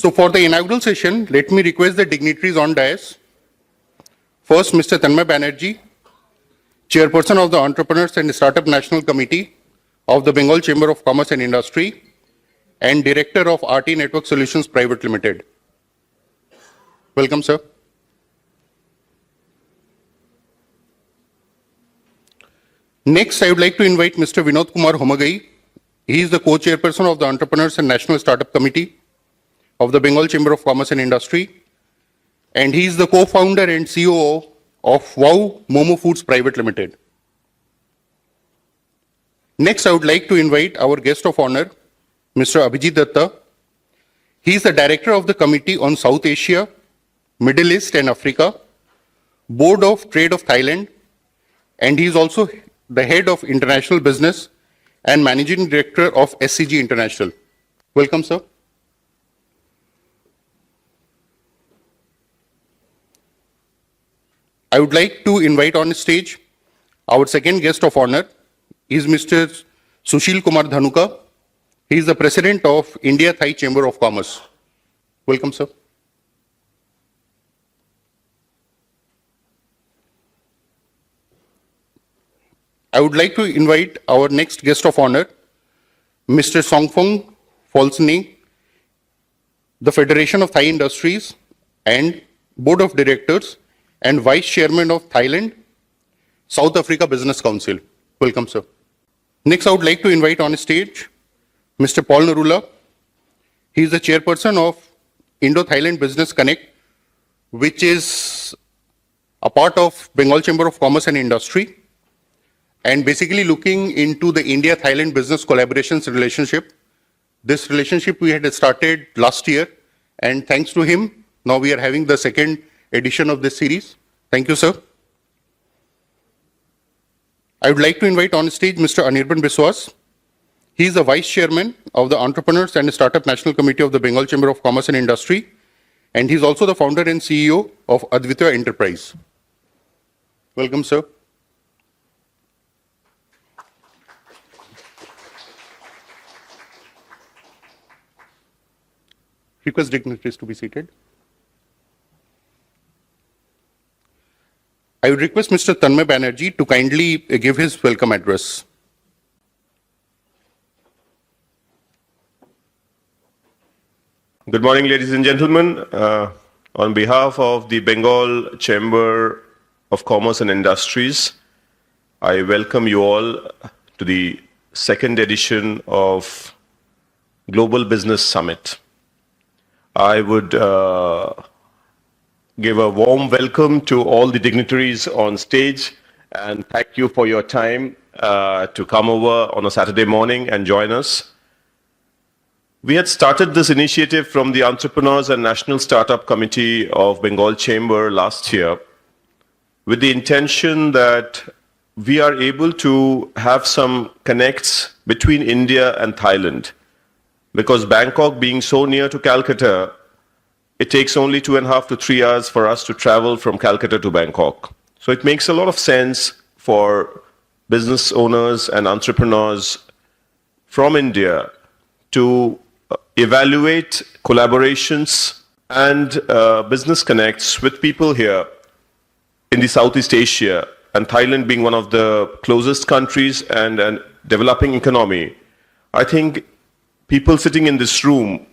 So for the inaugural session, let me request the dignitaries on dais. First, Mr. Tanmay Banerjee, Chairperson of the Entrepreneurs and Startup National Committee of the Bengal Chamber of Commerce and Industry and Director of RT Network Solutions Private Limited. Welcome, sir. Next, I would like to invite Mr. Vinod Kumar Homagai. He is the co-chairperson of the Entrepreneurs and National Startup Committee of the Bengal Chamber of Commerce and Industry, and he is the co-founder and CEO of Wow Momo Foods Private Limited. Next, I would like to invite our guest of honor, Mr. Abhijit Datta. He is the director of the Committee on South Asia, Middle East and Africa, Board of Trade of Thailand, and he is also the head of international business and managing director of SCG International. Welcome, sir. I would like to invite on stage our second guest of honor is Mr. Sushil Kumar Dhanuka. He is the president of India Thai Chamber of Commerce. Welcome, sir. I would like to invite our next guest of honor, Mr. Songfong Folsni, the Federation of Thai Industries and Board of Directors and Vice Chairman of Thailand, South Africa Business Council. Welcome, sir. Next, I would like to invite on stage Mr. Paul Narula. He is the chairperson of Indo-Thailand Business Connect, which is a part of Bengal Chamber of Commerce and Industry, and basically looking into the India-Thailand business collaborations relationship. This relationship we had started last year, and thanks to him, now we are having the second edition of this series. Thank you, sir. I would like to invite on stage Mr. Anirban Biswas. He is the Vice Chairman of the Entrepreneurs and Startup National Committee of the Bengal Chamber of Commerce and Industry, and he is also the founder and CEO of Advitya Enterprise. Welcome, sir. Request dignitaries to be seated. I would request Mr. Tanmay Banerjee to kindly give his welcome address. Good morning, ladies and gentlemen. On behalf of the Bengal Chamber of Commerce and Industries, I welcome you all to the second edition of Global Business Summit. I would give a warm welcome to all the dignitaries on stage and thank you for your time to come over on a Saturday morning and join us. We had started this initiative from the Entrepreneurs and National Startup Committee of Bengal Chamber last year with the intention that we are able to have some connects between India and Thailand. Because Bangkok being so near to Calcutta, it takes only 2.5 to 3 hours for us to travel from Calcutta to Bangkok. So it makes a lot of sense for business owners and entrepreneurs from India to evaluate collaborations and business connects with people here in the Southeast Asia, and Thailand being one of the closest countries and a developing economy. I think people sitting in this room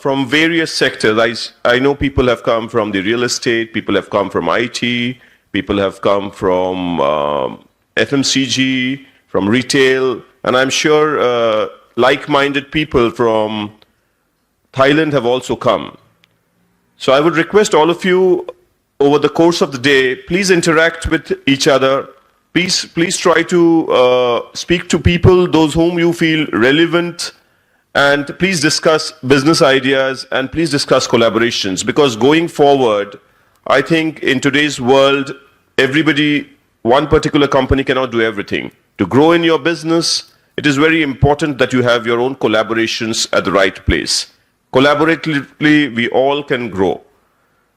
from various sectors, I know people have come from the real estate, people have come from IT, people have come from FMCG, from retail, and I'm sure like-minded people from Thailand have also come. So I would request all of you over the course of the day, please interact with each other. Please try to speak to people, those whom you feel relevant, and please discuss business ideas and please discuss collaborations, because going forward, I think in today's world, one particular company cannot do everything. To grow in your business, it is very important that you have your own collaborations at the right place. Collaboratively, we all can grow.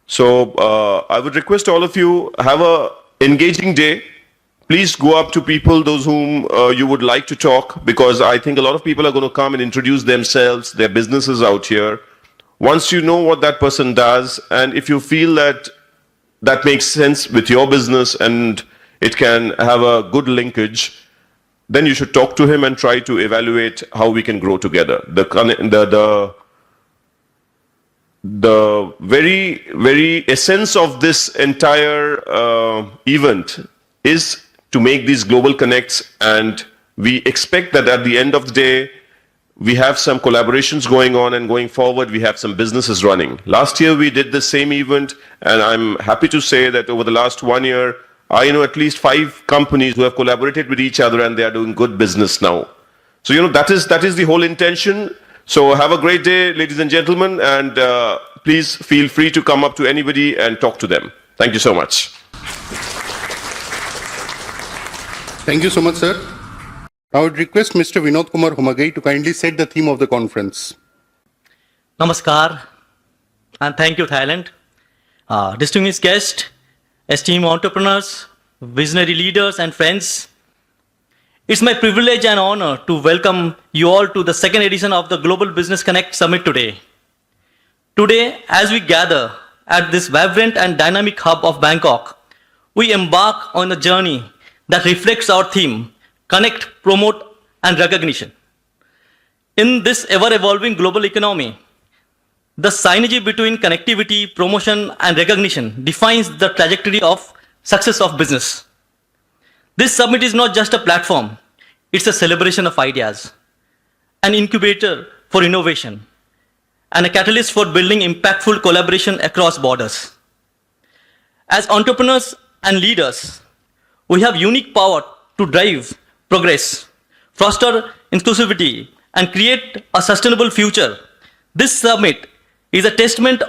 So I would request all of you, have an engaging day. Please go up to people, those whom you would like to talk, because I think a lot of people are going to come and introduce themselves, their businesses out here. Once you know what that person does, and if you feel that that makes sense with your business and it can have a good linkage, then you should talk to him and try to evaluate how we can grow together. The very essence of this entire event is to make these global connects, and we expect that at the end of the day, we have some collaborations going on, and going forward, we have some businesses running. Last year, we did the same event, and I'm happy to say that over the last 1 year, I know at least 5 companies who have collaborated with each other, and they are doing good business now. So, that is the whole intention. So have a great day, ladies and gentlemen, and please feel free to come up to anybody and talk to them. Thank you so much. Thank you so much, sir. I would request Mr. Vinod Kumar Humagai to kindly set the theme of the conference. Namaskar, and thank you, Thailand. Distinguished guests, esteemed entrepreneurs, visionary leaders, and friends, it's my privilege and honor to welcome you all to the second edition of the Global Business Connect Summit today. Today, as we gather at this vibrant and dynamic hub of Bangkok, we embark on a journey that reflects our theme, Connect, Promote, and Recognition. In this ever-evolving global economy, the synergy between connectivity, promotion, and recognition defines the trajectory of success of business. This summit is not just a platform, it's a celebration of ideas, an incubator for innovation, and a catalyst for building impactful collaboration across borders. As entrepreneurs and leaders, we have unique power to drive progress, foster inclusivity, and create a sustainable future. This summit is a testament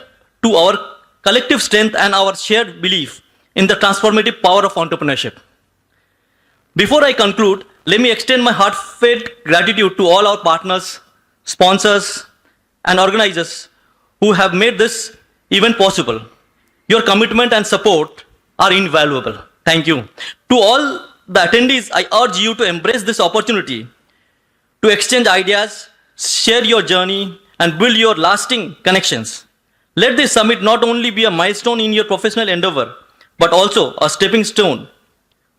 to our collective strength and our shared belief in the transformative power of entrepreneurship. Before I conclude, let me extend my heartfelt gratitude to all our partners, sponsors, and organizers who have made this event possible. Your commitment and support are invaluable. Thank you. To all the attendees, I urge you to embrace this opportunity to exchange ideas, share your journey, and build your lasting connections. Let this summit not only be a milestone in your professional endeavor, but also a stepping stone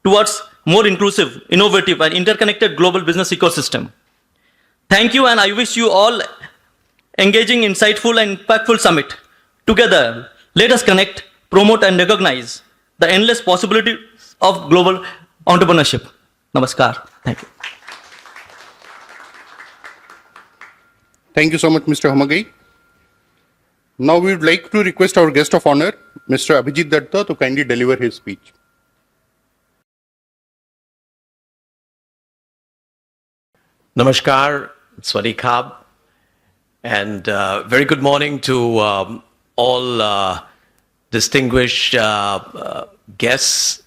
towards more inclusive, innovative, and interconnected global business ecosystem. Thank you, and I wish you all engaging, insightful, and impactful summit. Together, let us connect, promote, and recognize the endless possibilities of global entrepreneurship. Namaskar. Thank you. Thank you so much, Mr. Humagai. Now we would like to request our guest of honor, Mr. Abhijit Datta, to kindly deliver his speech. Namaskar, Swadikab, and very good morning to all distinguished guests,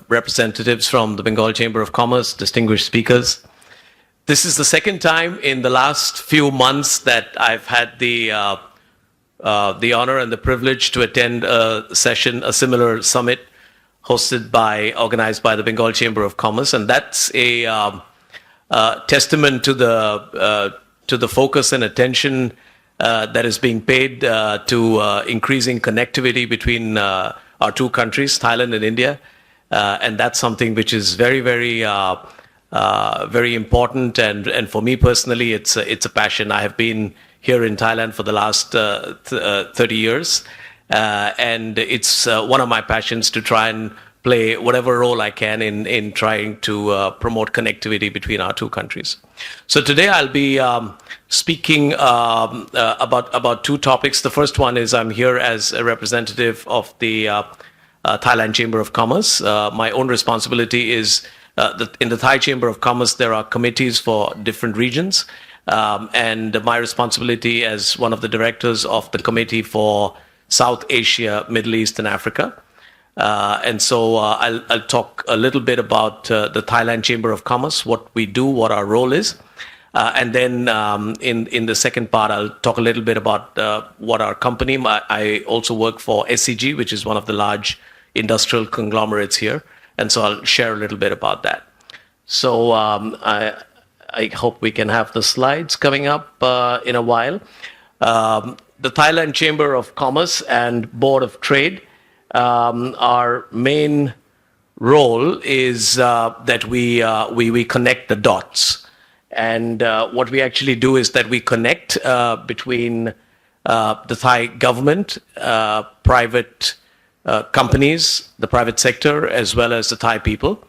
representatives from the Bengal Chamber of Commerce, distinguished speakers. This is the second time in the last few months that I've had the honor and the privilege to attend a similar summit organized by the Bengal Chamber of Commerce, and that's a testament to the focus and attention that is being paid to increasing connectivity between our two countries, Thailand and India, and that's something which is very, very, very important. And for me personally, it's a passion. I have been here in Thailand for the last 30 years, and it's one of my passions to try and play whatever role I can in trying to promote connectivity between our two countries. So today I'll be speaking about two topics. The first one is I'm here as a representative of the Thailand Chamber of Commerce. My own responsibility is in the Thai Chamber of Commerce, there are committees for different regions. And my responsibility as one of the directors of the Committee for South Asia, Middle East, and Africa. And so I'll talk a little bit about the Thailand Chamber of Commerce, what we do, what our role is. And then in the second part, I'll talk a little bit about what our company, I also work for SCG, which is one of the large industrial conglomerates here. And so I'll share a little bit about that. So I hope we can have the slides coming up in a while. the Thailand Chamber of Commerce and Board of Trade, our main role is that we connect the dots. And what we actually do is that we connect between the Thai government, private companies, the private sector, as well as the Thai people.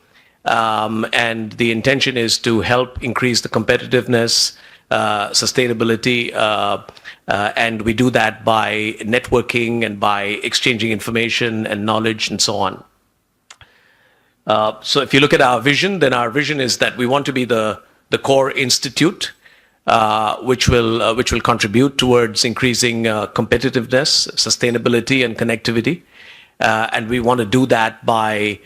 And the intention is to help increase the competitiveness, sustainability, and we do that by networking and by exchanging information and knowledge and so on. So if you look at our vision, then our vision is that we want to be the core institute, which will contribute towards increasing competitiveness, sustainability, and connectivity. And we want to do that by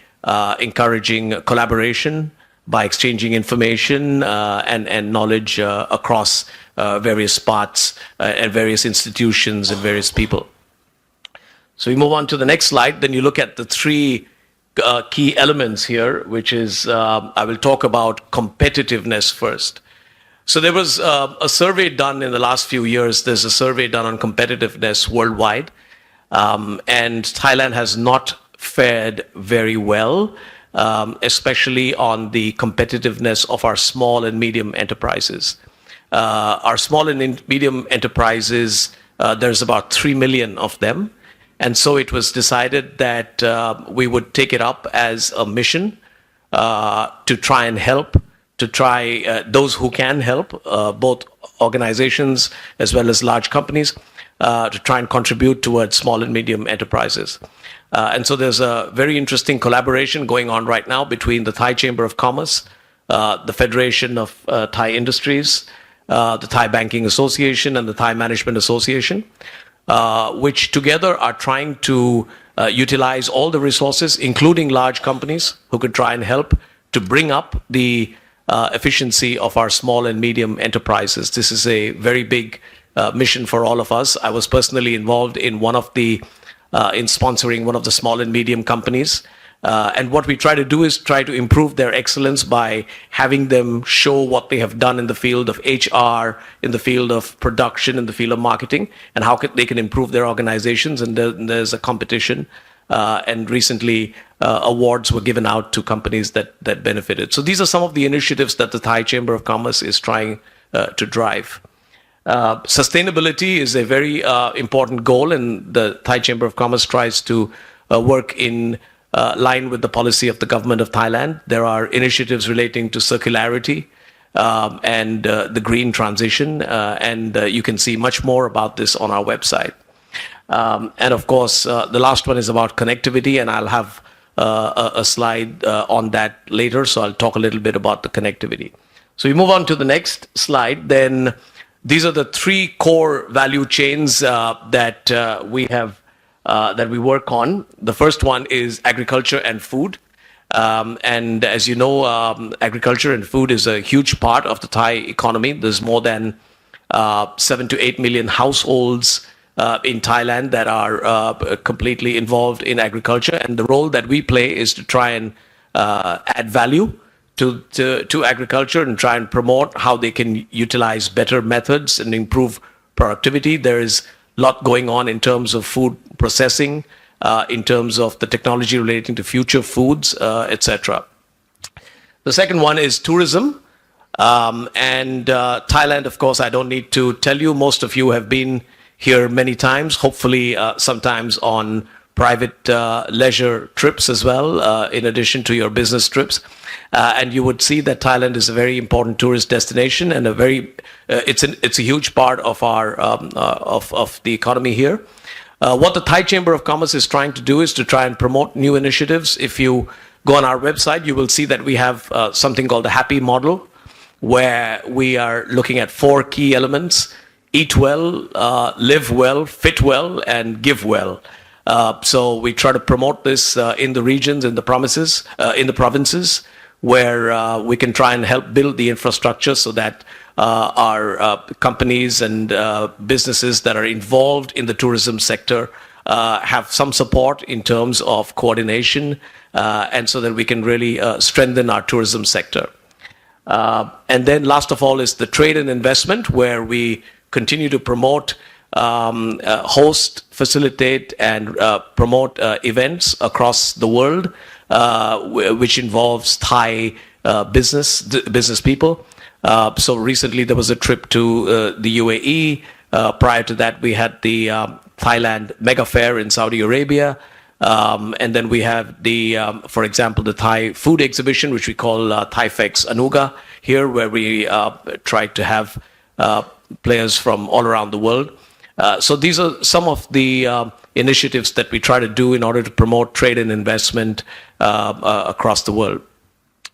encouraging collaboration, by exchanging information and knowledge across various parts and various institutions and various people. So we move on to the next slide. Then you look at the three key elements here, which is I will talk about competitiveness first. So there was a survey done in the last few years. There's a survey done on competitiveness worldwide. And Thailand has not fared very well, especially on the competitiveness of our small and medium enterprises. Our small and medium enterprises, there's about 3 million of them. And so it was decided that we would take it up as a mission to try and help, those who can help, both organizations as well as large companies, to try and contribute towards small and medium enterprises. And so there's a very interesting collaboration going on right now between the Thai Chamber of Commerce, the Federation of Thai Industries, the Thai Banking Association, and the Thai Management Association, which together are trying to utilize all the resources, including large companies, who could try and help to bring up the efficiency of our small and medium enterprises. This is a very big mission for all of us. I was personally involved in in sponsoring one of the small and medium companies. And what we try to do is try to improve their excellence by having them show what they have done in the field of HR, in the field of production, in the field of marketing, and how they can improve their organizations. And there's a competition. And recently, awards were given out to companies that benefited. So these are some of the initiatives that the Thai Chamber of Commerce is trying to drive. Sustainability is a very important goal, and the Thai Chamber of Commerce tries to work in line with the policy of the government of Thailand. There are initiatives relating to circularity and the green transition, and you can see much more about this on our website. And of course, the last one is about connectivity, and I'll have a slide on that later, so I'll talk a little bit about the connectivity. So we move on to the next slide. Then these are the three core value chains that we have that we work on. The first one is agriculture and food. And as you know, agriculture and food is a huge part of the Thai economy. There's more than 7 to 8 million households in Thailand that are completely involved in agriculture. And the role that we play is to try and add value to agriculture and try and promote how they can utilize better methods and improve productivity. There is a lot going on in terms of food processing, in terms of the technology relating to future foods, etc. The second one is tourism. And Thailand, of course, I don't need to tell you. Most of you have been here many times, hopefully sometimes on private leisure trips as well, in addition to your business trips. And you would see that Thailand is a very important tourist destination and it's a huge part of our of the economy here. What the Thai Chamber of Commerce is trying to do is to try and promote new initiatives. If you go on our website, you will see that we have something called the Happy Model, where we are looking at 4 key elements: eat well, live well, fit well, and give well. So we try to promote this in the regions, in the provinces, where we can try and help build the infrastructure so that our companies and businesses that are involved in the tourism sector have some support in terms of coordination, and so that we can really strengthen our tourism sector. And then last of all is the trade and investment, where we continue to promote host, facilitate, and promote events across the world, which involves Thai business people. So recently there was a trip to the UAE. Prior to that, we had the Thailand Mega Fair in Saudi Arabia. And then we have for example, the Thai food exhibition, which we call Thai Fex Anuga here, where we try to have players from all around the world. So these are some of the initiatives that we try to do in order to promote trade and investment across the world.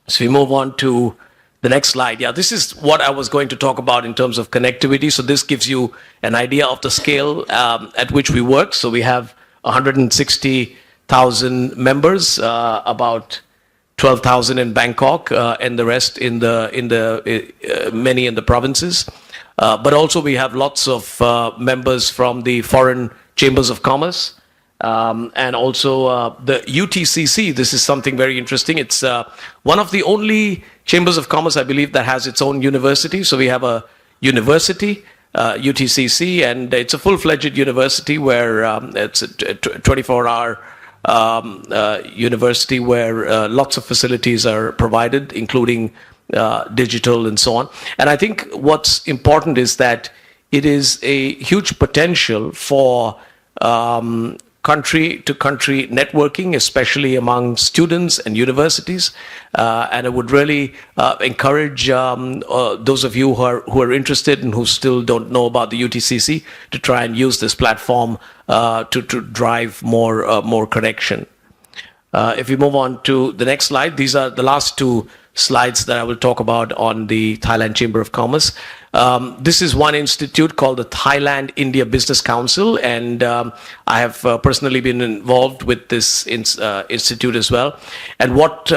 So we move on to the next slide. Yeah, this is what I was going to talk about in terms of connectivity. So this gives you an idea of the scale at which we work. So we have 160,000 members, about 12,000 in Bangkok, and the rest in many in the provinces. But also we have lots of members from the foreign chambers of commerce, and also the UTCC. This is something very interesting. It's one of the only chambers of commerce, I believe, that has its own university. So we have a university, UTCC, and it's a full-fledged university where it's a 24-hour university where lots of facilities are provided, including digital and so on. And I think what's important is that it is a huge potential for country-to-country networking, especially among students and universities. And I would really encourage those of you who are interested and who still don't know about the UTCC to try and use this platform to drive more connection. If we move on to the next slide, these are the last two slides that I will talk about on the Thailand Chamber of Commerce. This is one institute called the Thailand India Business Council, and I have personally been involved with this institute as well. And what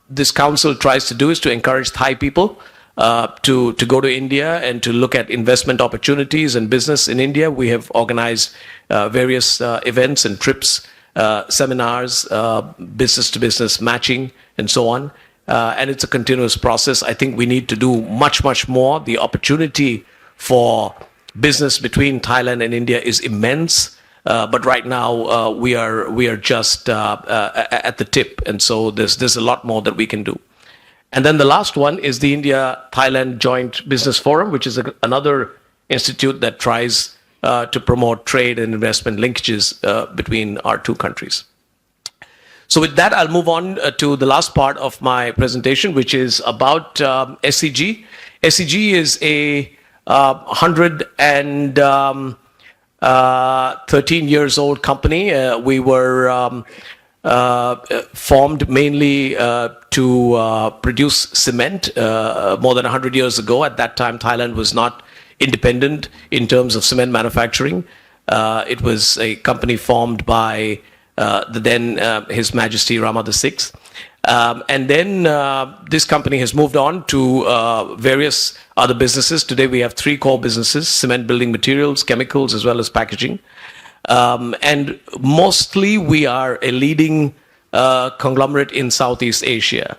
this council tries to do is to encourage Thai people to go to India and to look at investment opportunities and business in India. We have organized various events and trips, seminars, business-to-business matching, and so on. And it's a continuous process. I think we need to do much, much more. The opportunity for business between Thailand and India is immense. But right now we are just at the tip, and so there's a lot more that we can do. And then the last one is the India-Thailand Joint Business Forum, which is another institute that tries to promote trade and investment linkages between our two countries. So with that, I'll move on to the last part of my presentation, which is about SCG. SCG is a 113 years old company. We were formed mainly to produce cement more than 100 years ago. At that time, Thailand was not independent in terms of cement manufacturing. It was a company formed by His Majesty Rama VI. And then this company has moved on to various other businesses. Today we have three core businesses: cement building materials, chemicals, as well as packaging. And mostly we are a leading conglomerate in Southeast Asia.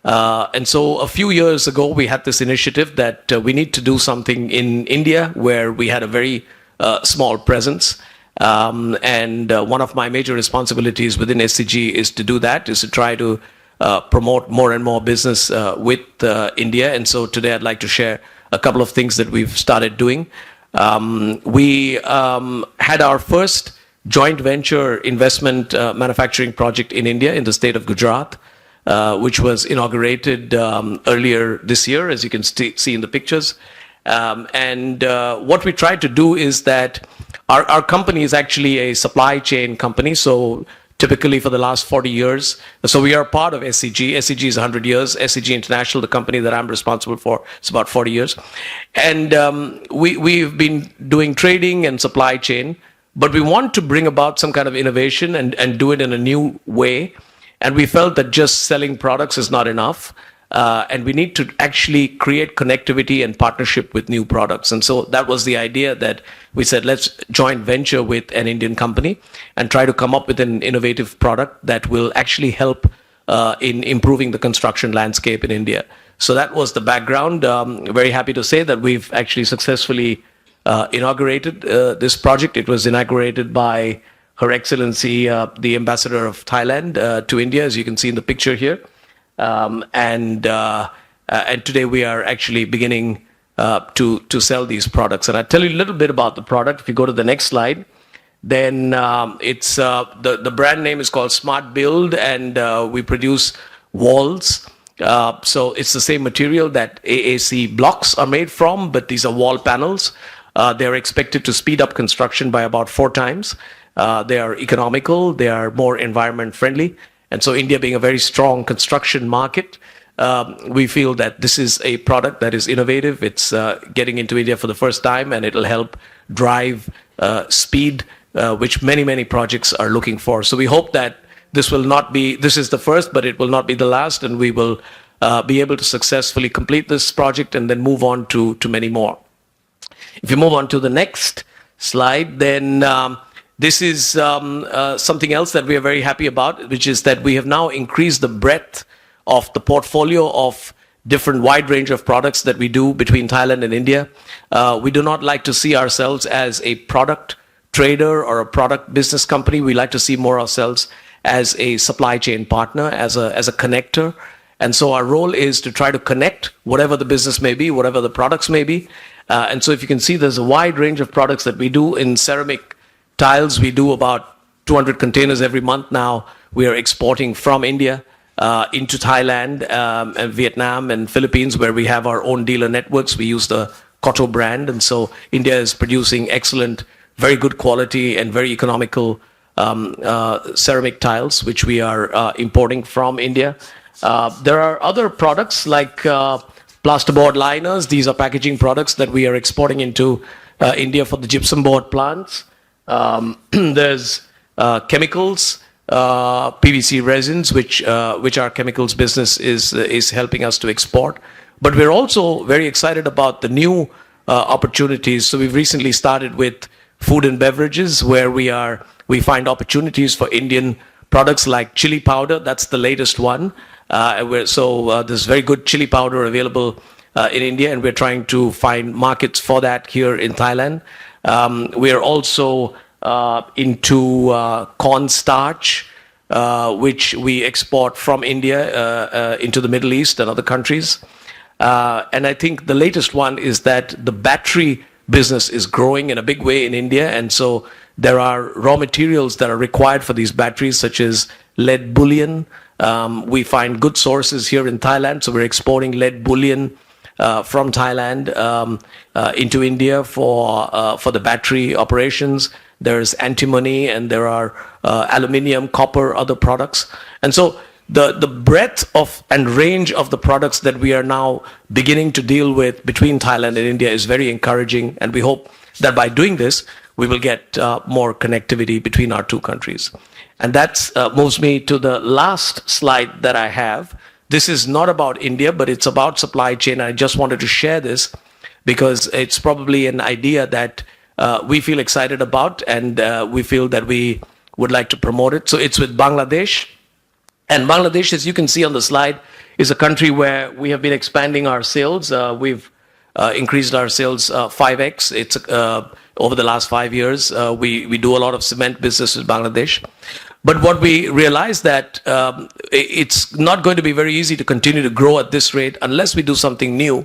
And so a few years ago, we had this initiative that we need to do something in India, where we had a very small presence. And one of my major responsibilities within SCG is to do that, is to try to promote more and more business with India. And so today I'd like to share a couple of things that we've started doing. We had our first joint venture investment manufacturing project in India, in the state of Gujarat, which was inaugurated earlier this year, as you can see in the pictures. And what we tried to do is that our company is actually a supply chain company. So typically for the last 40 years, so we are part of SCG. SCG is 100 years. SCG International, the company that I'm responsible for, is about 40 years. And we've been doing trading and supply chain, but we want to bring about some kind of innovation and do it in a new way. And we felt that just selling products is not enough. And we need to actually create connectivity and partnership with new products. And so that was the idea, that we said, let's joint venture with an Indian company and try to come up with an innovative product that will actually help in improving the construction landscape in India. So that was the background. Very happy to say that we've actually successfully inaugurated this project. It was inaugurated by Her Excellency, the Ambassador of Thailand to India, as you can see in the picture here. And today we are actually beginning to sell these products. And I'll tell you a little bit about the product. If you go to the next slide, then it's the brand name is called Smart Build, and we produce walls. So it's the same material that AAC blocks are made from, but these are wall panels. They're expected to speed up construction by about 4 times. They are economical, they are more environment friendly. And so India being a very strong construction market, we feel that this is a product that is innovative. It's getting into India for the first time, and it'll help drive speed, which many projects are looking for. So we hope that this is the first, but it will not be the last, and we will be able to successfully complete this project and then move on to many more. If you move on to the next slide, then this is something else that we are very happy about, which is that we have now increased the breadth of the portfolio of different wide range of products that we do between Thailand and India. We do not like to see ourselves as a product trader or a product business company. We like to see more ourselves as a supply chain partner, as a connector. And so our role is to try to connect whatever the business may be, whatever the products may be. And so if you can see, there's a wide range of products that we do. In ceramic tiles, we do about 200 containers every month now. We are exporting from India into Thailand and Vietnam and Philippines, where we have our own dealer networks. We use the Koto brand. And so India is producing excellent, very good quality and very economical ceramic tiles, which we are importing from India. There are other products like plasterboard liners. These are packaging products that we are exporting into India for the gypsum board plants. There's chemicals, PVC resins, which our chemicals business is helping us to export. But we're also very excited about the new opportunities. So we've recently started with food and beverages, where we find opportunities for Indian products like chili powder. That's the latest one. There's very good chili powder available in India, and we're trying to find markets for that here in Thailand. We are also into corn starch, which we export from India into the Middle East and other countries. And I think the latest one is that the battery business is growing in a big way in India. And so there are raw materials that are required for these batteries, such as lead bullion. We find good sources here in Thailand. So we're exporting lead bullion from Thailand into India for the battery operations. There's antimony, and there are aluminium, copper, other products. And so the breadth of and range of the products that we are now beginning to deal with between Thailand and India is very encouraging. And we hope that by doing this, we will get more connectivity between our two countries. And that moves me to the last slide that I have. This is not about India, but it's about supply chain. I just wanted to share this because it's probably an idea that we feel excited about, and we feel that we would like to promote it. So it's with Bangladesh. And Bangladesh, as you can see on the slide, is a country where we have been expanding our sales. We've increased our sales 5x. It's over the last 5 years. We do a lot of cement business with Bangladesh. But what we realized that it's not going to be very easy to continue to grow at this rate unless we do something new.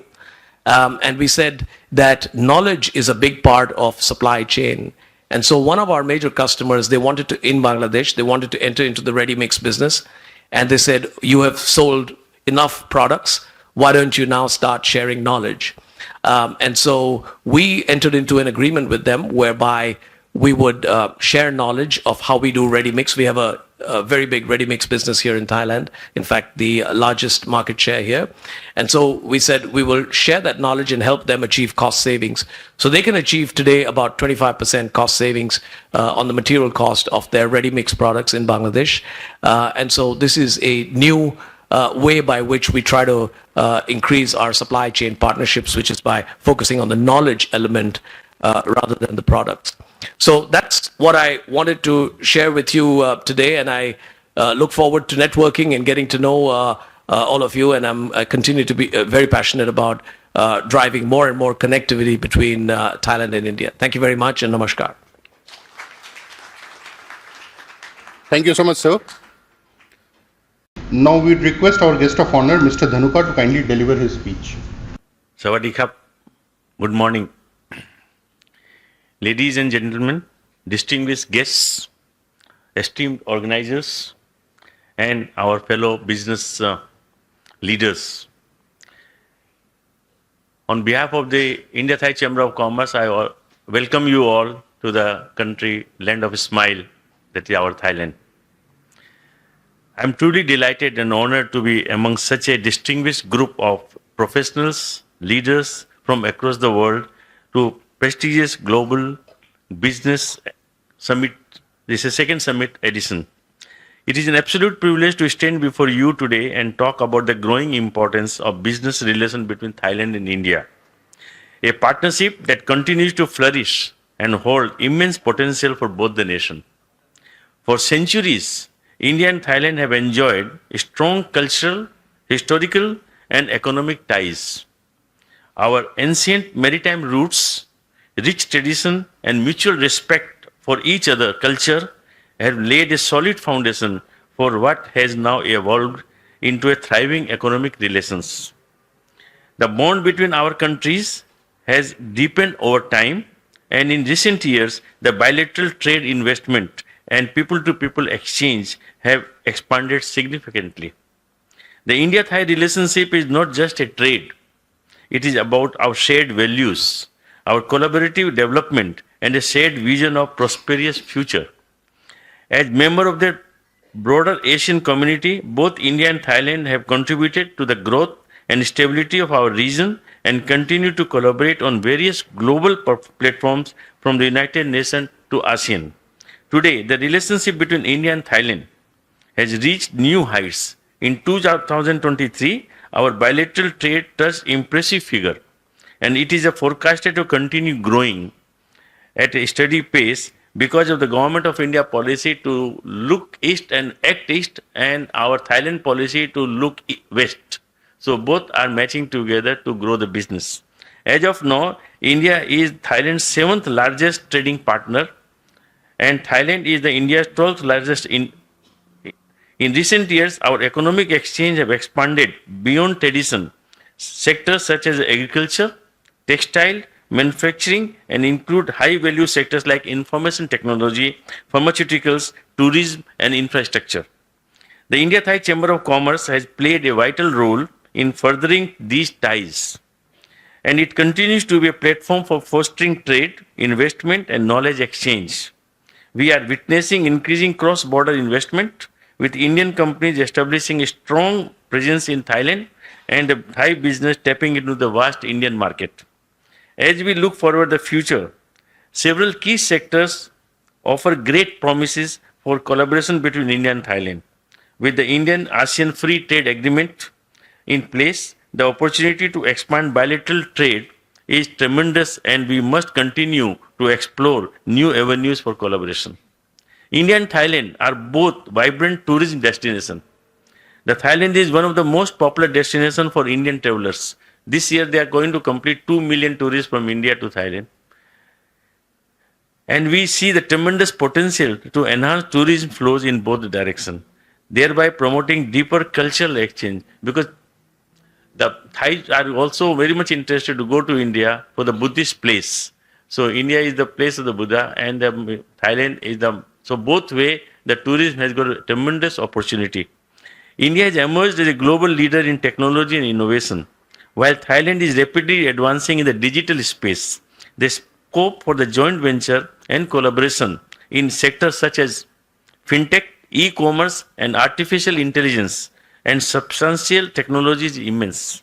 And we said that knowledge is a big part of supply chain. And so one of our major customers, in Bangladesh, they wanted to enter into the ready-mix business. And they said, you have sold enough products. Why don't you now start sharing knowledge? And so we entered into an agreement with them whereby we would share knowledge of how we do ready-mix. We have a very big ready-mix business here in Thailand. In fact, the largest market share here. And so we said we will share that knowledge and help them achieve cost savings. So they can achieve today about 25% cost savings on the material cost of their ready-mix products in Bangladesh. And so this is a new way by which we try to increase our supply chain partnerships, which is by focusing on the knowledge element rather than the products. So that's what I wanted to share with you today, and I look forward to networking and getting to know all of you, and I continue to be very passionate about driving more and more connectivity between Thailand and India. Thank you very much, and namaskar. Thank you so much, sir. Now we'd request our guest of honor, Mr. Dhanuka, to kindly deliver his speech. Sawadee Kap. Good morning. Ladies and gentlemen, distinguished guests, esteemed organizers, and our fellow business leaders. On behalf of the India-Thai Chamber of Commerce, I welcome you all to the country, land of smile, that is our Thailand. I am truly delighted and honored to be among such a distinguished group of professionals, leaders from across the world to prestigious global business summit. This is second summit edition. It is an absolute privilege to stand before you today and talk about the growing importance of business relations between Thailand and India. A partnership that continues to flourish and hold immense potential for both the nations. For centuries, India and Thailand have enjoyed strong cultural, historical, and economic ties. Our ancient maritime roots, rich tradition, and mutual respect for each other's culture have laid a solid foundation for what has now evolved into a thriving economic relations. The bond between our countries has deepened over time, and in recent years, the bilateral trade investment and people-to-people exchange have expanded significantly. The India-Thai relationship is not just a trade. It is about our shared values, our collaborative development, and a shared vision of prosperous future. As member of the broader Asian community, both India and Thailand have contributed to the growth and stability of our region and continue to collaborate on various global platforms from the United Nations to ASEAN. Today, the relationship between India and Thailand has reached new heights. In 2023, our bilateral trade touched impressive figure, and it is forecasted to continue growing at a steady pace because of the Government of India policy to look east and act east, and our Thailand policy to look west. So both are matching together to grow the business. As of now, India is Thailand's 7th largest trading partner, and Thailand is the India's 12th largest. In recent years, our economic exchange have expanded beyond tradition sectors such as agriculture, textile, manufacturing, and include high-value sectors like information technology, pharmaceuticals, tourism, and infrastructure. The India-Thai Chamber of Commerce has played a vital role in furthering these ties, and it continues to be a platform for fostering trade, investment, and knowledge exchange. We are witnessing increasing cross-border investment, with Indian companies establishing a strong presence in Thailand and the Thai business tapping into the vast Indian market. As we look forward to the future, several key sectors offer great promises for collaboration between India and Thailand. With the Indian ASEAN Free Trade Agreement in place, the opportunity to expand bilateral trade is tremendous, and we must continue to explore new avenues for collaboration. India and Thailand are both vibrant tourism destinations. The Thailand is one of the most popular destinations for Indian travelers. This year, they are going to complete 2 million tourists from India to Thailand. And we see the tremendous potential to enhance tourism flows in both directions, thereby promoting deeper cultural exchange, because the Thais are also very much interested to go to India for the Buddhist place. So India is the place of the Buddha, and Thailand is the... So both way, the tourism has got a tremendous opportunity. India has emerged as a global leader in technology and innovation, while Thailand is rapidly advancing in the digital space. The scope for the joint venture and collaboration in sectors such as fintech, e-commerce, and artificial intelligence and substantial technology is immense.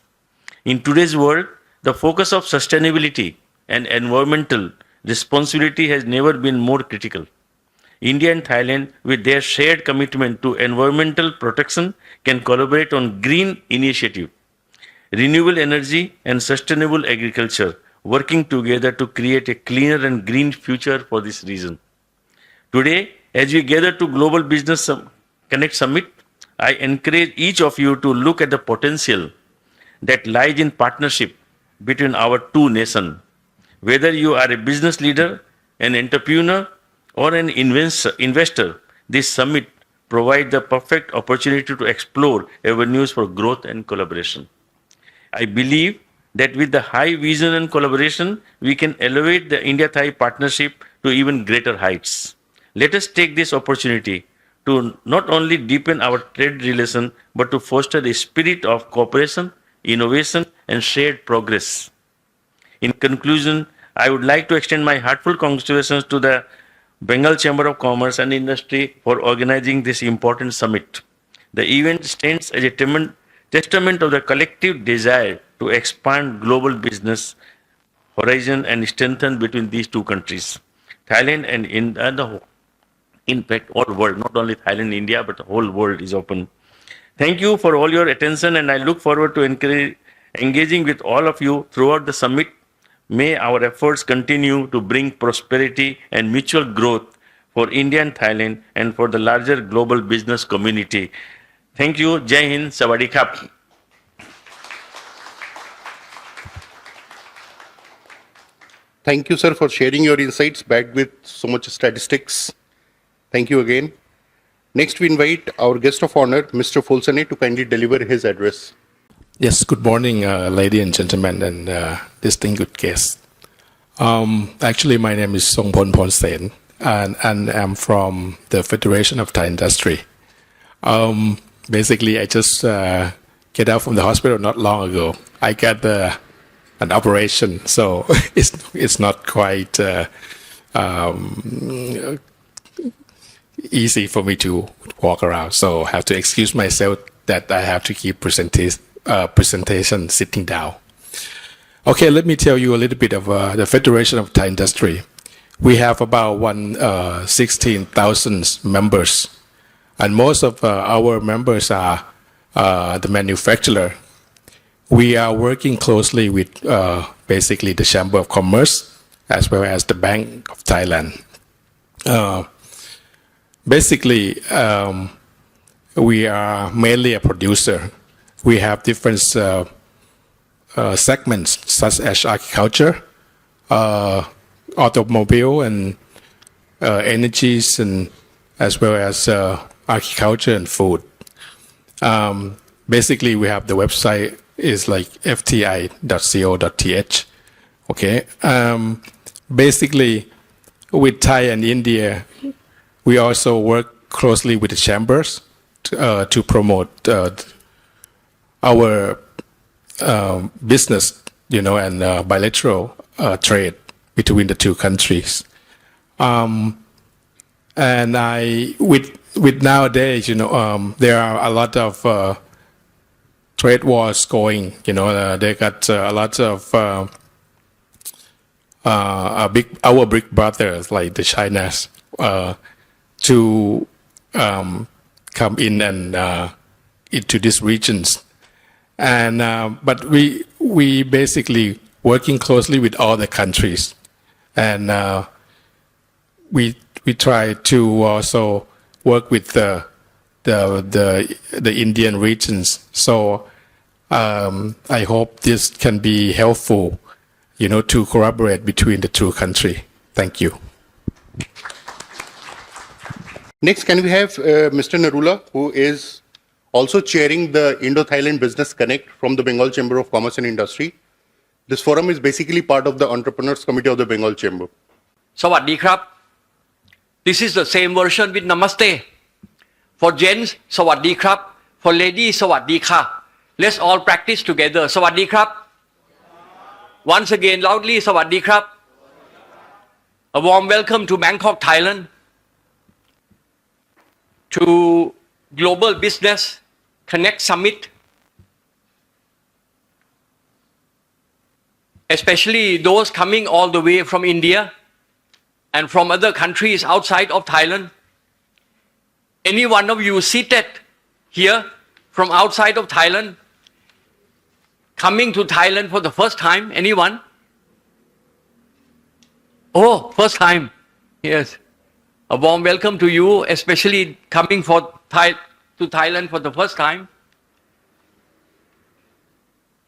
In today's world, the focus of sustainability and environmental responsibility has never been more critical. India and Thailand, with their shared commitment to environmental protection, can collaborate on green initiative, renewable energy, and sustainable agriculture, working together to create a cleaner and green future for this region. Today, as we gather to Global Business Connect Summit, I encourage each of you to look at the potential that lies in partnership between our two nations. Whether you are a business leader, an entrepreneur, or an investor, this summit provides the perfect opportunity to explore avenues for growth and collaboration. I believe that with the high vision and collaboration, we can elevate the India-Thai partnership to even greater heights. Let us take this opportunity to not only deepen our trade relation, but to foster the spirit of cooperation, innovation, and shared progress. In conclusion, I would like to extend my heartfelt congratulations to the Bengal Chamber of Commerce and Industry for organizing this important summit. The event stands as a testament of the collective desire to expand global business horizon and strengthen between these two countries. Thailand and in fact, all world, not only Thailand, India, but the whole world is open. Thank you for all your attention, and I look forward to engaging with all of you throughout the summit. May our efforts continue to bring prosperity and mutual growth for India and Thailand and for the larger global business community. Thank you. Jai Hind. Sawadee Krap. Thank you, sir, for sharing your insights backed with so much statistics. Thank you again. Next, we invite our guest of honor, Mr. Folsene, to kindly deliver his address. Yes, good morning, ladies and gentlemen, and distinguished guests. Actually, my name is Songpon Ponsen, and I'm from the Federation of Thai Industry. Basically, I just get out from the hospital not long ago. I got an operation, so it's not quite easy for me to walk around. So I have to excuse myself that I have to keep presentation sitting down. Okay, let me tell you a little bit of the Federation of Thai Industry. We have about 16,000 members, and most of our members are the manufacturer. We are working closely with basically the Chamber of Commerce as well as the Bank of Thailand. Basically, we are mainly a producer. We have different segments such as agriculture, automobile, and energies, and as well as agriculture and food. Basically, we have the website is like fti.co.th. Okay. Basically, with Thai and India, we also work closely with the chambers to promote our business, and bilateral trade between the two countries. And with nowadays, there are a lot of trade wars going. They got a lot of our big brothers like the Chinas to come in and into these regions, and but we basically working closely with all the countries, and we try to also work with the Indian regions. So I hope this can be helpful, to collaborate between the two countries. Thank you. Next, can we have Mr. Narula, who is also chairing the Indo-Thailand Business Connect from the Bengal Chamber of Commerce and Industry. This forum is basically part of the Entrepreneurs Committee of the Bengal Chamber. Sawadee Krap. This is the same version with Namaste. For gents, Sawadee Krap. For ladies, Sawadee Kha. Let's all practice together. Sawadee Krap. Once again, loudly, Sawadee Krap. A warm welcome to Bangkok, Thailand, to Global Business Connect Summit, especially those coming all the way from India and from other countries outside of Thailand. Any one of you seated here from outside of Thailand, coming to Thailand for the first time? Anyone? Oh, first time. Yes. A warm welcome to you, especially coming for to Thailand for the first time.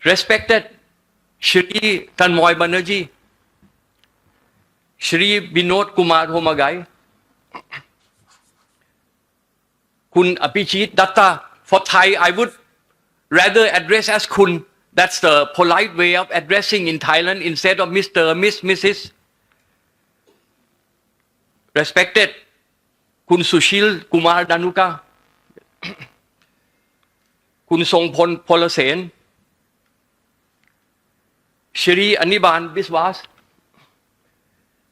Respected Shri Tanmoy Banerjee, Shri Binod Kumar Homagai, Kun Apichit Datta. For Thai, I would rather address as Kun. That's the polite way of addressing in Thailand instead of Mr., Miss, Mrs. Respected Kun Sushil Kumar Danuka, Kun Songpon Polasen, Shri Aniban Biswas,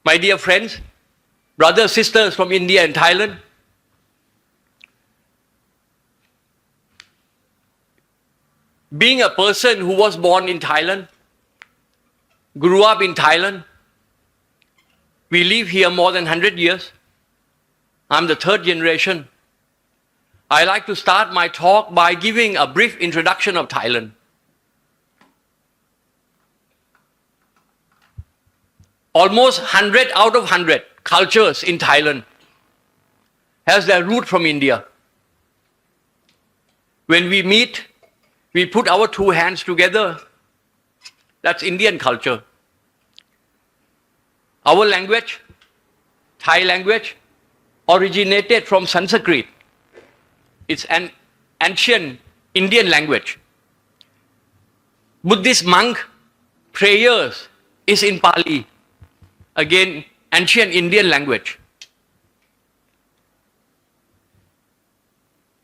my dear friends, brothers, sisters from India and Thailand, being a person who was born in Thailand, grew up in Thailand, we live here more than 100 years. I'm the third generation. I like to start my talk by giving a brief introduction of Thailand. Almost 100 out of 100 cultures in Thailand has their root from India. When we meet, we put our two hands together. That's Indian culture. Our language, Thai language, originated from Sanskrit. It's an ancient Indian language. Buddhist monk prayers is in Pali. Again, ancient Indian language.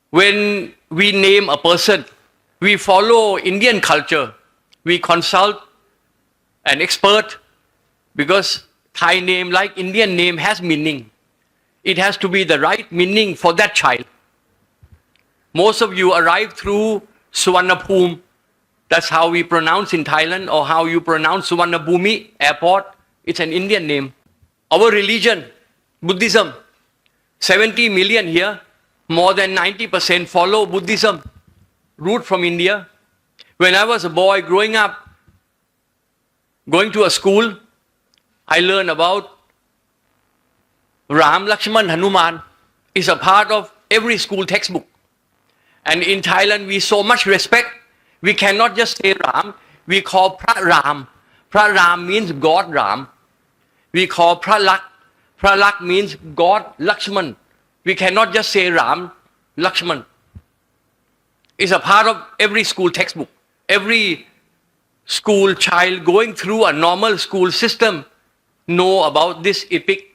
When we name a person, we follow Indian culture. We consult an expert because Thai name, like Indian name, has meaning. It has to be the right meaning for that child. Most of you arrive through Suvarnabhumi. That's how we pronounce in Thailand, or how you pronounce Suvarnabhumi airport. It's an Indian name. Our religion, Buddhism, 70 million here, more than 90% follow Buddhism, root from India. When I was a boy growing up, going to a school, I learned about Ram, Lakshman, Hanuman. Is a part of every school textbook. And in Thailand, we so much respect. We cannot just say Ram. We call Pra Ram. Pra Ram means God Ram. We call Pra Lak. Pra Lak means God Lakshman. We cannot just say Ram, Lakshman. It's a part of every school textbook. Every school child going through a normal school system know about this epic.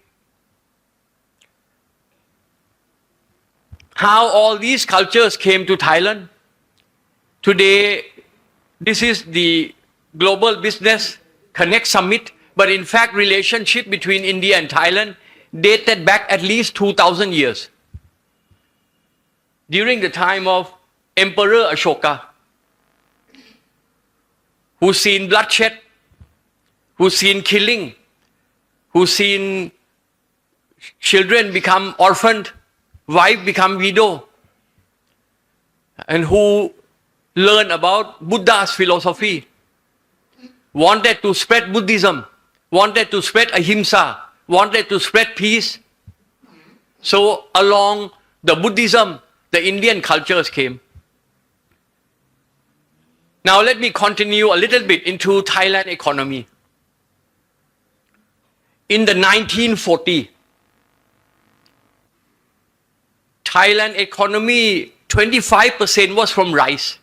How all these cultures came to Thailand. Today, this is the Global Business Connect Summit, but in fact, relationship between India and Thailand dated back at least 2,000 years. During the time of Emperor Ashoka, who's seen bloodshed, who's seen killing, who's seen children become orphaned, wife become widow, and who learned about Buddha's philosophy, wanted to spread Buddhism, wanted to spread ahimsa, wanted to spread peace. So along the Buddhism, the Indian cultures came. Now let me continue a little bit into Thailand economy. In the 1940s, Thailand economy, 25% was from rice.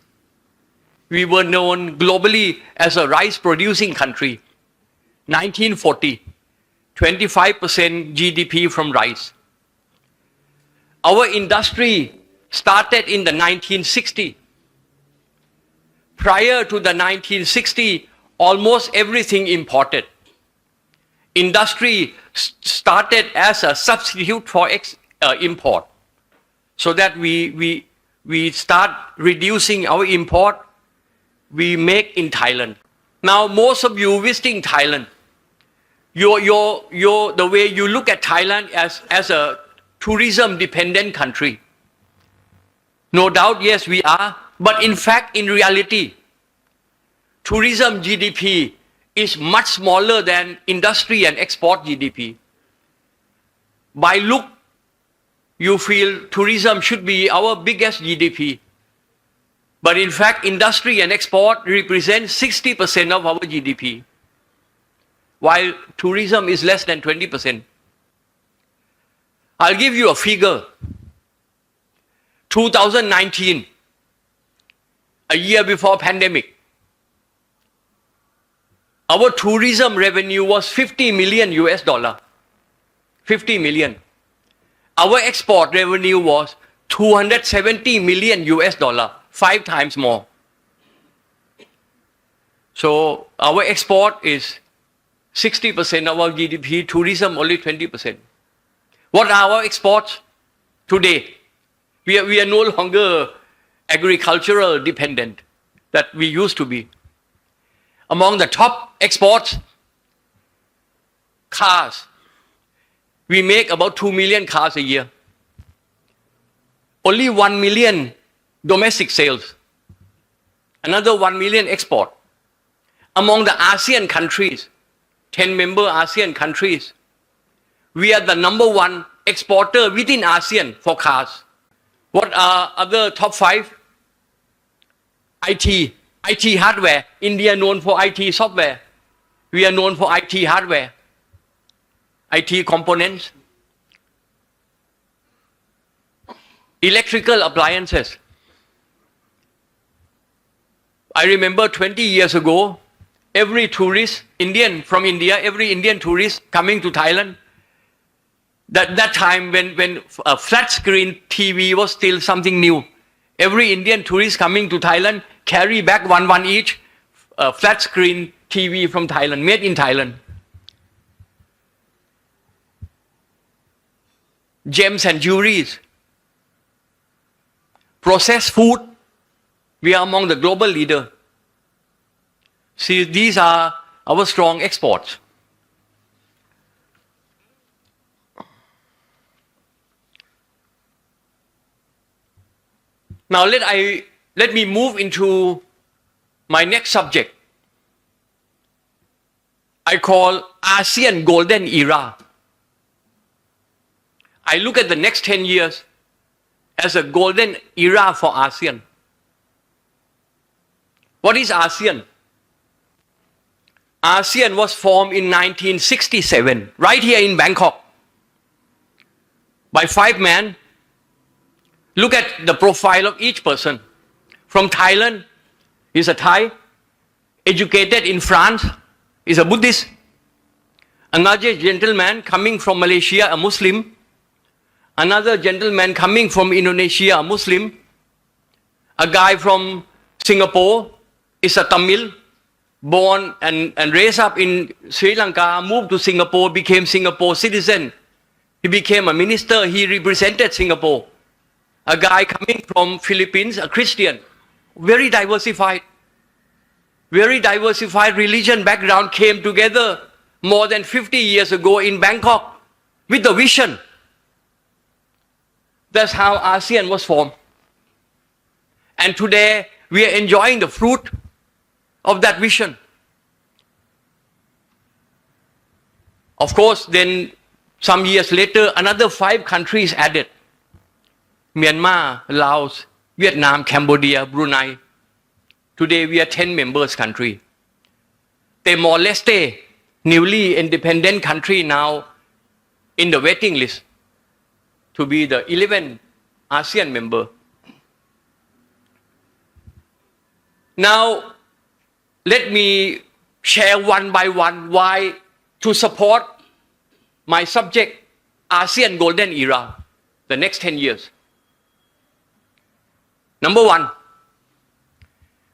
We were known globally as a rice producing country. 1940, 25% GDP from rice. Our industry started in the 1960s. Prior to the 1960s, almost everything imported. Industry started as a substitute for import. So that we start reducing our import, we make in Thailand. Now, most of you visiting Thailand, the way you look at Thailand as a tourism-dependent country. No doubt, yes, we are. But in fact, in reality, tourism GDP is much smaller than industry and export GDP. By look, you feel tourism should be our biggest GDP. But in fact, industry and export represent 60% of our GDP, while tourism is less than 20%. I'll give you a figure. 2019, a year before pandemic, our tourism revenue was 50 million US dollar. 50 million. Our export revenue was 270 million US dollar, 5 times more. So our export is 60% of our GDP, tourism only 20%. What are our exports today? We are no longer agricultural dependent that we used to be. Among the top exports, cars. We make about 2 million cars a year. Only 1 million domestic sales. Another 1 million export. Among the ASEAN countries, 10 member ASEAN countries, we are the number 1 exporter within ASEAN for cars. What are other top 5? IT. IT hardware. India known for IT software. We are known for IT hardware. IT components. Electrical appliances. I remember 20 years ago, every tourist, Indian from India, every Indian tourist coming to Thailand, that time when a flat screen TV was still something new, every Indian tourist coming to Thailand carry back one each flat screen TV from Thailand, made in Thailand. Gems and jewelries. Processed food, we are among the global leader. See, these are our strong exports. Now let me move into my next subject. I call ASEAN Golden Era. I look at the next 10 years as a golden era for ASEAN. What is ASEAN? ASEAN was formed in 1967, right here in Bangkok, by 5 men. Look at the profile of each person. From Thailand, he's a Thai. Educated in France, he's a Buddhist. Another gentleman coming from Malaysia, a Muslim. Another gentleman coming from Indonesia, a Muslim. A guy from Singapore is a Tamil, born and raised up in Sri Lanka, moved to Singapore, became Singapore citizen. He became a minister, he represented Singapore. A guy coming from Philippines, a Christian, very diversified religion background came together more than 50 years ago in Bangkok with a vision. That's how ASEAN was formed. And today we are enjoying the fruit of that vision. Of course, then some years later, another 5 countries added. Myanmar, Laos, Vietnam, Cambodia, Brunei. Today we are 10 members country. Timor-Leste, newly independent country now in the waiting list to be the 11th ASEAN member. Now, let me share one by one why to support my subject, ASEAN Golden Era, the next 10 years. Number 1,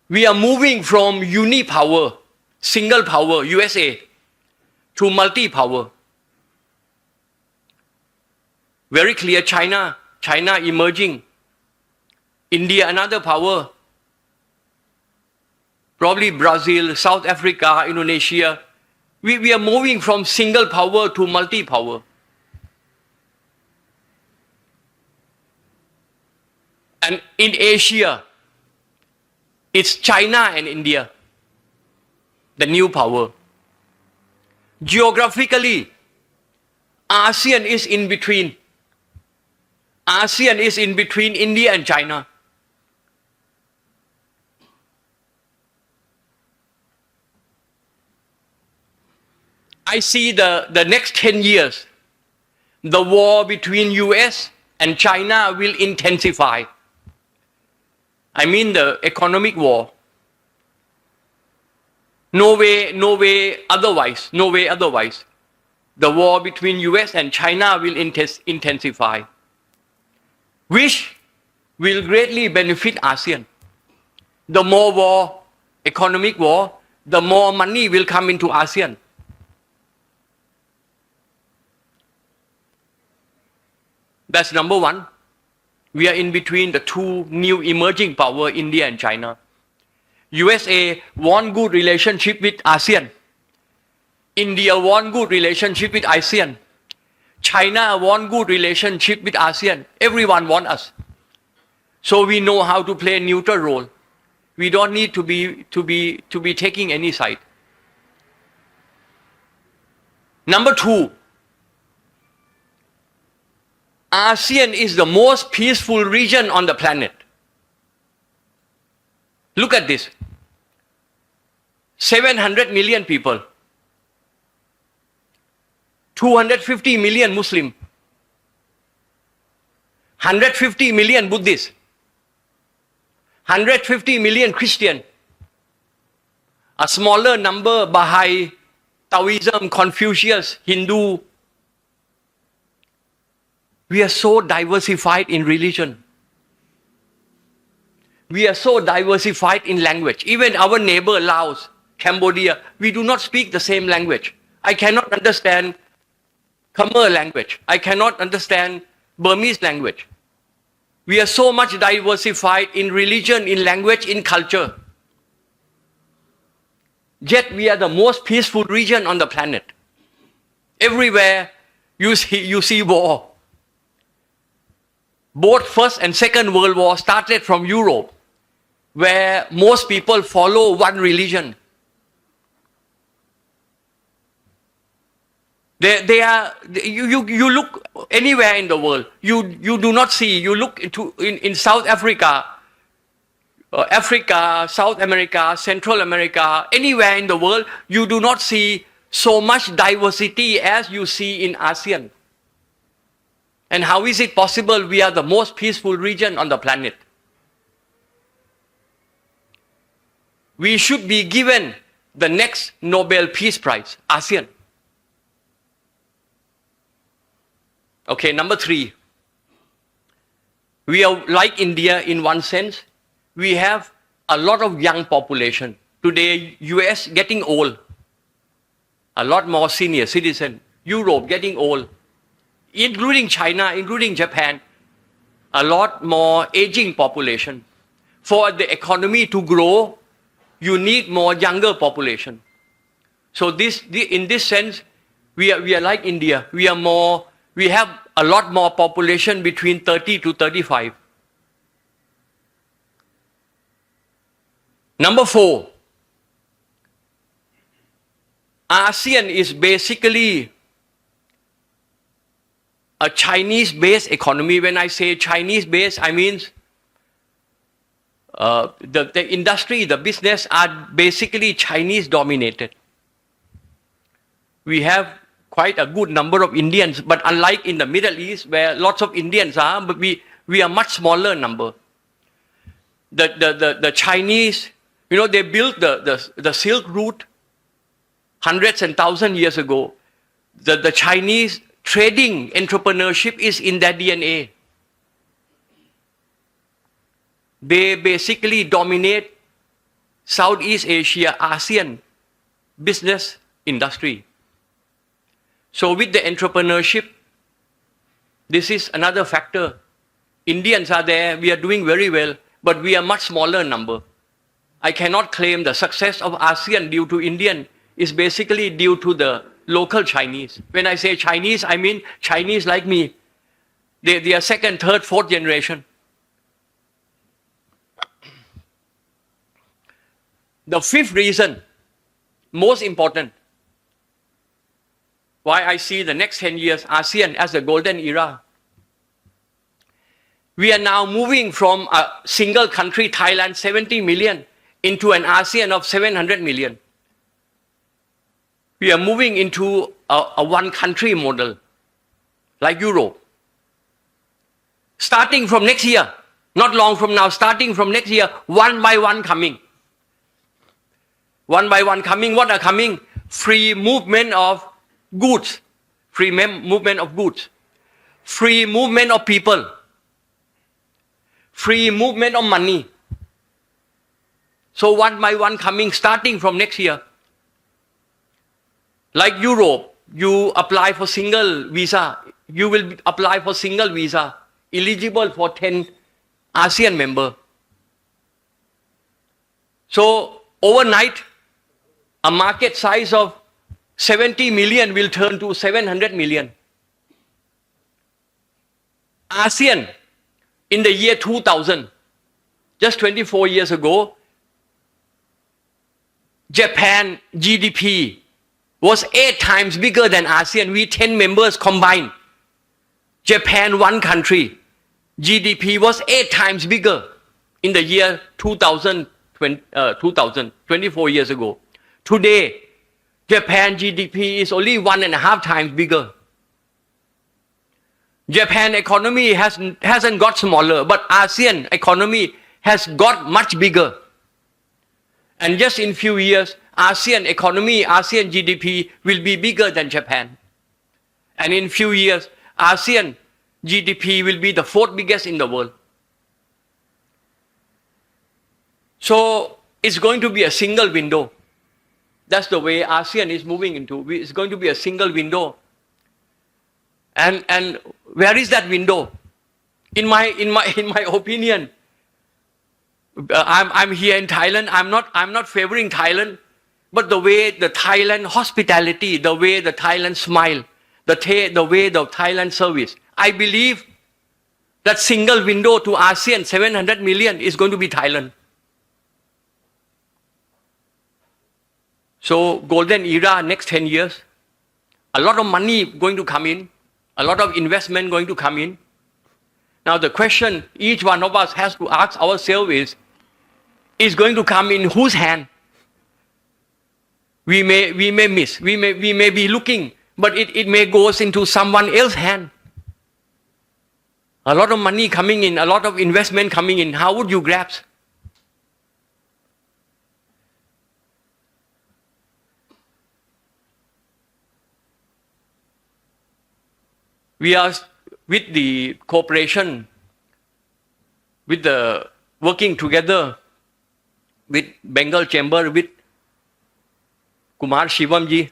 we are moving from unipower, single power, USA, to multi-power. Very clear, China emerging. India, another power. Probably Brazil, South Africa, Indonesia. We are moving from single power to multi-power. And in Asia, it's China and India, the new power. Geographically, ASEAN is in between. ASEAN is in between India and China. I see the next 10 years, the war between US and China will intensify. I mean the economic war. No way otherwise. The war between US and China will intensify, which will greatly benefit ASEAN. The more war, economic war, the more money will come into ASEAN. That's number one. We are in between the two new emerging power, India and China. USA want good relationship with ASEAN. India want good relationship with ASEAN. China want good relationship with ASEAN. Everyone want us. So we know how to play a neutral role. We don't need to be taking any side. Number two, ASEAN is the most peaceful region on the planet. Look at this. 700 million people. 250 million Muslim. 150 million Buddhists. 150 million Christian. A smaller number Baha'i, Taoism, Confucius, Hindu. We are so diversified in religion. We are so diversified in language. Even our neighbor Laos, Cambodia, we do not speak the same language. I cannot understand Khmer language. I cannot understand Burmese language. We are so much diversified in religion, in language, in culture. Yet we are the most peaceful region on the planet. Everywhere you see war. Both First and Second World War started from Europe, where most people follow one religion. You look anywhere in the world, you do not see. You look in South Africa, South America, Central America, anywhere in the world, you do not see so much diversity as you see in ASEAN. And how is it possible we are the most peaceful region on the planet? We should be given the next Nobel Peace Prize, ASEAN. Okay, number three. We are like India in one sense. We have a lot of young population. Today, US getting old. A lot more senior citizen. Europe getting old. Including China, including Japan, a lot more aging population. For the economy to grow, you need more younger population. So in this sense, we are like India. We have a lot more population between 30 to 35. Number four, ASEAN is basically a Chinese-based economy. When I say Chinese-based, I mean the industry, the business are basically Chinese-dominated. We have quite a good number of Indians, but unlike in the Middle East, where lots of Indians are, but we are much smaller number. The Chinese, they built the Silk Route hundreds and thousands years ago. The Chinese trading entrepreneurship is in their DNA. They basically dominate Southeast Asia, ASEAN business industry. So with the entrepreneurship, this is another factor. Indians are there, we are doing very well, but we are much smaller number. I cannot claim the success of ASEAN due to Indian. Is basically due to the local Chinese. When I say Chinese, I mean Chinese like me. They are second, third, fourth generation. The fifth reason, most important, why I see the next 10 years ASEAN as the golden era. We are now moving from a single country, Thailand, 70 million, into an ASEAN of 700 million. We are moving into a one country model, like Europe. Starting from next year, not long from now, starting from next year, one by one coming. One by one coming. What are coming? Free movement of goods. Free movement of goods. Free movement of people. Free movement of money. So one by one coming, starting from next year. Like Europe, you apply for single visa. You will apply for single visa, eligible for 10 ASEAN member. So overnight, a market size of 70 million will turn to 700 million. ASEAN, in the year 2000, just 24 years ago, Japan GDP was 8 times bigger than ASEAN. We 10 members combined. Japan, one country, GDP was 8 times bigger in the year 2000, 24 years ago. Today, Japan GDP is only 1.5 times bigger. Japan economy hasn't got smaller, but ASEAN economy has got much bigger. And just in few years, ASEAN economy, ASEAN GDP will be bigger than Japan. And in few years, ASEAN GDP will be the 4th biggest in the world. So it's going to be a single window. That's the way ASEAN is moving into. It's going to be a single window. And where is that window? In my opinion, I'm here in Thailand. I'm not favoring Thailand, but the way the Thailand hospitality, the way the Thailand smile, the way the Thailand service, I believe that single window to ASEAN 700 million is going to be Thailand. So golden era, next 10 years, a lot of money going to come in, a lot of investment going to come in. Now the question each one of us has to ask ourselves is going to come in whose hand? We may miss, we may be looking, but it may go into someone else's hand. A lot of money coming in, a lot of investment coming in. How would you grasp? We are with the cooperation, with the working together with Bengal Chamber, with Kumar Shivamji,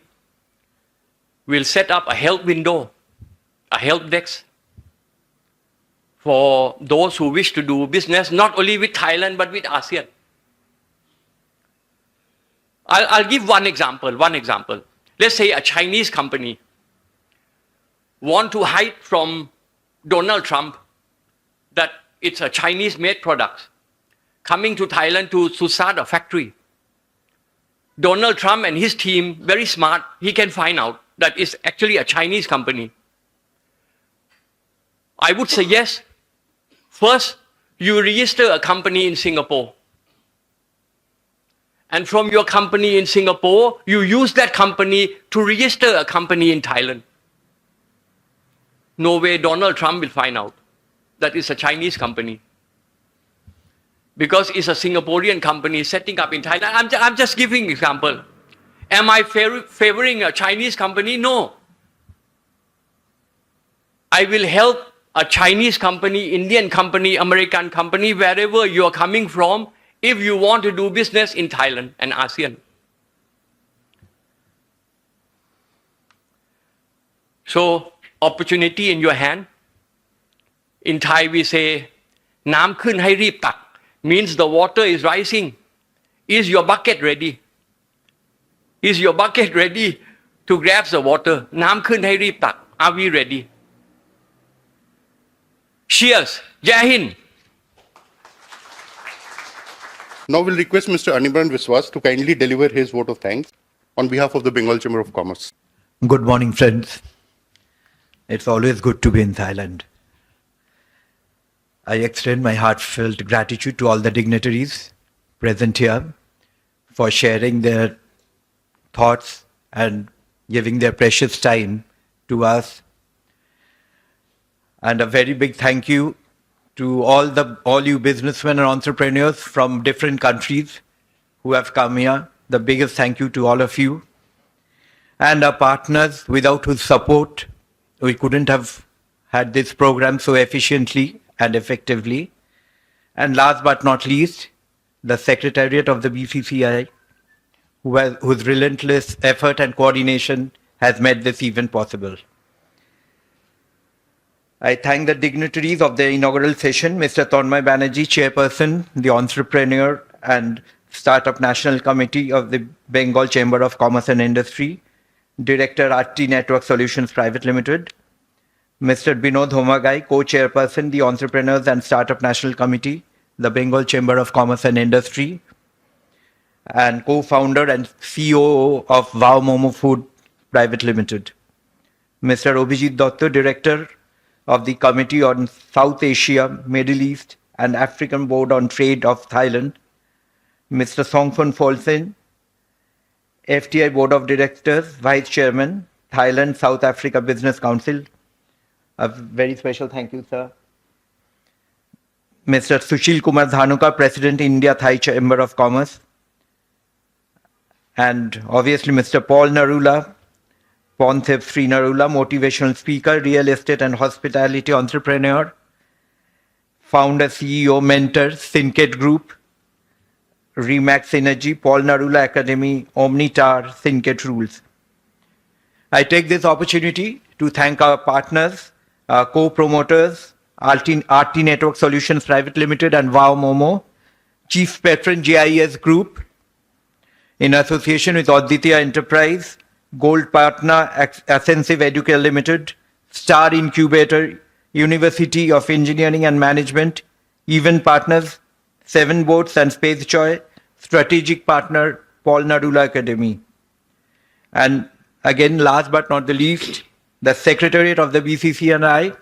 will set up a help window, a help desk for those who wish to do business, not only with Thailand, but with ASEAN. I'll give one example. Let's say a Chinese company want to hide from Donald Trump that it's a Chinese-made product coming to Thailand to start a factory. Donald Trump and his team, very smart, he can find out that it's actually a Chinese company. I would say yes. First, you register a company in Singapore. And from your company in Singapore, you use that company to register a company in Thailand. No way Donald Trump will find out that it's a Chinese company. Because it's a Singaporean company setting up in Thailand. I'm just giving example. Am I favoring a Chinese company? No. I will help a Chinese company, Indian company, American company, wherever you are coming from, if you want to do business in Thailand and ASEAN. So, opportunity in your hand. In Thai we say, น้ำขึ้นให้รีบตัก means the water is rising. Is your bucket ready? Is your bucket ready to grab the water? น้ำขึ้นให้รีบตัก Are we ready? Cheers. Jai Hind. Now we'll request Mr. Anirban Viswas to kindly deliver his vote of thanks on behalf of the Bengal Chamber of Commerce. Good morning, friends. It's always good to be in Thailand. I extend my heartfelt gratitude to all the dignitaries present here for sharing their thoughts and giving their precious time to us. And a very big thank you to all you businessmen and entrepreneurs from different countries who have come here. The biggest thank you to all of you. And our partners, without whose support, we couldn't have had this program so efficiently and effectively. And last but not least, the Secretariat of the BCCI, whose relentless effort and coordination has made this event possible. I thank the dignitaries of the inaugural session, Mr. Tanmay Banerjee, Chairperson, the Entrepreneur and Startup National Committee of the Bengal Chamber of Commerce and Industry, Director RT Network Solutions Private Limited, Mr. Binod Homagai, Co-Chairperson, the Entrepreneurs and Startup National Committee, the Bengal Chamber of Commerce and Industry, and co-founder and COO of Wow Momo Food Private Limited, Mr. Abhijit Dotto, Director of the Committee on South Asia, Middle East and African Board on Trade of Thailand, Mr. Songphon Folsen, FTI Board of Directors, Vice Chairman, Thailand South Africa Business Council. A very special thank you, sir. Mr. Sushil Kumar Dhanuka, President, India Thai Chamber of Commerce. And obviously Mr. Paul Narula, Ponthep Sri Narula, motivational speaker, real estate and hospitality entrepreneur, founder, CEO, mentor, Syncet Group, Remax Synergy, Paul Narula Academy, Omnitar, Syncet Rules. I take this opportunity to thank our partners, our co-promoters, RT Network Solutions Private Limited and Wow Momo, Chief Patron GIS Group, in association with Aditya Enterprise, Gold Partner Ascensive Educare Limited, Star Incubator, University of Engineering and Management, Event Partners, Seven Boats and Space Joy, Strategic Partner, Paul Narula Academy. And again, last but not the least, the Secretariat of the BCCI,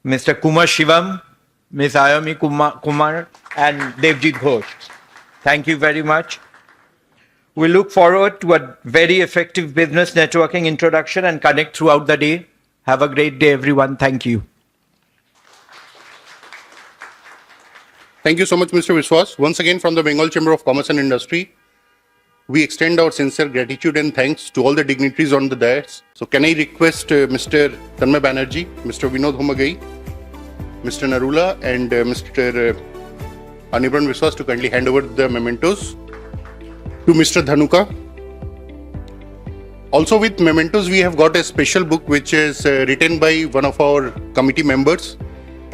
Mr. Kumar Shivam, Ms. Ayami Kumar, and Devjit Ghosh. Thank you very much. We look forward to a very effective business networking introduction and connect throughout the day. Have a great day, everyone. Thank you. Thank you so much, Mr. Viswas. Once again, from the Bengal Chamber of Commerce and Industry, we extend our sincere gratitude and thanks to all the dignitaries on the dais. So can I request Mr. Tanmay Banerjee, Mr. Binod Homagai, Mr. Narula and Mr. Anirban Viswas to kindly hand over the mementos to Mr. Dhanuka. Also with mementos, we have got a special book which is written by one of our committee members,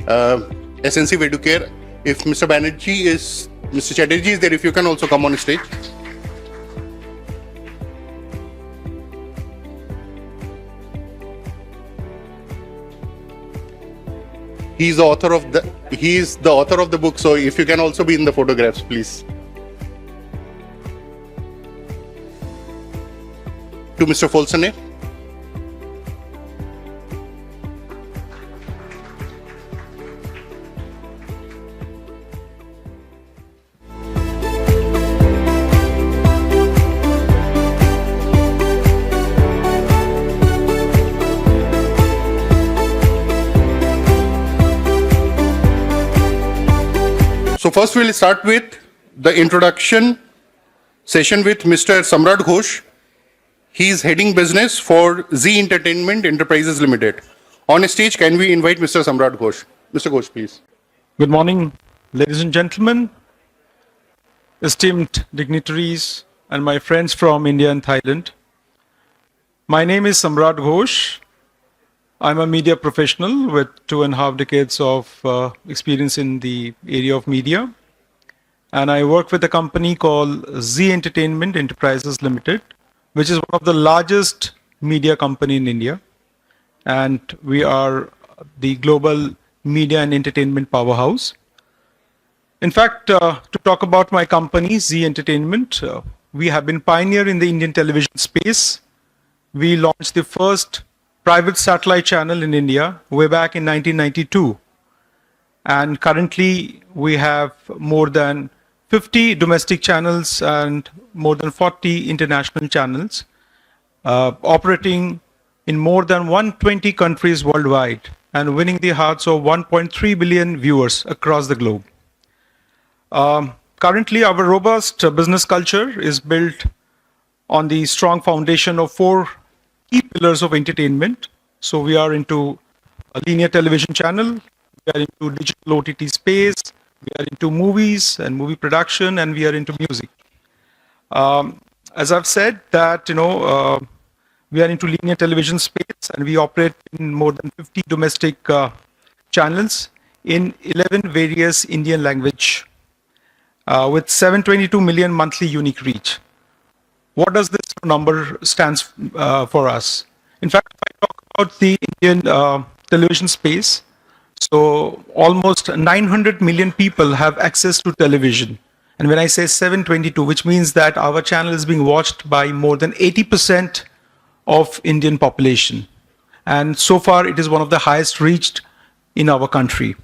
Ascensive Educare. If Mr. Chatterjee is there, if you can also come on stage. He is the author of the book, so if you can also be in the photographs, please. To Mr. Folsen. So first we'll start with the introduction session with Mr. Samrat Ghosh. He is heading business for Z Entertainment Enterprises Limited. On stage, can we invite Mr. Samrat Ghosh? Mr. Ghosh, please. Good morning, ladies and gentlemen, esteemed dignitaries, and my friends from India and Thailand. My name is Samrat Ghosh. I'm a media professional with 2.5 decades of experience in the area of media. And I work with a company called Z Entertainment Enterprises Limited, which is one of the largest media company in India. And we are the global media and entertainment powerhouse. In fact, to talk about my company, Z Entertainment, we have been pioneer in the Indian television space. We launched the first private satellite channel in India way back in 1992. And currently, we have more than 50 domestic channels and more than 40 international channels operating in more than 120 countries worldwide and winning the hearts of 1.3 billion viewers across the globe. Currently, our robust business culture is built on the strong foundation of 4 key pillars of entertainment. So we are into a linear television channel, we are into digital OTT space, we are into movies and movie production, and we are into music. As I've said that, we are into linear television space and we operate in more than 50 domestic channels in 11 various Indian language with 722 million monthly unique reach. What does this number stands for us? In fact, if I talk about the Indian television space, so almost 900 million people have access to television. And when I say 722, which means that our channel is being watched by more than 80% of Indian population. And so far, it is one of the highest reached in our country.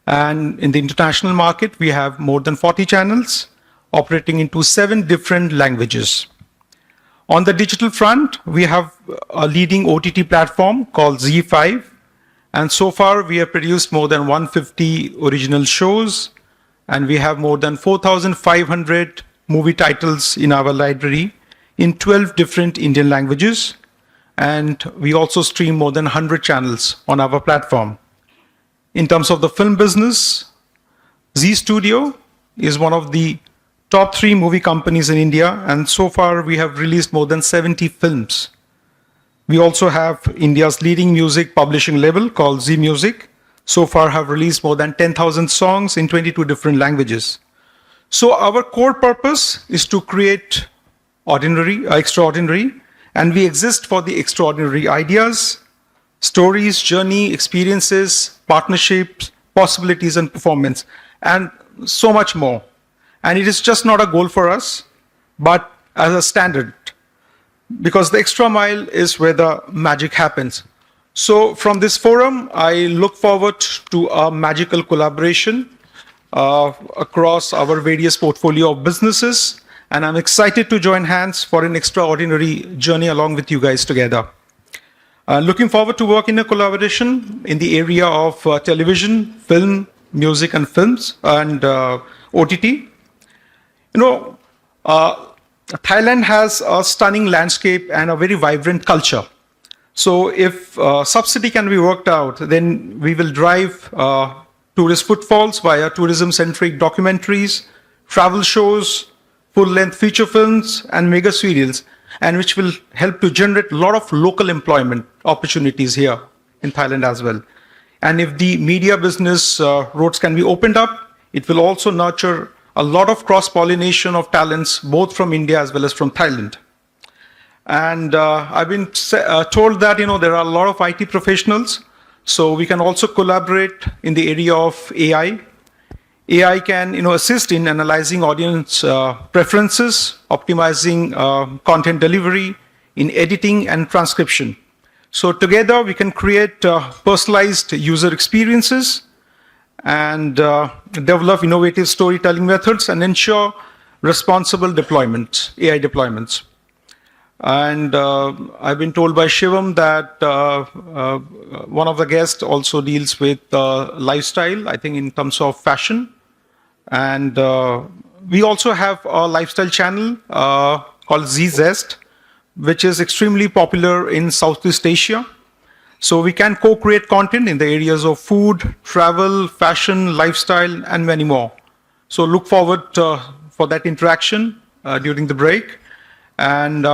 And in the international market, we have more than 40 channels operating into 7 different languages. On the digital front, we have a leading OTT platform called Z5. And so far, we have produced more than 150 original shows, and we have more than 4,500 movie titles in our library in 12 different Indian languages. And we also stream more than 100 channels on our platform. In terms of the film business, Z Studio is one of the top 3 movie companies in India, and so far we have released more than 70 films. We also have India's leading music publishing label called Z Music. So far have released more than 10,000 songs in 22 different languages. So our core purpose is to create extraordinary, and we exist for the extraordinary ideas, stories, journey, experiences, partnerships, possibilities, and performance, and so much more. And it is just not a goal for us, but as a standard, because the extra mile is where the magic happens. So from this forum, I look forward to a magical collaboration across our various portfolio of businesses, and I'm excited to join hands for an extraordinary journey along with you guys together. Looking forward to work in a collaboration in the area of television, film, music, and films, and OTT. Thailand has a stunning landscape and a very vibrant culture. So if subsidy can be worked out, then we will drive tourist footfalls via tourism-centric documentaries, travel shows, full-length feature films, and mega serials, and which will help to generate a lot of local employment opportunities here in Thailand as well. And if the media business roads can be opened up, it will also nurture a lot of cross-pollination of talents, both from India as well as from Thailand. And I've been told that there are a lot of IT professionals, so we can also collaborate in the area of AI. AI can assist in analyzing audience preferences, optimizing content delivery, in editing and transcription. So together we can create personalized user experiences and develop innovative storytelling methods and ensure responsible deployments, AI deployments. And I've been told by Shivam that one of the guests also deals with lifestyle, I think in terms of fashion. And we also have a lifestyle channel called Z Zest, which is extremely popular in Southeast Asia. So we can co-create content in the areas of food, travel, fashion, lifestyle, and many more. So look forward for that interaction during the break. And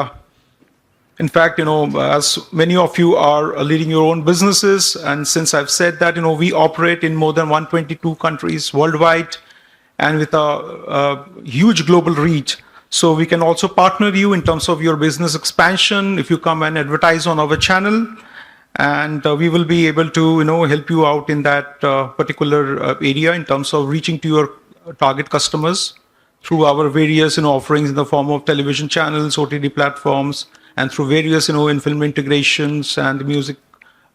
in fact, as many of you are leading your own businesses, and since I've said that, we operate in more than 122 countries worldwide and with a huge global reach. So we can also partner you in terms of your business expansion if you come and advertise on our channel. And we will be able to, help you out in that particular area in terms of reaching to your target customers through our various, offerings in the form of television channels, OTT platforms, and through various, in film integrations and music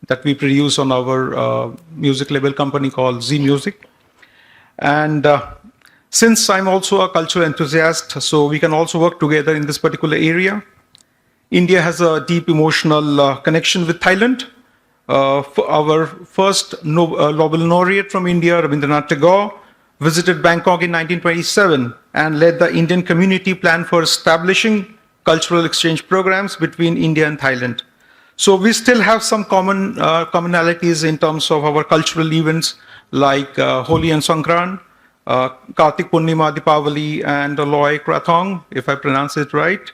that we produce on our music label company called Z Music. And since I'm also a cultural enthusiast, so we can also work together in this particular area. India has a deep emotional connection with Thailand. Our first Nobel laureate from India, Rabindranath Tagore, visited Bangkok in 1927 and led the Indian community plan for establishing cultural exchange programs between India and Thailand. So we still have some commonalities in terms of our cultural events like Holi and Songkran, Kartik Purnima, Dipavali, and Loy Krathong, if I pronounce it right,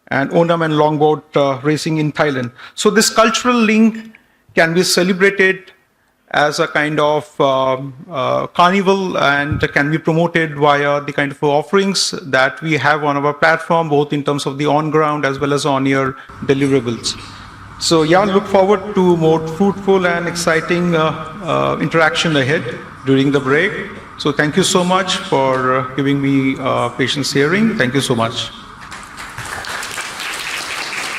and Onam and longboat racing in Thailand. So this cultural link can be celebrated as a kind of carnival and can be promoted via the kind of offerings that we have on our platform, both in terms of the on-ground as well as on-air deliverables. So yeah, look forward to more fruitful and exciting interaction ahead during the break. So thank you so much for giving me patience hearing. Thank you so much.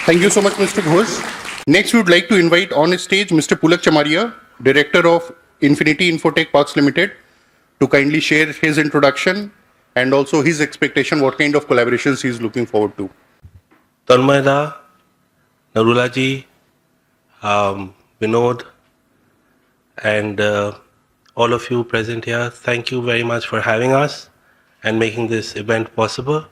Thank you so much, Mr. Ghosh. Next, we would like to invite on stage Mr. Pulak Chamaria, Director of Infinity Infotech Parks Limited, to kindly share his introduction and also his expectation, what kind of collaborations he is looking forward to. Tanmayda, Narulaji, Vinod, and all of you present here, thank you very much for having us and making this event possible.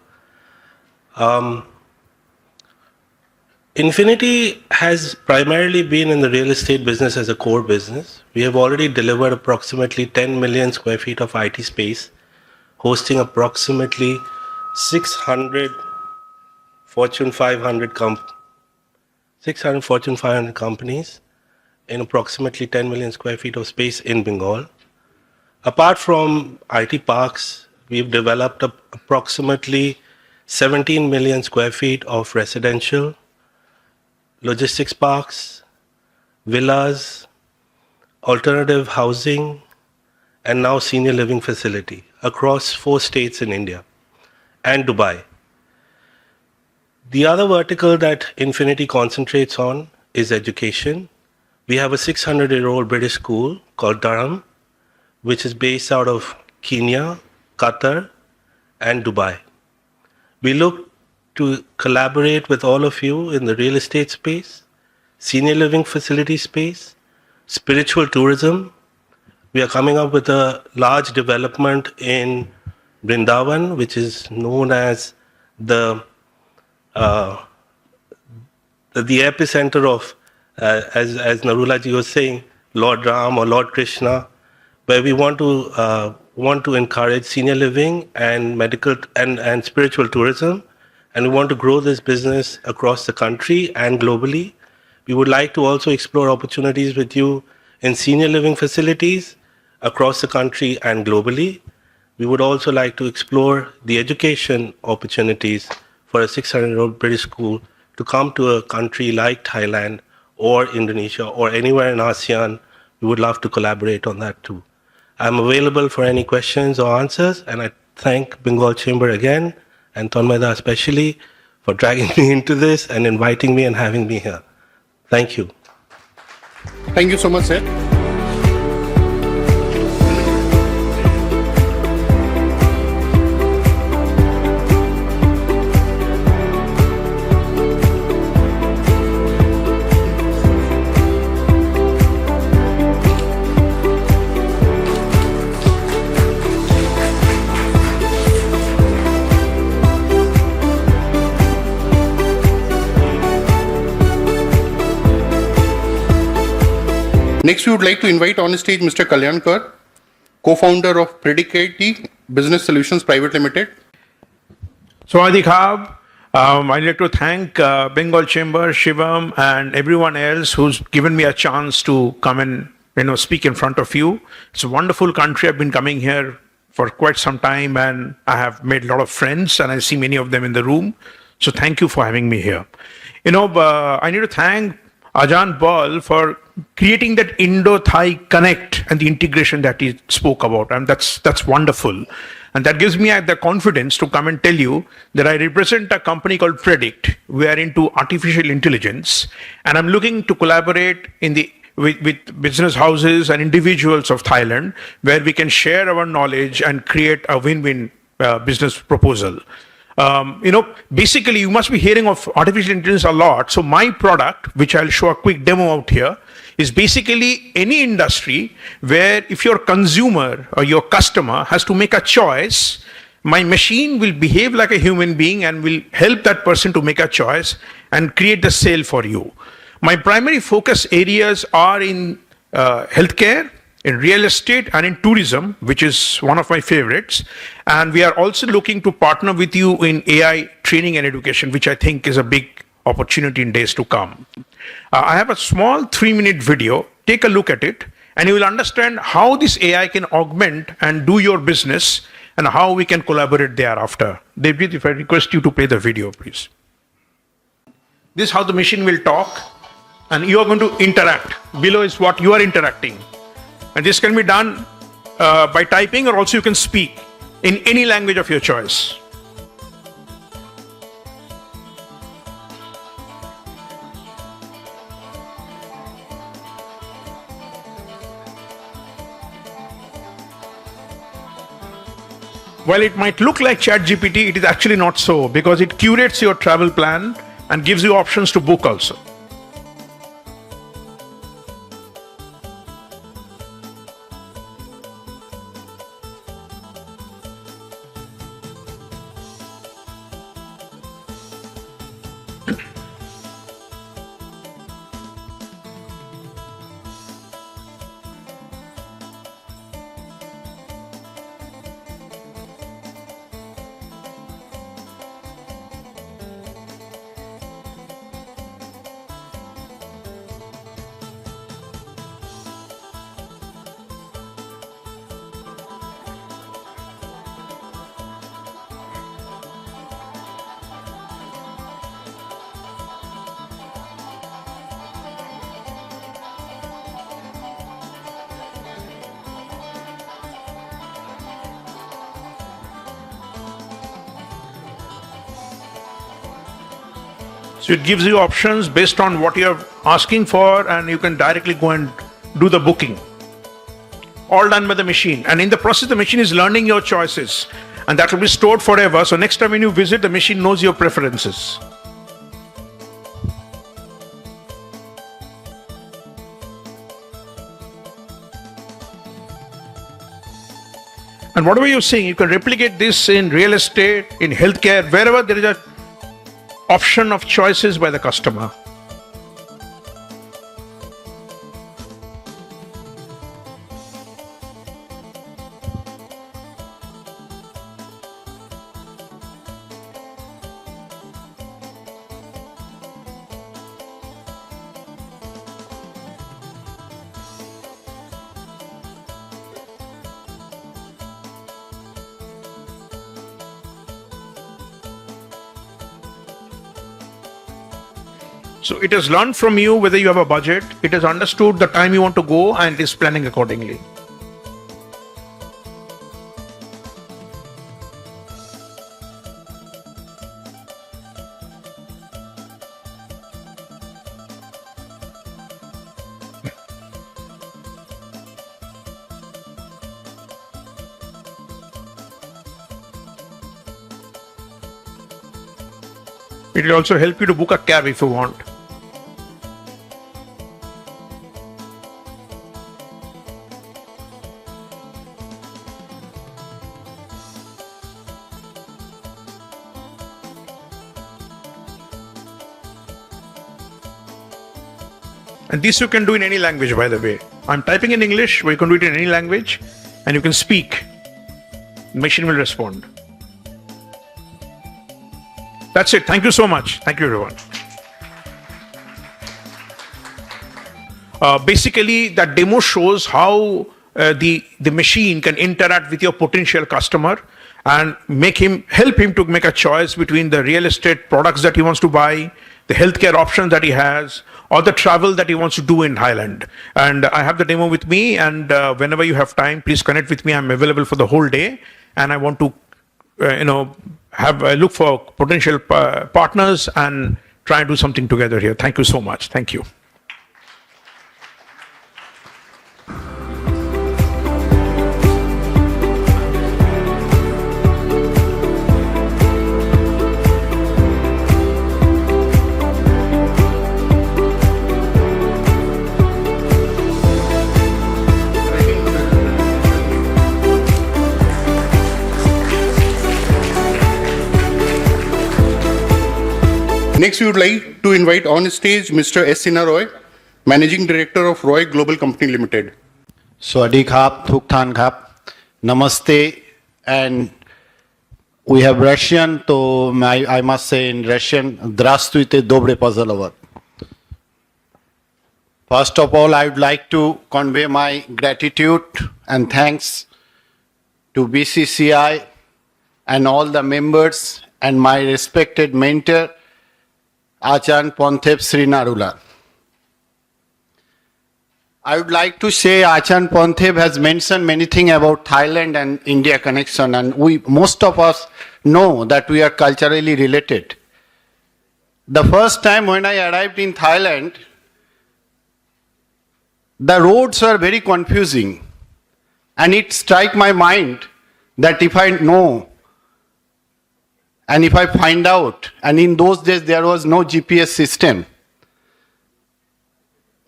Infinity has primarily been in the real estate business as a core business. We have already delivered approximately 10 million square feet of IT space, hosting approximately 600 Fortune 500 companies in approximately 10 million square feet of space in Bengal. Apart from IT parks, we've developed approximately 17 million square feet of residential, logistics parks, villas, alternative housing, and now senior living facility across 4 states in India and Dubai. The other vertical that Infinity concentrates on is education. We have a 600-year-old British school called Durham, which is based out of Kenya, Qatar, and Dubai. We look to collaborate with all of you in the real estate space, senior living facility space, spiritual tourism. We are coming up with a large development in Vrindavan, which is known as the epicenter of, as Narulaji was saying, Lord Ram or Lord Krishna, where we want to encourage senior living and medical and spiritual tourism. And we want to grow this business across the country and globally. We would like to also explore opportunities with you in senior living facilities across the country and globally. We would also like to explore the education opportunities for a 600-year-old British school to come to a country like Thailand or Indonesia or anywhere in ASEAN. We would love to collaborate on that too. I'm available for any questions or answers, and I thank Bengal Chamber again and Tanmayda especially for dragging me into this and inviting me and having me here. Thank you. Thank you so much, sir. Next, we would like to invite on stage Mr. Kalyan Kar, co-founder of Predicati Business Solutions Private Limited. Sawadee Khab. I'd like to thank Bengal Chamber, Shivam, and everyone else who's given me a chance to come and speak in front of you. It's a wonderful country. I've been coming here for quite some time, and I have made a lot of friends, and I see many of them in the room. So thank you for having me here. I need to thank Ajahn Paul for creating that Indo-Thai connect and the integration that he spoke about. And that's wonderful. And that gives me the confidence to come and tell you that I represent a company called Predict. We are into artificial intelligence. And I'm looking to collaborate with business houses and individuals of Thailand, where we can share our knowledge and create a win-win business proposal. Basically, you must be hearing of artificial intelligence a lot. So my product, which I'll show a quick demo out here, is basically any industry where if your consumer or your customer has to make a choice, my machine will behave like a human being and will help that person to make a choice and create the sale for you. My primary focus areas are in healthcare, in real estate, and in tourism, which is one of my favorites. And we are also looking to partner with you in AI training and education, which I think is a big opportunity in days to come. I have a small 3-minute video. Take a look at it, and you will understand how this AI can augment and do your business and how we can collaborate thereafter. Devjit, if I request you to play the video, please. This is how the machine will talk, and you are going to interact. Below is what you are interacting. And this can be done by typing, or also you can speak in any language of your choice. While it might look like ChatGPT, it is actually not so, because it curates your travel plan and gives you options to book also. So it gives you options based on what you're asking for, and you can directly go and do the booking. All done by the machine. And in the process, the machine is learning your choices, and that will be stored forever. So next time when you visit, the machine knows your preferences. And whatever you're saying, you can replicate this in real estate, in healthcare, wherever there is a option of choices by the customer. So it has learned from you whether you have a budget, it has understood the time you want to go, and is planning accordingly. It will also help you to book a cab if you want. And this you can do in any language, by the way. I'm typing in English, but you can do it in any language, and you can speak. The machine will respond. That's it. Thank you so much. Thank you, everyone. Basically, that demo shows how the machine can interact with your potential customer and help him to make a choice between the real estate products that he wants to buy, the healthcare options that he has, or the travel that he wants to do in Thailand. And I have the demo with me, and whenever you have time, please connect with me. I'm available for the whole day, and I want to, look for potential partners and try and do something together here. Thank you so much. Thank you. Next, we would like to invite on stage Mr. S. Sinha Roy, Managing Director of Roy Global Company Limited. สวัสดีครับทุกท่านครับ Namaste, and we have Russian, so I must say in Russian, Здравствуйте, добрый пожаловать. First of all, I would like to convey my gratitude and thanks to BCCI and all the members and my respected mentor, Achan Ponthep Sri Narula. I would like to say Achan Ponthep has mentioned many things about Thailand and India connection, and most of us know that we are culturally related. The first time when I arrived in Thailand, the roads were very confusing, and it struck my mind that if I know and if I find out, and in those days there was no GPS system,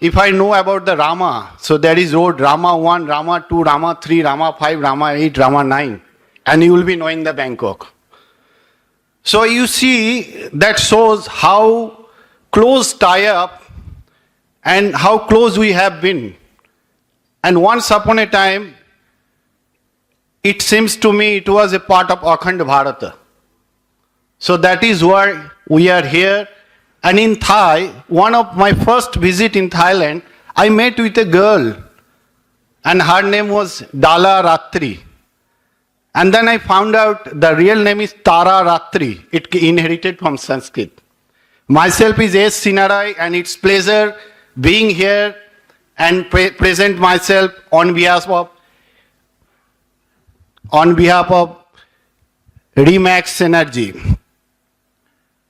if I know about the Rama, so there is road Rama 1, Rama 2, Rama 3, Rama 5, Rama 8, Rama 9, and you will be knowing the Bangkok. So you see, that shows how close tie-up and how close we have been. And once upon a time, it seems to me it was a part of Akhand Bharata. So that is why we are here. And in Thai, one of my first visit in Thailand, I met with a girl, and her name was Dala Ratri. And then I found out the real name is Tara Ratri. It inherited from Sanskrit. Myself is S. Sinha Roy, and it's pleasure being here and present myself on behalf of Remax Energy.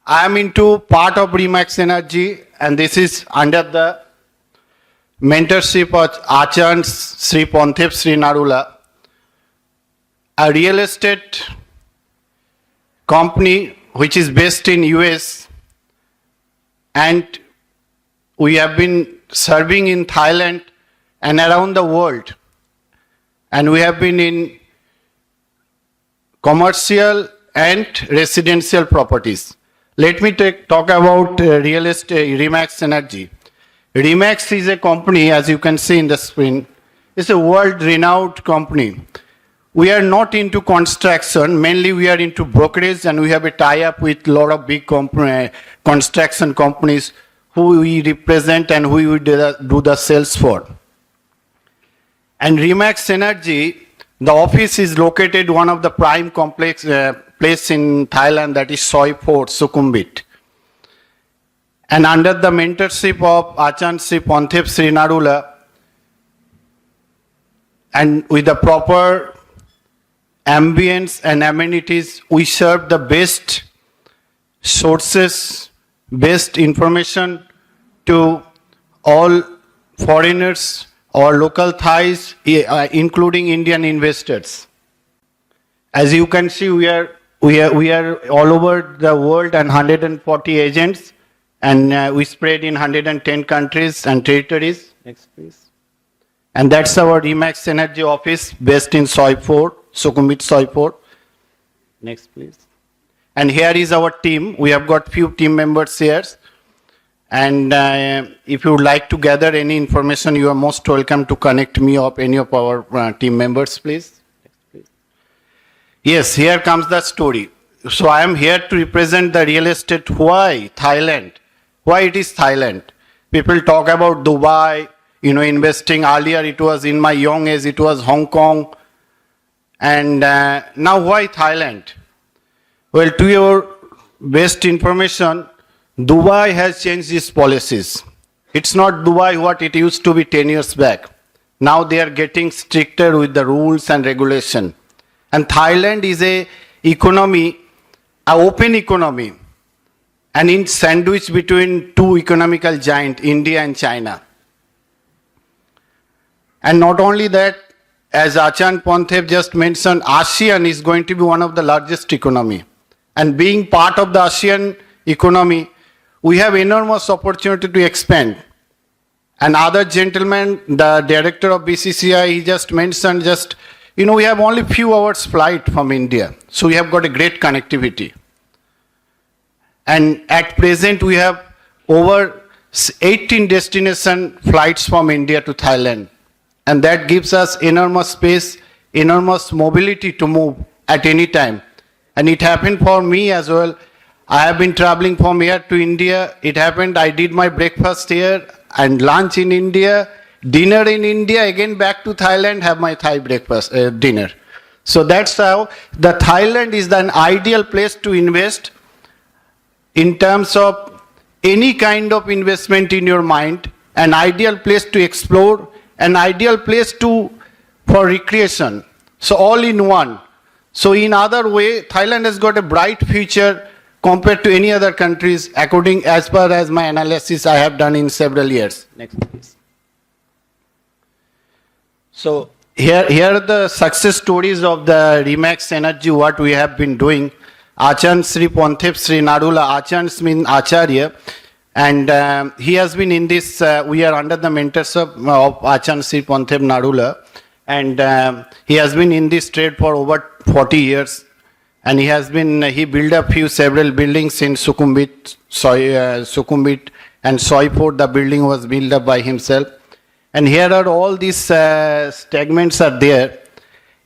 I am into part of Remax Energy, and this is under the mentorship of Achan Sri Ponthep Sri Narula, a real estate company which is based in US, and we have been serving in Thailand and around the world, and we have been in commercial and residential properties. Let me talk about real estate, Remax Energy. Remax is a company, as you can see in the screen. It's a world-renowned company. We are not into construction. Mainly, we are into brokerage, and we have a tie-up with a lot of big construction companies who we represent and who we do the sales for. And Remax Energy, the office is located one of the prime complex place in Thailand, that is Soi Fort, Sukhumvit. And under the mentorship of Achan Sri Ponthep Sri Narula, and with the proper ambience and amenities, we serve the best sources, best information to all foreigners or local Thais, including Indian investors. As you can see, we are all over the world, and 140 agents, and we spread in 110 countries and territories. Next, please. And that's our Remax Energy office based in Soi Fort, Sukhumvit Soi Fort. Next, please. And here is our team. We have got few team members here. And if you would like to gather any information, you are most welcome to connect me or any of our team members, please. Yes, here comes the story. So I am here to represent the real estate. Why Thailand? Why it is Thailand? People talk about Dubai, investing. Earlier it was, in my young age, it was Hong Kong. And now why Thailand? Well, to your best information, Dubai has changed its policies. It's not Dubai what it used to be 10 years back. Now they are getting stricter with the rules and regulation. And Thailand is an economy, an open economy, and in sandwich between two economical giants, India and China. And not only that, as Achan Ponthep just mentioned, ASEAN is going to be one of the largest economy. And being part of the ASEAN economy, we have enormous opportunity to expand. And other gentleman, the director of BCCI, he just mentioned we have only few hours flight from India. So we have got a great connectivity. And at present, we have over 18 destination flights from India to Thailand. And that gives us enormous space, enormous mobility to move at any time. And it happened for me as well. I have been traveling from here to India. It happened, I did my breakfast here and lunch in India, dinner in India, again back to Thailand, have my Thai breakfast, dinner. So that's how the Thailand is an ideal place to invest in terms of any kind of investment in your mind, an ideal place to explore, an ideal place for recreation. So all in one. So in other way, Thailand has got a bright future compared to any other countries, according as far as my analysis I have done in several years. Next, please. So here are the success stories of the Remax Energy, what we have been doing. Achan Sri Ponthep Sri Narula, Achan means Acharya, and he has been in this, we are under the mentorship of Achan Sri Ponthep Narula, and he has been in this trade for over 40 years. And he built up several buildings in Sukhumvit and Soipur. The building was built up by himself. And here are all these segments are there.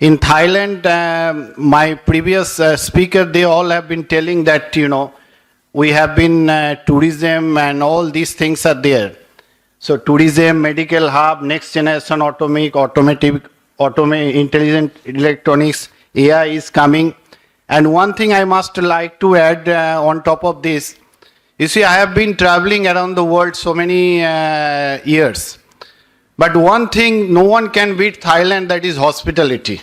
In Thailand, my previous speaker, they all have been telling that, we have been tourism and all these things are there. So tourism, medical hub, next generation automatic, intelligent electronics, AI is coming. And one thing I must like to add on top of this, you see, I have been traveling around the world so many years. But one thing no one can beat Thailand, that is hospitality.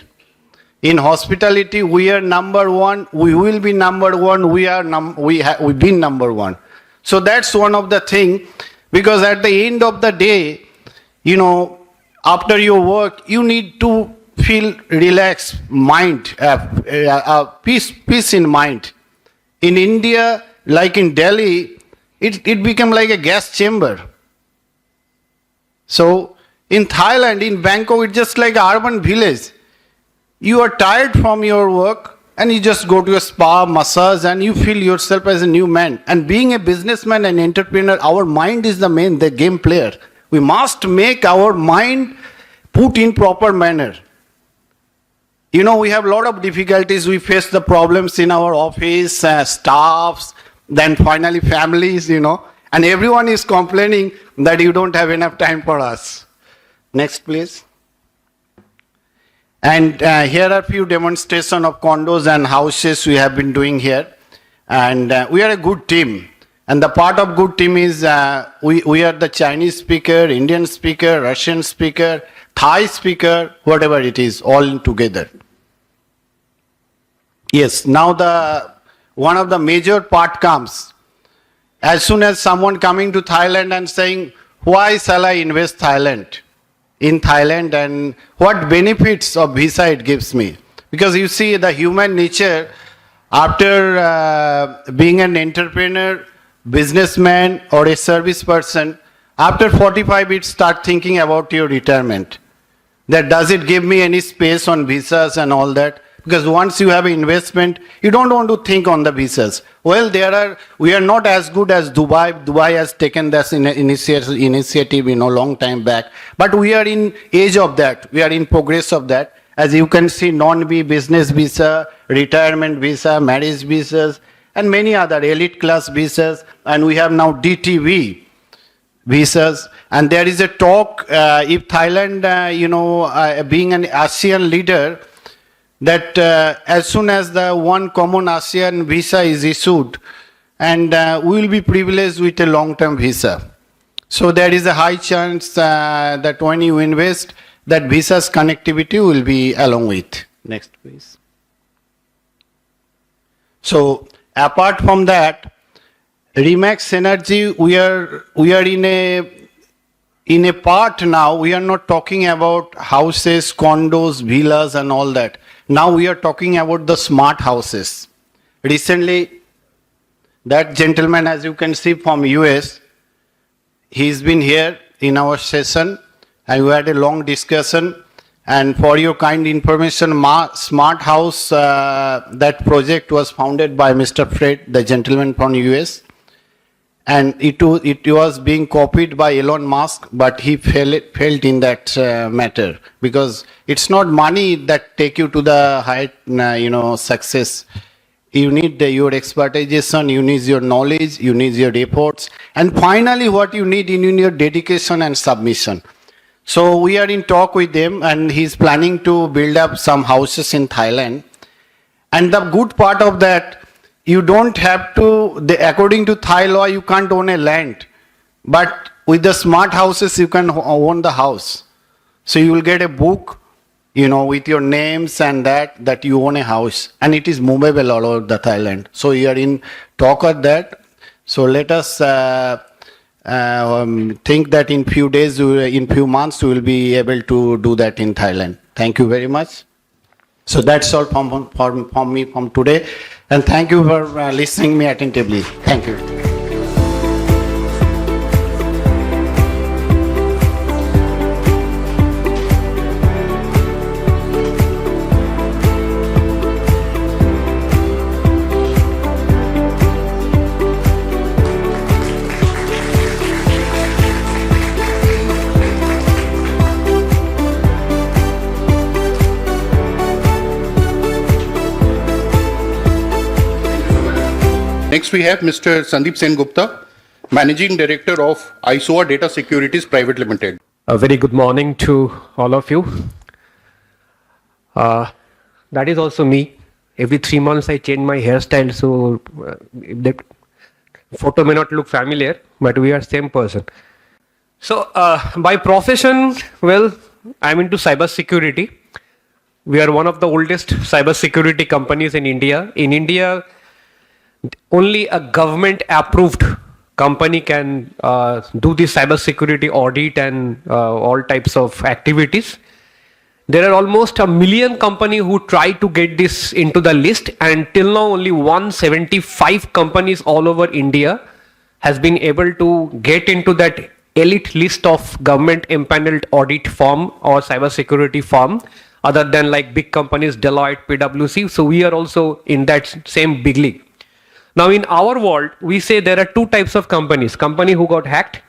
In hospitality, we are number one. We will be number one. We've been number one. So that's one of the thing, because at the end of the day, after your work, you need to feel relaxed mind, peace in mind. In India, like in Delhi, it became like a gas chamber. So in Thailand, in Bangkok, it's just like an urban village. You are tired from your work and you just go to a spa, massage, and you feel yourself as a new man. And being a businessman and entrepreneur, our mind is the game player. We must make our mind put in proper manner. We have a lot of difficulties. We face the problems in our office, staffs, then finally families, and everyone is complaining that you don't have enough time for us. Next, please. And here are a few demonstrations of condos and houses we have been doing here. And we are a good team. And the part of good team is we are the Chinese speaker, Indian speaker, Russian speaker, Thai speaker, whatever it is, all together. Yes, now one of the major part comes. As soon as someone coming to Thailand and saying, why shall I invest in Thailand, and what benefits of visa it gives me? Because you see, the human nature, after being an entrepreneur, businessman, or a service person, after 45, it start thinking about your retirement. That does it give me any space on visas and all that? Because once you have an investment, you don't want to think on the visas. Well, we are not as good as Dubai. Dubai has taken this initiative, long time back. But we are in age of that. We are in progress of that. As you can see, non-B business visa, retirement visa, marriage visas, and many other elite class visas. And we have now DTV visas. And there is a talk, if Thailand, being an ASEAN leader, that as soon as the one common ASEAN visa is issued, and we will be privileged with a long-term visa. So there is a high chance that when you invest, that visa's connectivity will be along with. Next, please. So apart from that, Remax Energy, we are in a part now. We are not talking about houses, condos, villas, and all that. Now we are talking about the smart houses. Recently, that gentleman, as you can see from US, he's been here in our session, and we had a long discussion. And for your kind information, Smart House, that project was founded by Mr. Fred, the gentleman from US. And it was being copied by Elon Musk, but he failed in that matter, because it's not money that take you to the high, success. You need your expertise, you need your knowledge, you need your efforts, and finally what you need in your dedication and submission. So we are in talk with them, and he's planning to build up some houses in Thailand. And the good part of that, you don't have to, according to Thai law, you can't own a land. But with the smart houses, you can own the house. So you will get a book, with your names and that you own a house. And it is movable all over the Thailand. So you are in talk of that. So let us think that in few days, in few months, we will be able to do that in Thailand. Thank you very much. So that's all from me from today. And thank you for listening me attentively. Thank you. Next, we have Mr. Sandeep Sen Gupta, Managing Director of ISOA Data Securities Private Limited. A very good morning to all of you. That is also me. Every 3 months I change my hairstyle, so the photo may not look familiar, but we are same person. So by profession, well, I'm into cybersecurity. We are one of the oldest cybersecurity companies in India. In India, only a government-approved company can do the cybersecurity audit and all types of activities. There are almost 1 million companies who try to get this into the list, and till now only 175 companies all over India has been able to get into that elite list of government empaneled audit firm or cybersecurity firm, other than like big companies, Deloitte, PwC. So we are also in that same big league. Now in our world, we say there are two types of companies who got hacked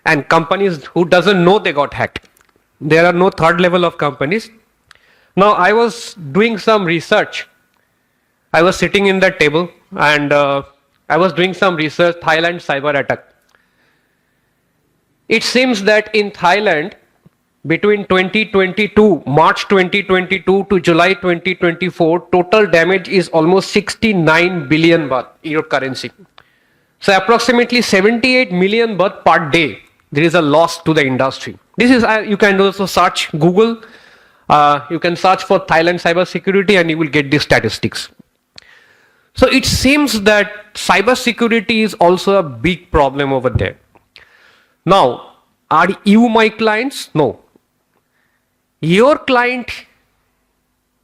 and companies who doesn't know they got hacked. There are no third level of companies. Now I was doing some research. I was sitting in that table and I was doing some research, Thailand cyber attack. It seems that in Thailand, between March 2022 to July 2024, total damage is almost 69 billion baht, your currency. So approximately 78 million baht per day, there is a loss to the industry. This is, you can also search Google, you can search for Thailand cybersecurity and you will get the statistics. So it seems that cybersecurity is also a big problem over there. Now, are you my clients? No. Your client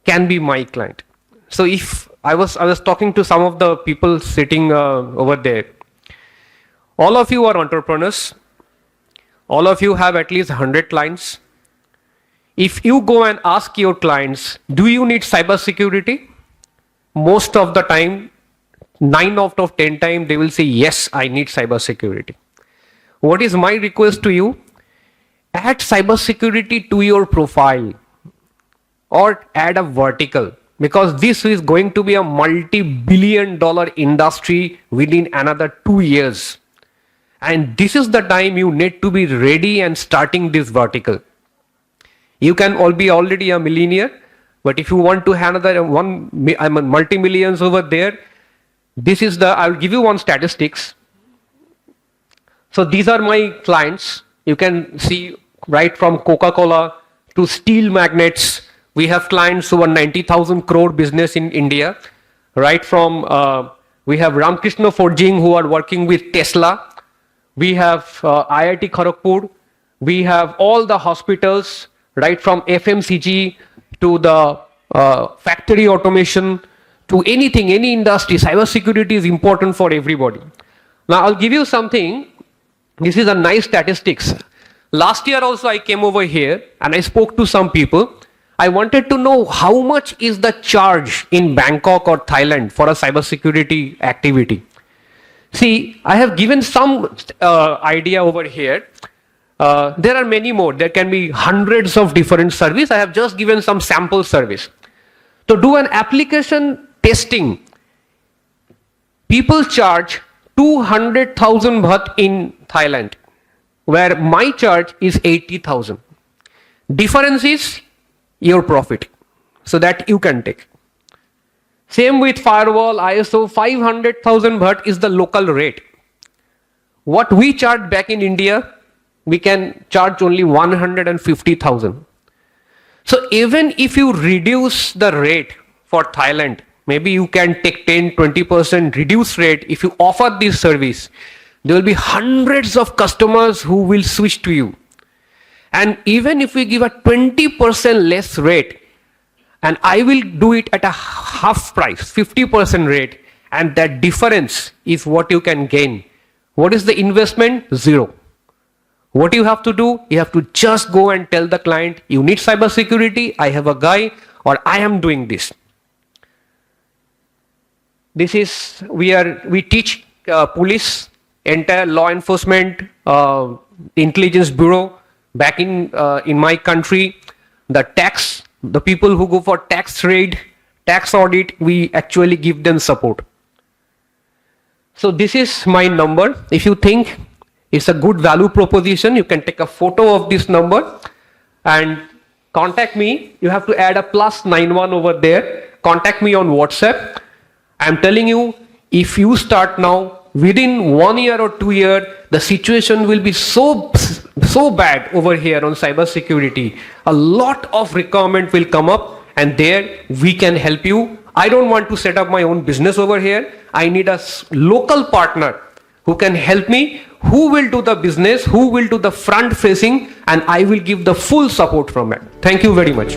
can be my client. So if I was talking to some of the people sitting over there, all of you are entrepreneurs. All of you have at least 100 clients. If you go and ask your clients, do you need cybersecurity? Most of the time, 9 out of 10 times, they will say, yes, I need cybersecurity. What is my request to you? Add cybersecurity to your profile or add a vertical, because this is going to be a multi-billion-dollar industry within another 2 years. And this is the time you need to be ready and starting this vertical. You can all be already a millionaire, but if you want to have another multi-millions over there, this is I'll give you one statistics. So these are my clients. You can see right from Coca-Cola to steel magnets. We have clients who are 90,000 crore business in India. Right from, we have Ramkrishna Forging who are working with Tesla. We have IIT Kharagpur. We have all the hospitals, right from FMCG to the factory automation to anything, any industry. Cybersecurity is important for everybody. Now I'll give you something. This is a nice statistics. Last year also I came over here and I spoke to some people. I wanted to know how much is the charge in Bangkok or Thailand for a cybersecurity activity. See, I have given some idea over here. There are many more. There can be hundreds of different services. I have just given some sample service. To do an application testing, people charge 200,000 baht in Thailand, where my charge is 80,000. Difference is your profit, so that you can take. Same with firewall, ISO, 500,000 baht is the local rate. What we charge back in India, we can charge only 150,000. So even if you reduce the rate for Thailand, maybe you can take 10-20% reduced rate. If you offer this service, there will be hundreds of customers who will switch to you. And even if we give a 20% less rate, and I will do it at a half price, 50% rate, and that difference is what you can gain. What is the investment? Zero. What you have to do, you have to just go and tell the client, you need cybersecurity, I have a guy, or I am doing this. This is, we teach police, entire law enforcement, intelligence bureau, back in my country, the tax, the people who go for tax raid, tax audit, we actually give them support. So this is my number. If you think it's a good value proposition, you can take a photo of this number and contact me. You have to add a +91 over there. Contact me on WhatsApp. I'm telling you, if you start now, within 1 year or 2 years, the situation will be so bad over here on cybersecurity. A lot of requirement will come up, and there we can help you. I don't want to set up my own business over here. I need a local partner who can help me, who will do the business, who will do the front facing, and I will give the full support from it. Thank you very much.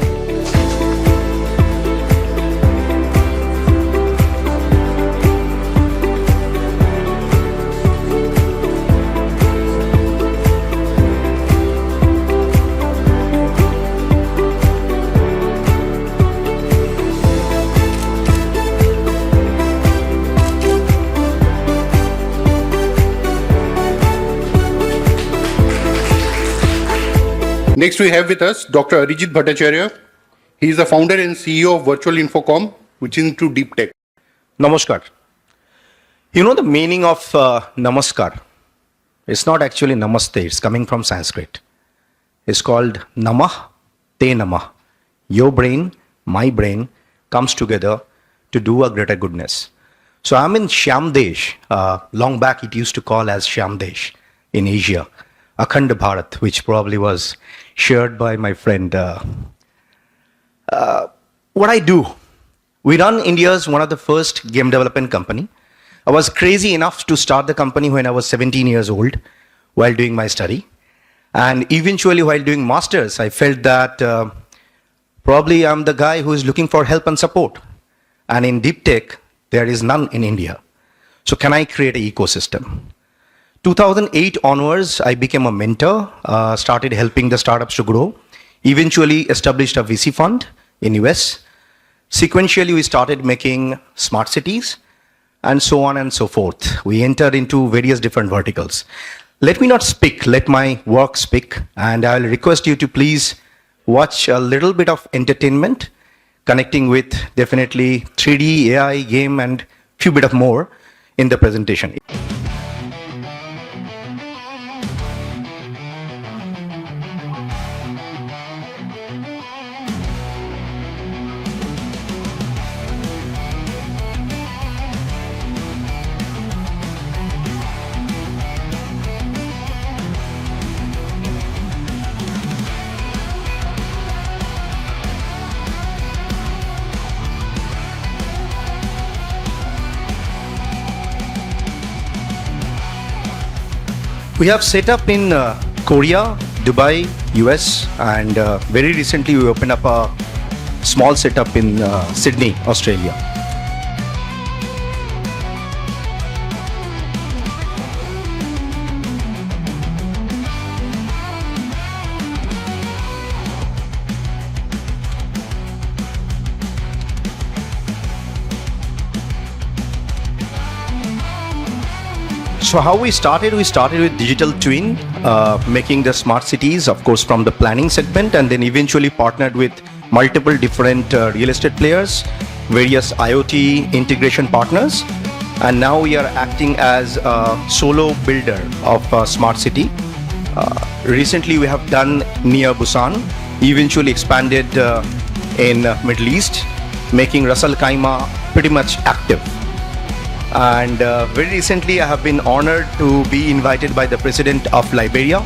Next, we have with us Dr. Arijit Bhattacharya. He is the founder and CEO of Virtual Infocom, which is into deep tech. Namaskar. You know the meaning of Namaskar? It's not actually Namaste, it's coming from Sanskrit. It's called Namah Te Namah. Your brain, my brain comes together to do a greater goodness. So I'm in Shyamdesh. Long back it used to call as Shyamdesh in Asia. Akhand Bharat, which probably was shared by my friend. What I do, we run India's one of the first game development company. I was crazy enough to start the company when I was 17 years old while doing my study. And eventually while doing masters, I felt that probably I'm the guy who is looking for help and support. And in deep tech, there is none in India. So can I create an ecosystem? 2008 onwards, I became a mentor, started helping the startups to grow, eventually established a VC fund in US. Sequentially, we started making smart cities and so on and so forth. We entered into various different verticals. Let me not speak, let my work speak. And I'll request you to please watch a little bit of entertainment, connecting with definitely 3D, AI, game, and few bit of more in the presentation. We have set up in Korea, Dubai, US, and very recently we opened up a small setup in Sydney, Australia. So how we started with digital twin, making the smart cities, of course, from the planning segment, and then eventually partnered with multiple different real estate players, various IoT integration partners, and now we are acting as a solo builder of a smart city. Recently we have done near Busan, eventually expanded in Middle East, making Ras Al Khaimah pretty much active. And very recently I have been honored to be invited by the President of Liberia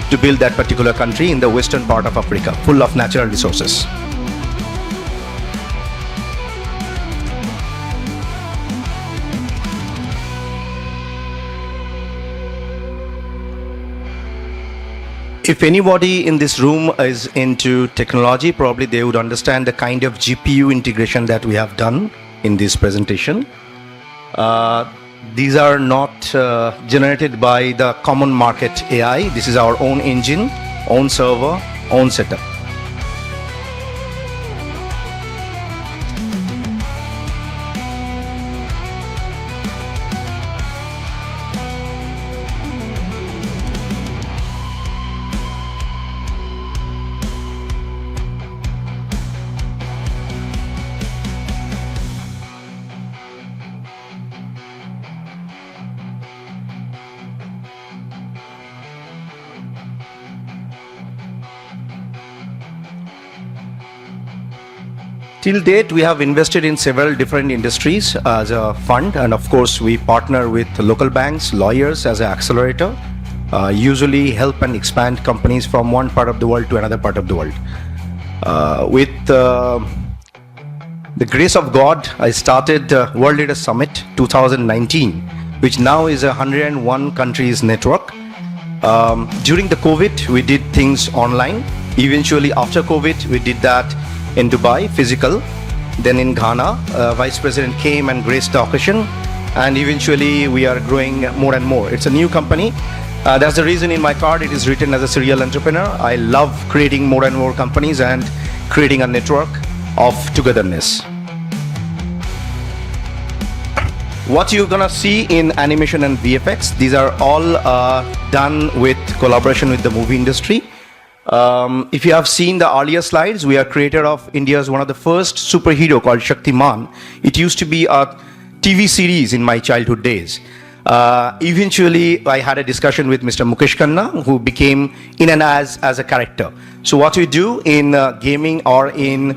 to build that particular country in the western part of Africa, full of natural resources. If anybody in this room is into technology, probably they would understand the kind of GPU integration that we have done in this presentation. These are not generated by the common market AI. This is our own engine, own server, own setup. Till date, we have invested in several different industries as a fund, and of course, we partner with local banks, lawyers as an accelerator, usually help and expand companies from one part of the world to another part of the world. With the grace of God, I started World Leaders Summit 2019, which now is a 101 countries network. During the COVID, we did things online. Eventually, after COVID, we did that in Dubai, physical. Then in Ghana, Vice President came and graced the occasion. And eventually we are growing more and more. It's a new company. That's the reason in my card it is written as a serial entrepreneur. I love creating more and more companies and creating a network of togetherness. What you're gonna see in animation and VFX, these are all done with collaboration with the movie industry. If you have seen the earlier slides, we are creator of India's one of the first superhero called Shaktiman. It used to be a TV series in my childhood days. Eventually, I had a discussion with Mr. Mukesh Khanna, who became in and as a character. So what we do in gaming or in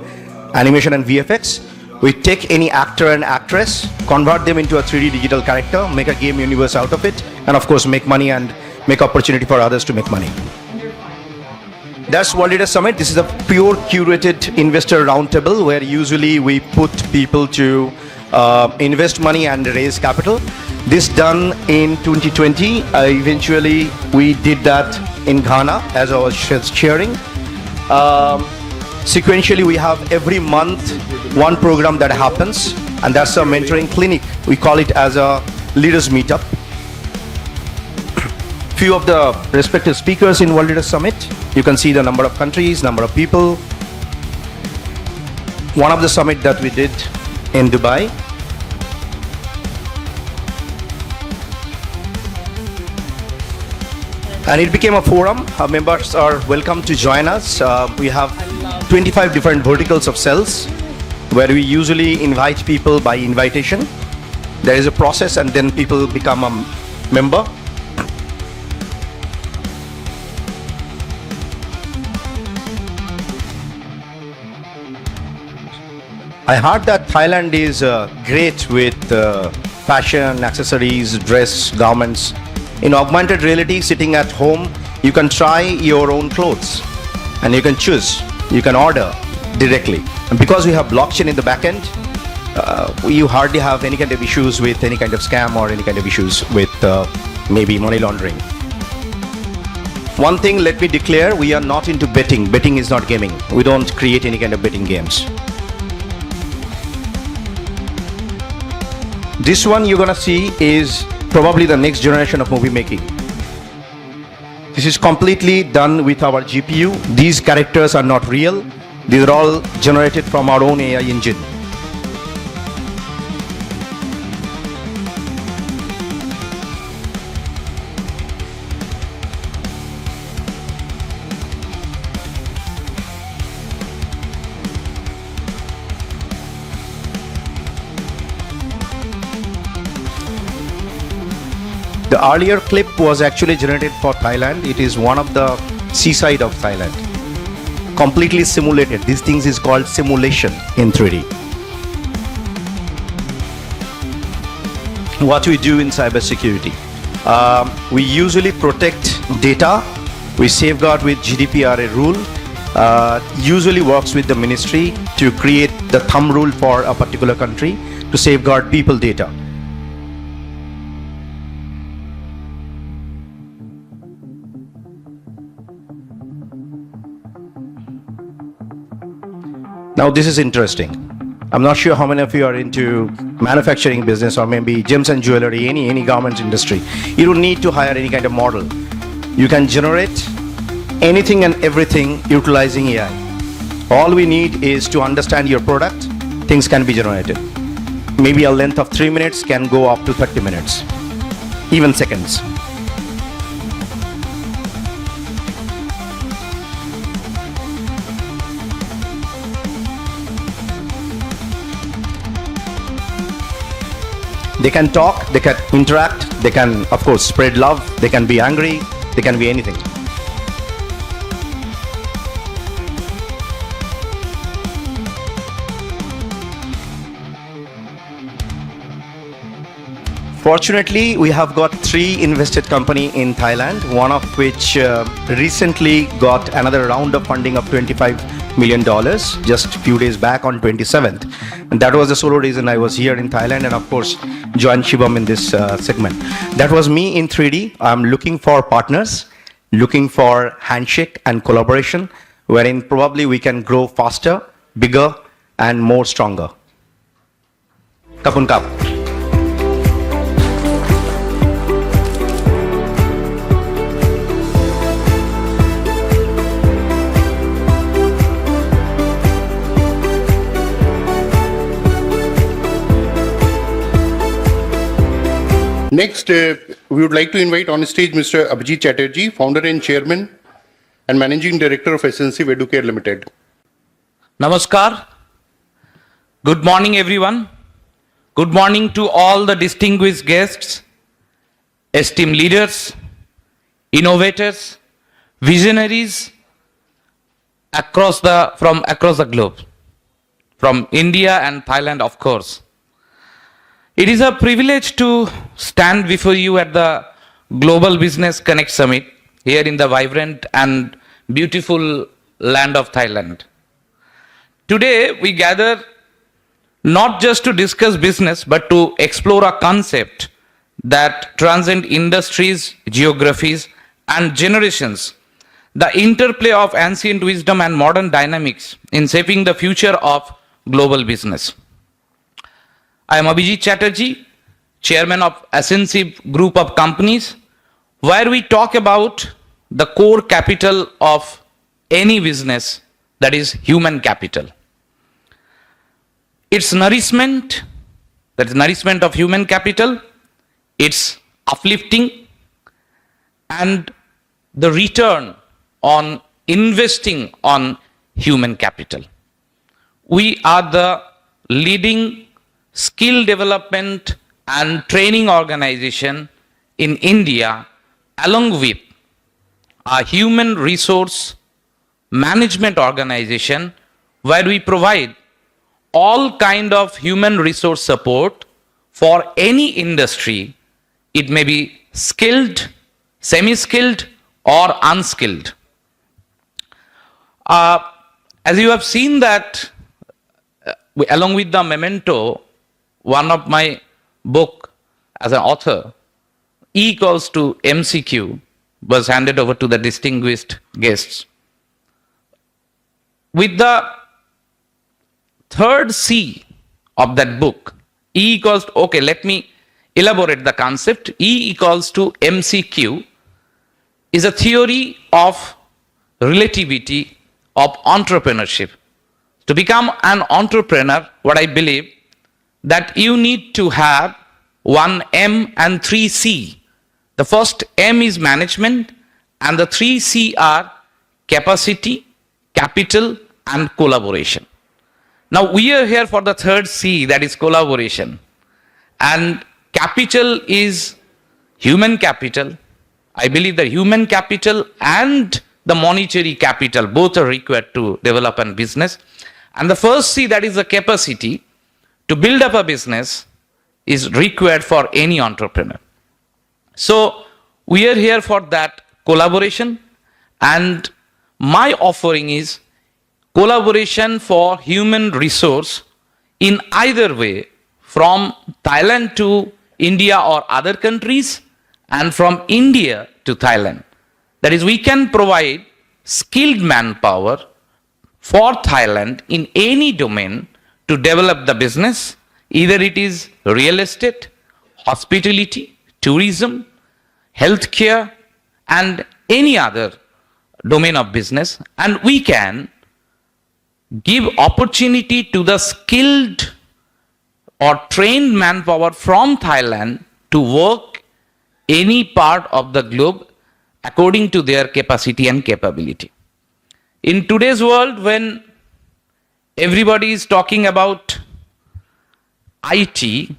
animation and VFX, we take any actor and actress, convert them into a 3D digital character, make a game universe out of it, and of course make money and make opportunity for others to make money. That's World Leaders Summit. This is a pure curated investor roundtable where usually we put people to invest money and raise capital. This done in 2020. Eventually, we did that in Ghana as I was sharing. Sequentially, we have every month one program that happens, and that's a mentoring clinic. We call it as a leaders meetup. Few of the respective speakers in World Leaders Summit. You can see the number of countries, number of people. One of the summit that we did in Dubai. And it became a forum. Our members are welcome to join us. We have 25 different verticals of cells where we usually invite people by invitation. There is a process and then people become a member. I heard that Thailand is great with fashion, accessories, dress, garments. In augmented reality, sitting at home, you can try your own clothes and you can choose, you can order directly. And because we have blockchain in the back end, you hardly have any kind of issues with any kind of scam or any kind of issues with maybe money laundering. One thing, let me declare, we are not into betting. Betting is not gaming. We don't create any kind of betting games. This one you're gonna see is probably the next generation of movie making. This is completely done with our GPU. These characters are not real. These are all generated from our own AI engine. The earlier clip was actually generated for Thailand. It is one of the seaside of Thailand. Completely simulated. These things is called simulation in 3D. What we do in cybersecurity. We usually protect data. We safeguard with GDPR rule. Usually works with the ministry to create the thumb rule for a particular country to safeguard people data. Now this is interesting. I'm not sure how many of you are into manufacturing business or maybe gems and jewelry, any garment industry. You don't need to hire any kind of model. You can generate anything and everything utilizing AI. All we need is to understand your product, things can be generated. Maybe a length of 3 minutes can go up to 30 minutes, even seconds. They can talk, they can interact, they can, of course, spread love, they can be angry, they can be anything. Fortunately, we have got 3 invested company in Thailand, one of which recently got another round of funding of $25 million just a few days back on 27th. And that was the sole reason I was here in Thailand and of course joined Shivam in this segment. That was me in 3D. I'm looking for partners, looking for handshake and collaboration, wherein probably we can grow faster, bigger and more stronger. Kapun kap. Next, we would like to invite on stage Mr. Abhijit Chatterjee, founder and chairman and managing director of SNC Educare Limited. Namaskar. Good morning, everyone. Good morning to all the distinguished guests, esteemed leaders, innovators, visionaries from across the globe, from India and Thailand, of course. It is a privilege to stand before you at the Global Business Connect Summit here in the vibrant and beautiful land of Thailand. Today, we gather not just to discuss business, but to explore a concept that transcends industries, geographies, and generations. The interplay of ancient wisdom and modern dynamics in shaping the future of global business. I am Abhijit Chatterjee, chairman of SNC Group of Companies, where we talk about the core capital of any business, that is human capital. Its nourishment, that is nourishment of human capital, its uplifting, and the return on investing on human capital. We are the leading skill development and training organization in India, along with a human resource management organization where we provide all kind of human resource support for any industry. It may be skilled, semi-skilled or unskilled. As you have seen that, along with the memento, one of my book as an author, E equals to MCQ, was handed over to the distinguished guests. With the third C of that book, E equals to, okay, let me elaborate the concept. E equals to MCQ is a theory of relativity of entrepreneurship. To become an entrepreneur, what I believe, that you need to have 1 M and 3 C. The first M is management and the 3 C are capacity, capital and collaboration. Now we are here for the third C, that is collaboration. And capital is human capital. I believe that human capital and the monetary capital both are required to develop a business. And the first C, that is the capacity to build up a business, is required for any entrepreneur. So we are here for that collaboration, and my offering is collaboration for human resource in either way, from Thailand to India or other countries, and from India to Thailand. That is, we can provide skilled manpower for Thailand in any domain to develop the business, either it is real estate, hospitality, tourism, healthcare, and any other domain of business. And we can give opportunity to the skilled or trained manpower from Thailand to work any part of the globe according to their capacity and capability. In today's world, when everybody is talking about IT,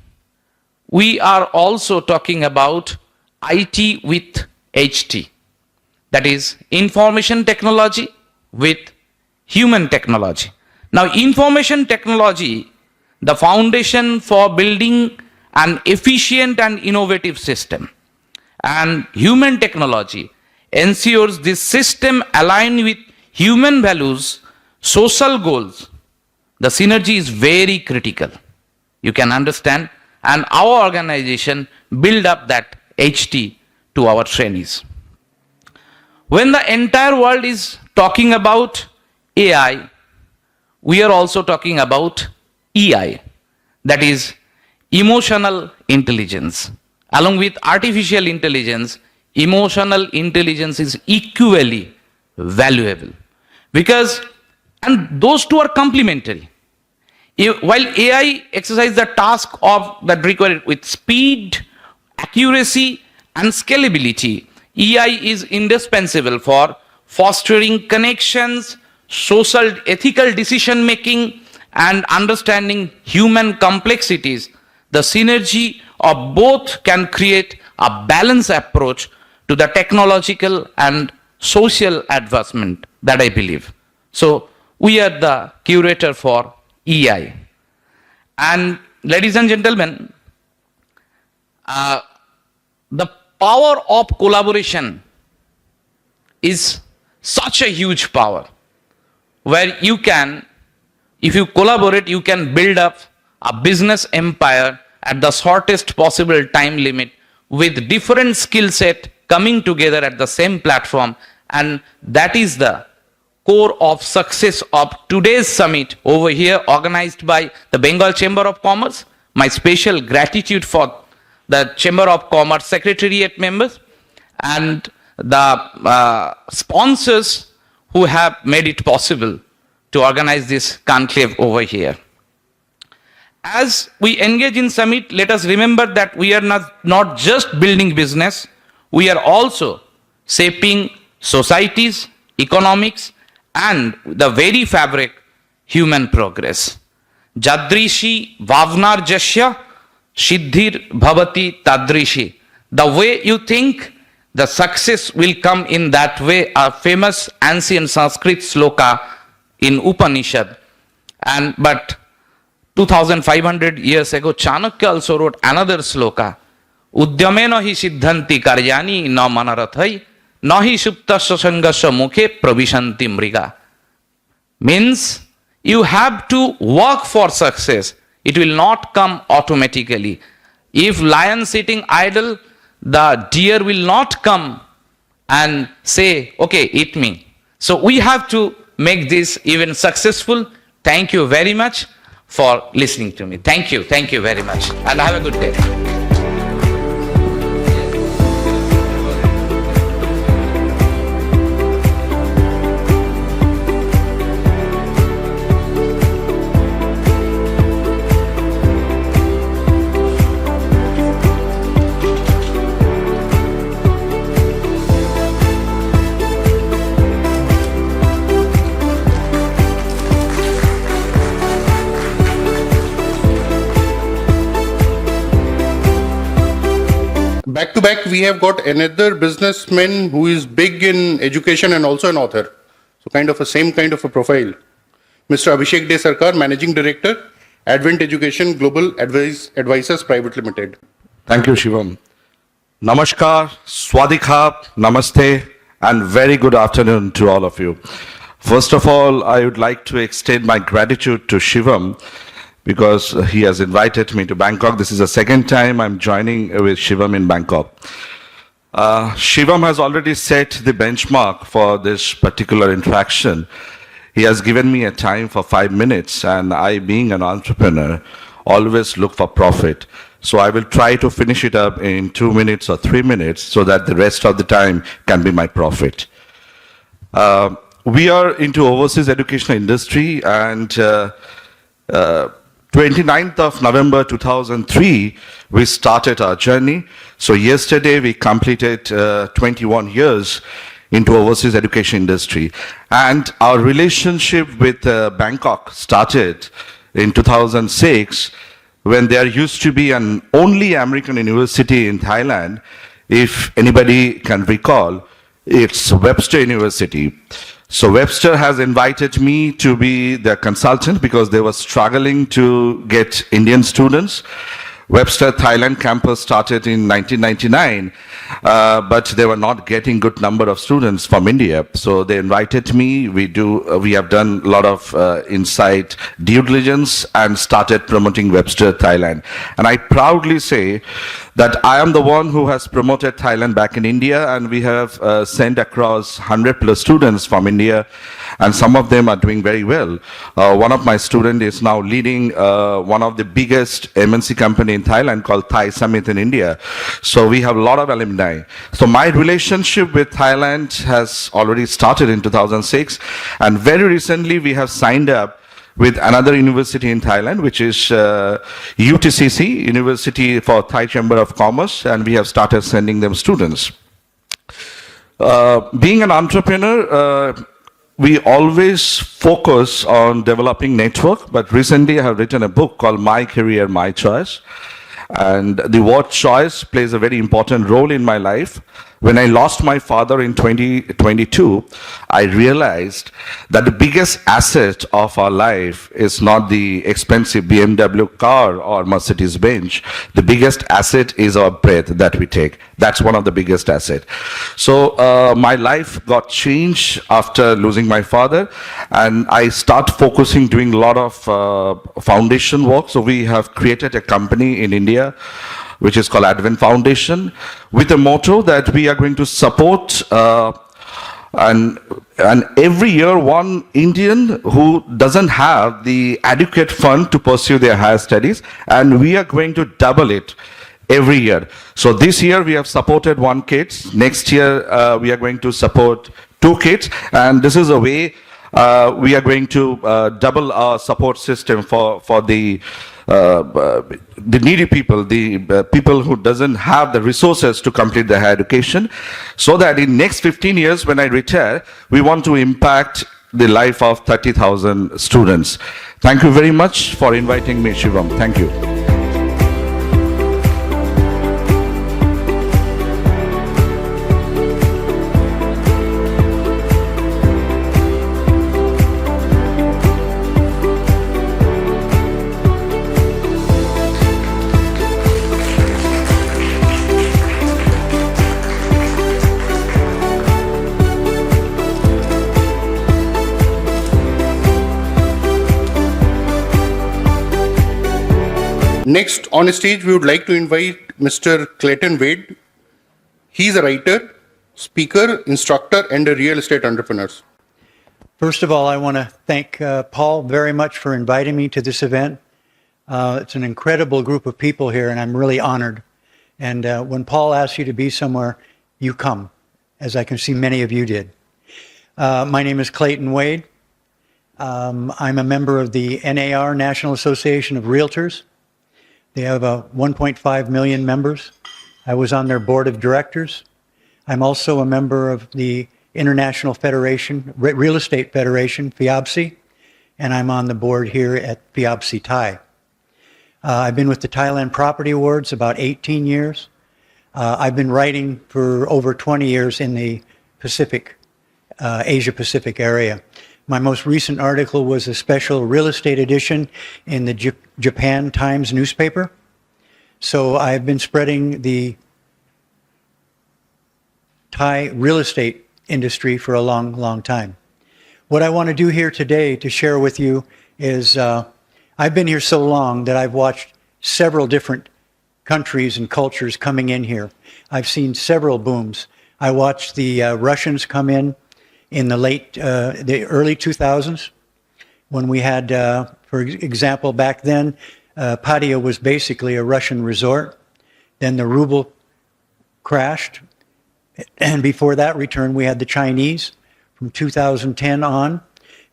we are also talking about IT with HT. That is information technology with human technology. Now, information technology, the foundation for building an efficient and innovative system, and human technology ensures this system align with human values, social goals. The synergy is very critical. You can understand, and our organization build up that HT to our trainees. When the entire world is talking about AI, we are also talking about EI, that is emotional intelligence. Along with artificial intelligence, emotional intelligence is equally valuable, because, and those two are complementary. While AI exercises the task of that required with speed, accuracy, and scalability, EI is indispensable for fostering connections, social ethical decision making, and understanding human complexities. The synergy of both can create a balanced approach to the technological and social advancement that I believe. So we are the curator for EI. And ladies and gentlemen, the power of collaboration is such a huge power, where you can, if you collaborate, you can build up a business empire at the shortest possible time limit with different skill set coming together at the same platform. And that is the core of success of today's summit over here, organized by the Bengal Chamber of Commerce. My special gratitude for the Chamber of Commerce Secretariat members and the sponsors who have made it possible to organize this conclave over here. As we engage in summit, let us remember that we are not just building business, we are also shaping societies, economics, and the very fabric human progress. Jadrishi Vavnar Jasya Siddhir Bhavati Tadrishi. The way you think, the success will come in that way. A famous ancient Sanskrit sloka in Upanishad. But 2500 years ago, Chanakya also wrote another sloka. Udyamena hi siddhanti karyani na manarathai nahi suptasya sangasya mukhe pravishanti mriga. Means you have to work for success. It will not come automatically. If lion sitting idle, the deer will not come and say, okay, eat me. So we have to make this even successful. Thank you very much for listening to me. Thank you very much, and have a good day. Back to back, we have got another businessman who is big in education and also an author. So kind of a same kind of a profile. Mr. Abhishek De Sarkar, Managing Director, Advent Education Global Advisors Private Limited. Thank you, Shivam. Namaskar, Swadikap, Namaste, and very good afternoon to all of you. First of all, I would like to extend my gratitude to Shivam because he has invited me to Bangkok. This is the second time I'm joining with Shivam in Bangkok. Shivam has already set the benchmark for this particular interaction. He has given me a time for 5 minutes, and I, being an entrepreneur, always look for profit. So I will try to finish it up in 2 minutes or 3 minutes so that the rest of the time can be my profit. We are into overseas educational industry, and 29th of November 2003, we started our journey. So yesterday we completed 21 years into overseas education industry. And our relationship with Bangkok started in 2006 when there used to be an only American university in Thailand. If anybody can recall, it's Webster University. So Webster has invited me to be their consultant because they were struggling to get Indian students. Webster Thailand campus started in 1999, but they were not getting good number of students from India. So they invited me. We have done a lot of insight due diligence and started promoting Webster Thailand. And I proudly say that I am the one who has promoted Thailand back in India, and we have sent across 100 plus students from India, and some of them are doing very well. One of my students is now leading one of the biggest MNC company in Thailand called Thai Summit in India. So we have a lot of alumni. So my relationship with Thailand has already started in 2006, and very recently we have signed up with another university in Thailand, which is UTCC, University for Thai Chamber of Commerce, and we have started sending them students. Being an entrepreneur, we always focus on developing network, but recently I have written a book called My Career, My Choice. And the word choice plays a very important role in my life. When I lost my father in 2022, I realized that the biggest asset of our life is not the expensive BMW car or Mercedes Benz. The biggest asset is our breath that we take. That's one of the biggest assets. So my life got changed after losing my father, and I start focusing doing a lot of foundation work. So we have created a company in India which is called Advent Foundation, with a motto that we are going to support and every year one Indian who doesn't have the adequate fund to pursue their higher studies, and we are going to double it every year. So this year we have supported 1 kid. Next year we are going to support 2 kids, and this is a way we are going to double our support system for the needy people, the people who doesn't have the resources to complete their higher education, so that in next 15 years when I retire, we want to impact the life of 30,000 students. Thank you very much for inviting me, Shivam. Thank you. Next on stage, we would like to invite Mr. Clayton Wade. He's a writer, speaker, instructor, and a real estate entrepreneur. First of all, I want to thank Paul very much for inviting me to this event. It's an incredible group of people here, and I'm really honored. And when Paul asks you to be somewhere, you come, as I can see many of you did. My name is Clayton Wade. I'm a member of the NAR, National Association of Realtors. They have 1.5 million members. I was on their board of directors. I'm also a member of the International Federation, Real Estate Federation, FIABSI, and I'm on the board here at FIABSI Thai. I've been with the Thailand Property Awards about 18 years. I've been writing for over 20 years in the Pacific, Asia Pacific area. My most recent article was a special real estate edition in the Japan Times newspaper. So I've been spreading the Thai real estate industry for a long, long time. What I want to do here today to share with you is I've been here so long that I've watched several different countries and cultures coming in here. I've seen several booms. I watched the Russians come in the early 2000s when we had, for example, back then, Pattaya was basically a Russian resort. Then the ruble crashed. And before that return, we had the Chinese. From 2010 on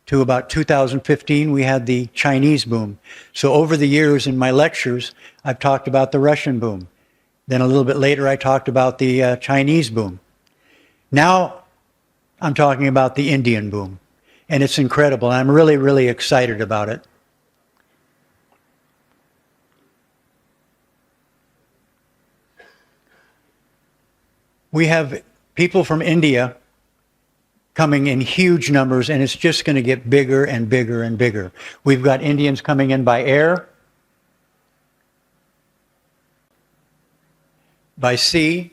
to about 2015, we had the Chinese boom. So over the years in my lectures, I've talked about the Russian boom. Then a little bit later, I talked about the Chinese boom. Now I'm talking about the Indian boom. And it's incredible. I'm really, really excited about it. We have people from India coming in huge numbers, and it's just going to get bigger and bigger and bigger. We've got Indians coming in by air, by sea,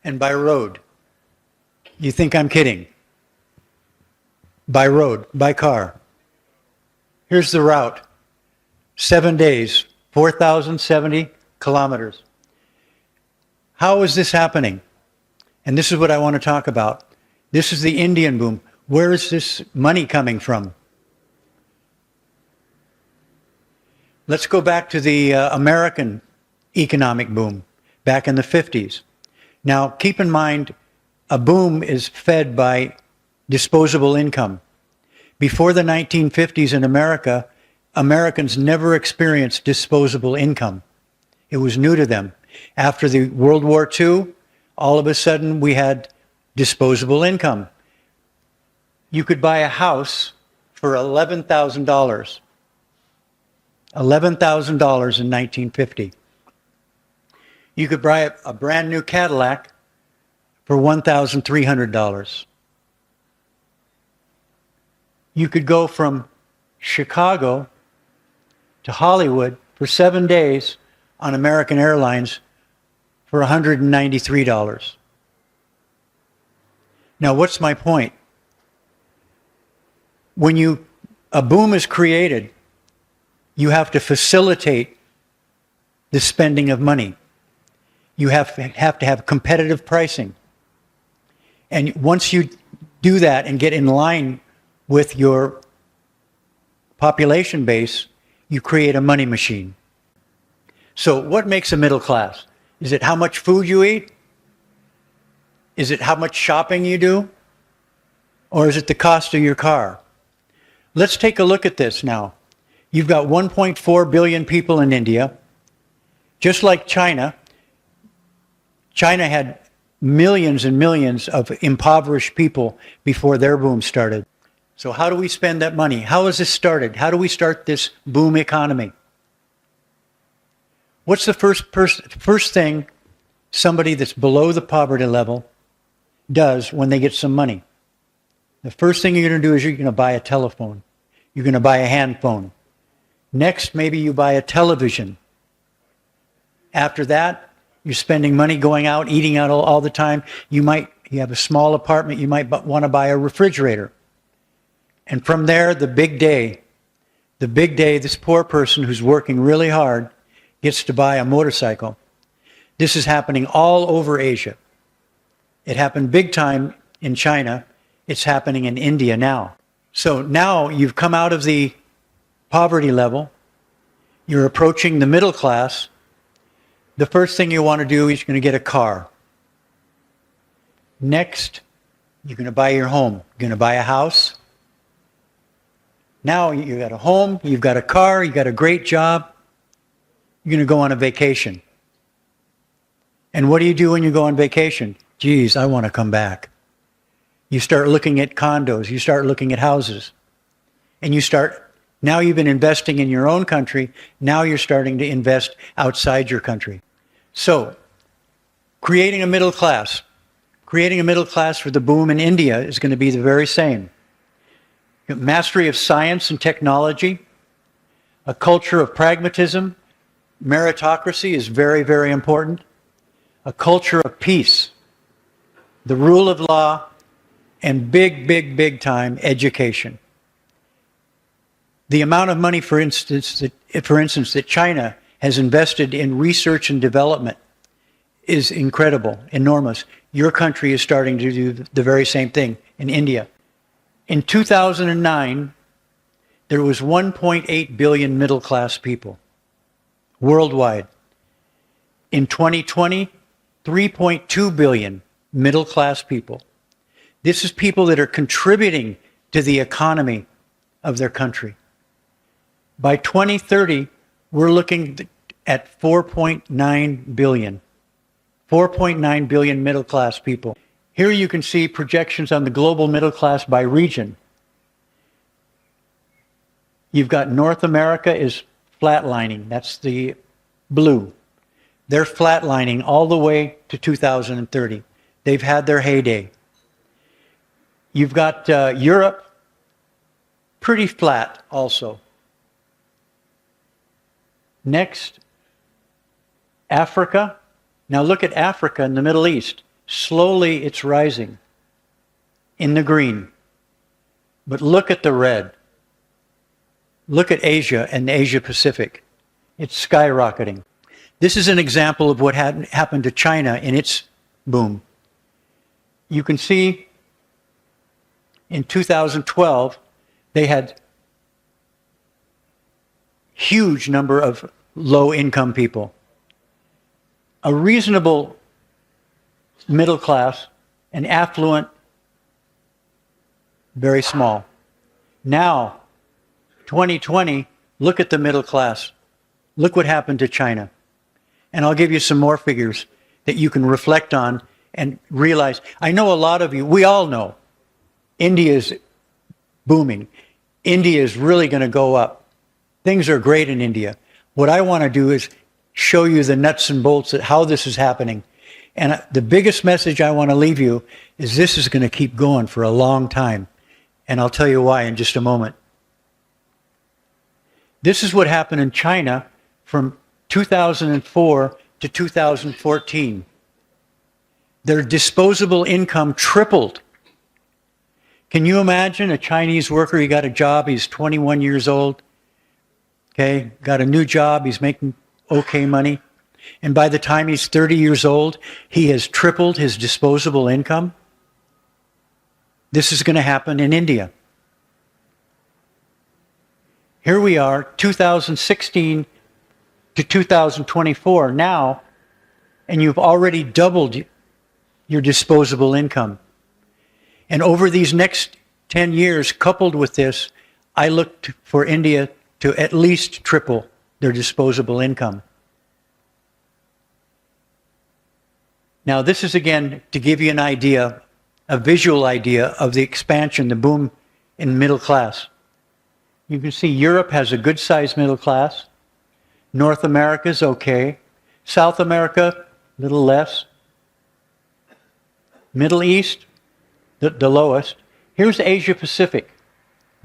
and by road. You think I'm kidding? By road, by car. Here's the route. 7 days, 4,070 kilometers. How is this happening? And this is what I want to talk about. This is the Indian boom. Where is this money coming from? Let's go back to the American economic boom back in the 50s. Now, keep in mind, a boom is fed by disposable income. Before the 1950s in America, Americans never experienced disposable income. It was new to them. After the World War II, all of a sudden we had disposable income. You could buy a house for $11,000. $11,000 in 1950. You could buy a brand new Cadillac for $1,300. You could go from Chicago to Hollywood for 7 days on American Airlines for $193. Now, what's my point? When a boom is created, you have to facilitate the spending of money. You have to have competitive pricing. And once you do that and get in line with your population base, you create a money machine. So what makes a middle class? Is it how much food you eat? Is it how much shopping you do? Or is it the cost of your car? Let's take a look at this now. You've got 1.4 billion people in India. Just like China, China had millions and millions of impoverished people before their boom started. So how do we spend that money? How has this started? How do we start this boom economy? What's the first thing somebody that's below the poverty level does when they get some money? The first thing you're going to do is you're going to buy a telephone. You're going to buy a hand phone. Next, maybe you buy a television. After that, you're spending money going out, eating out all the time. You have a small apartment. You might want to buy a refrigerator. And from there, the big day, this poor person who's working really hard gets to buy a motorcycle. This is happening all over Asia. It happened big time in China. It's happening in India now. So now you've come out of the poverty level. You're approaching the middle class. The first thing you want to do is you're going to get a car. Next, you're going to buy your home. You're going to buy a house. Now you've got a home, you've got a car, you've got a great job. You're going to go on a vacation. And what do you do when you go on vacation? Geez, I want to come back. You start looking at condos, you start looking at houses, and you start Now you've been investing in your own country. Now you're starting to invest outside your country. So, creating a middle class. Creating a middle class for the boom in India is going to be the very same. Mastery of science and technology, a culture of pragmatism, meritocracy is very, very important. A culture of peace, the rule of law, and big time education. The amount of money, for instance, that China has invested in research and development is incredible, enormous. Your country is starting to do the very same thing in India. In 2009, there was 1.8 billion middle-class people worldwide. In 2020, 3.2 billion middle-class people. This is people that are contributing to the economy of their country. By 2030, we're looking at 4.9 billion. 4.9 billion middle-class people. Here you can see projections on the global middle class by region. You've got North America is flatlining. That's the blue. They're flatlining all the way to 2030. They've had their heyday. You've got Europe, pretty flat also. Next, Africa. Now look at Africa and the Middle East. Slowly it's rising in the green. But look at the red. Look at Asia and the Asia Pacific. It's skyrocketing. This is an example of what happened to China in its boom. You can see in 2012, they had huge number of low-income people. A reasonable middle class, and affluent, very small. Now, 2020, look at the middle class. Look what happened to China. And I'll give you some more figures that you can reflect on and realize. I know a lot of you, we all know, India is booming. India is really going to go up. Things are great in India. What I want to do is show you the nuts and bolts of how this is happening. And the biggest message I want to leave you is this is going to keep going for a long time. And I'll tell you why in just a moment. This is what happened in China from 2004 to 2014. Their disposable income tripled. Can you imagine a Chinese worker? He got a job, he's 21 years old. Okay, got a new job, he's making okay money. And by the time he's 30 years old, he has tripled his disposable income. This is going to happen in India. Here we are, 2016 to 2024 now, and you've already doubled your disposable income. And over these next 10 years, coupled with this, I look for India to at least triple their disposable income. Now, this is again to give you an idea, a visual idea of the expansion, the boom in middle class. You can see Europe has a good-sized middle class. North America is okay. South America, a little less. Middle East, the lowest. Here's Asia Pacific,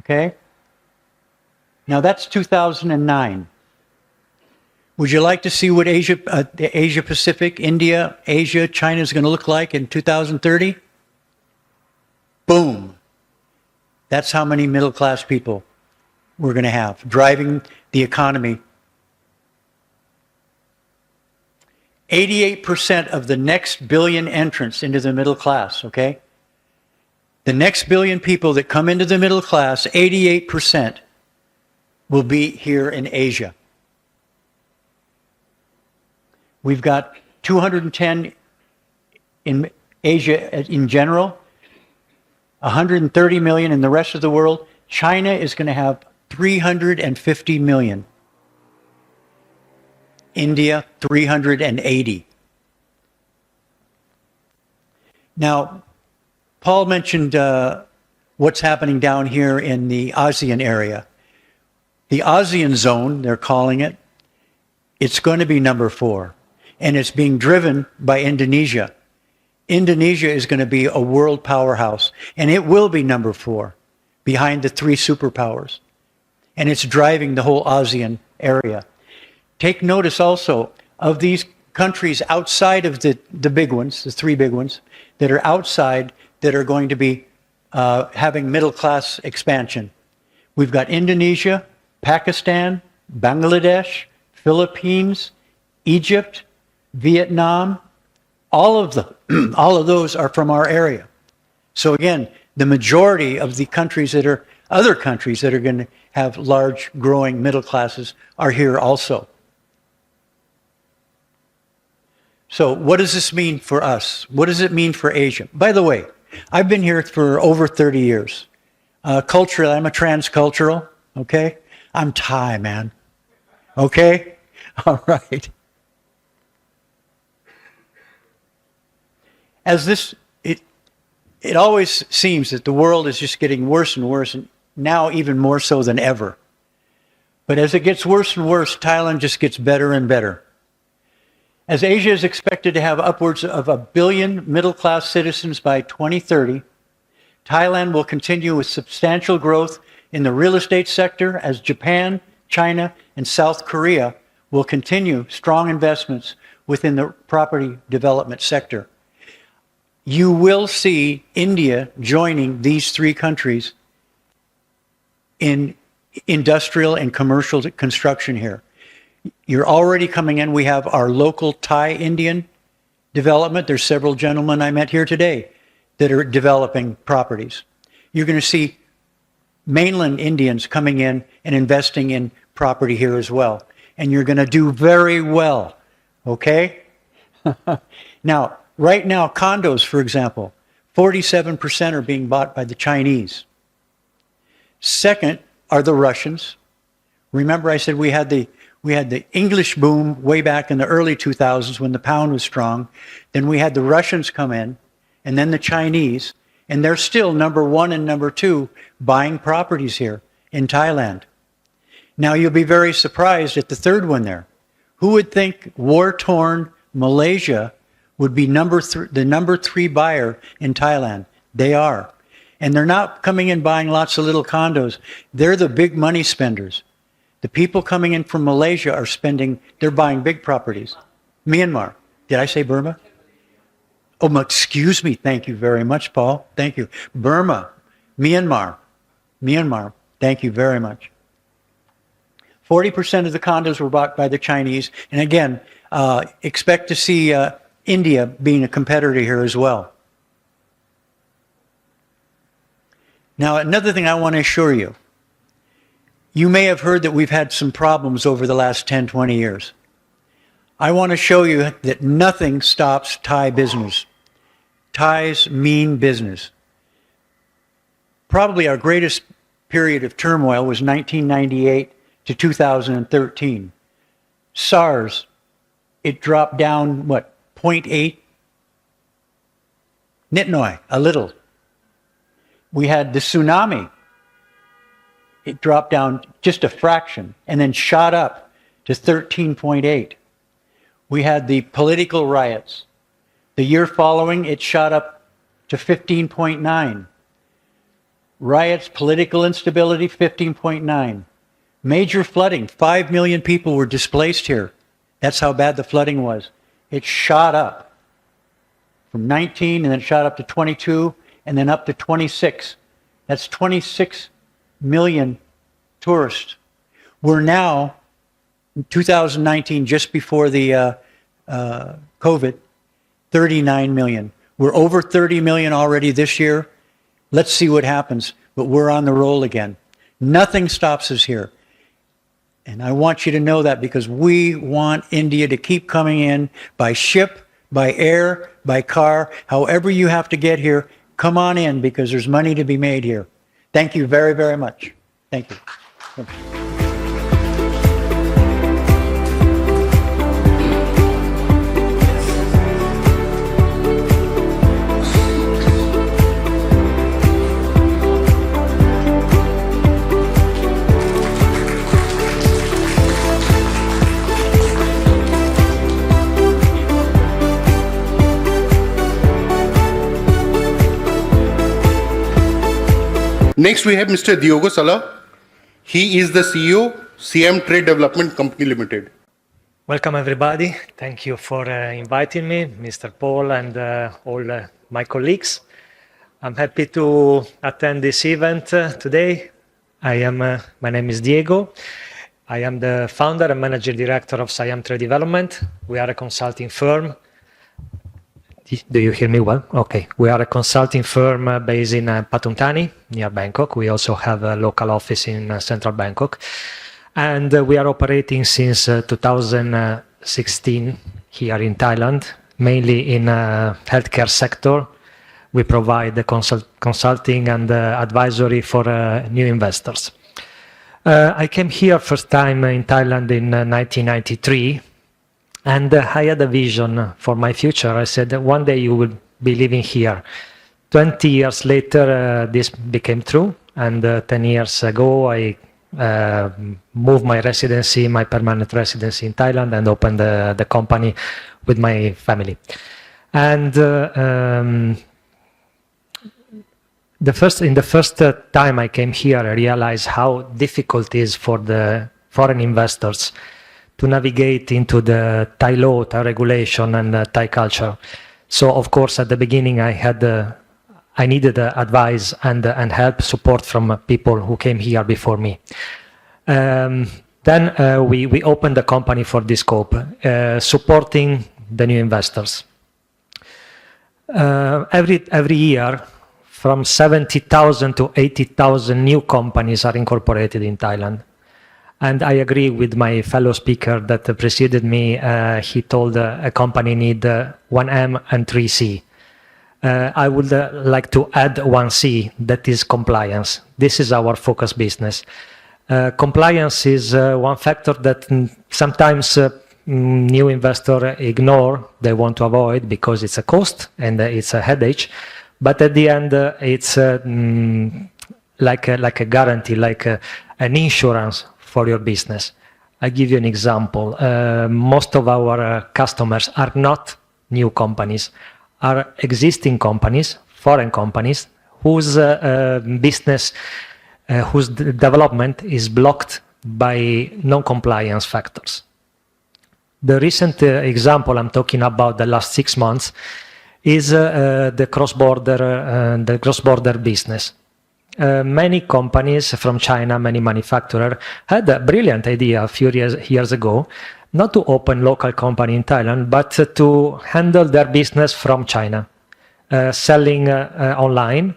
okay? Now that's 2009. Would you like to see what the Asia Pacific, India, Asia, China is going to look like in 2030? Boom. That's how many middle-class people we're going to have driving the economy. 88% of the next billion entrants into the middle class, okay? The next billion people that come into the middle class, 88% will be here in Asia. We've got 210 in Asia in general, 130 million in the rest of the world. China is going to have 350 million. India, 380. Now, Paul mentioned what's happening down here in the ASEAN area. The ASEAN zone, they're calling it, it's going to be number 4. And it's being driven by Indonesia. Indonesia is going to be a world powerhouse, and it will be number 4 behind the 3 superpowers. And it's driving the whole ASEAN area. Take notice also of these countries outside of the big ones, the 3 big ones, that are outside that are going to be having middle class expansion. We've got Indonesia, Pakistan, Bangladesh, Philippines, Egypt, Vietnam. All of those are from our area. So again, the majority of the countries that are other countries that are going to have large growing middle classes are here also. So what does this mean for us? What does it mean for Asia? By the way, I've been here for over 30 years. Culturally, I'm a transcultural, okay? I'm Thai, man. Okay? All right. As this, it always seems that the world is just getting worse and worse, and now even more so than ever. But as it gets worse and worse, Thailand just gets better and better. As Asia is expected to have upwards of 1 billion middle-class citizens by 2030, Thailand will continue with substantial growth in the real estate sector as Japan, China, and South Korea will continue strong investments within the property development sector. You will see India joining these 3 countries in industrial and commercial construction here. You're already coming in. We have our local Thai-Indian development. There's several gentlemen I met here today that are developing properties. You're going to see mainland Indians coming in and investing in property here as well. And you're going to do very well, okay? Now, right now, condos, for example, 47% are being bought by the Chinese. Second are the Russians. Remember I said we had the English boom way back in the early 2000s when the pound was strong. Then we had the Russians come in, and then the Chinese, and they're still number 1 and number 2 buying properties here in Thailand. Now you'll be very surprised at the third one there. Who would think war-torn Malaysia would be the number 3 buyer in Thailand? They are. And they're not coming in buying lots of little condos. They're the big money spenders. The people coming in from Malaysia are they're buying big properties. Myanmar. Did I say Burma? Oh, excuse me. Thank you very much, Paul. Thank you. Burma. Myanmar. Thank you very much. 40% of the condos were bought by the Chinese. And again, expect to see India being a competitor here as well. Now, another thing I want to assure you. You may have heard that we've had some problems over the last 10, 20 years. I want to show you that nothing stops Thai business. Thais mean business. Probably our greatest period of turmoil was 1998 to 2013. SARS, it dropped down, 0.8? Nitnoy, a little. We had the tsunami. It dropped down just a fraction and then shot up to 13.8. We had the political riots. The year following, it shot up to 15.9. Riots, political instability, 15.9. Major flooding, 5 million people were displaced here. That's how bad the flooding was. It shot up from 19 and then shot up to 22 and then up to 26. That's 26 million tourists. We're now, in 2019, just before the COVID, 39 million. We're over 30 million already this year. Let's see what happens, but we're on the roll again. Nothing stops us here. And I want you to know that because we want India to keep coming in by ship, by air, by car, however you have to get here, come on in because there's money to be made here. Thank you very, very much. Thank you. Next, we have Mr. Diogo Sala. He is the CEO, CM Trade Development Company Limited. Welcome, everybody. Thank you for inviting me, Mr. Paul, and all my colleagues. I'm happy to attend this event today. My name is Diego. I am the founder and managing director of Siam Trade Development. We are a consulting firm. Do you hear me well? Okay. We are a consulting firm based in Pathum Thani, near Bangkok. We also have a local office in central Bangkok. And we are operating since 2016 here in Thailand, mainly in healthcare sector. We provide the consulting and advisory for new investors. I came here first time in Thailand in 1993, and I had a vision for my future. I said that one day you will be living here. 20 years later, this became true, and 10 years ago, I moved my residency, my permanent residency in Thailand, and opened the company with my family. And in the first time I came here, I realized how difficult it is for the foreign investors to navigate into the Thai law, Thai regulation, and Thai culture. So, of course, at the beginning, I needed advice and help, support from people who came here before me. Then we opened the company for this scope, supporting the new investors. Every year, from 70,000 to 80,000 new companies are incorporated in Thailand. And I agree with my fellow speaker that preceded me. He told a company need 1M and 3C. I would like to add 1C, that is compliance. This is our focus business. Compliance is one factor that sometimes new investors ignore. They want to avoid because it's a cost and it's a headache. But at the end, it's like a guarantee, like an insurance for your business. I give you an example. Most of our customers are not new companies, are existing companies, foreign companies, whose business, whose development is blocked by non-compliance factors. The recent example I'm talking about, the last 6 months, is the cross-border business. Many companies from China, many manufacturers, had a brilliant idea a few years ago, not to open local company in Thailand, but to handle their business from China, selling online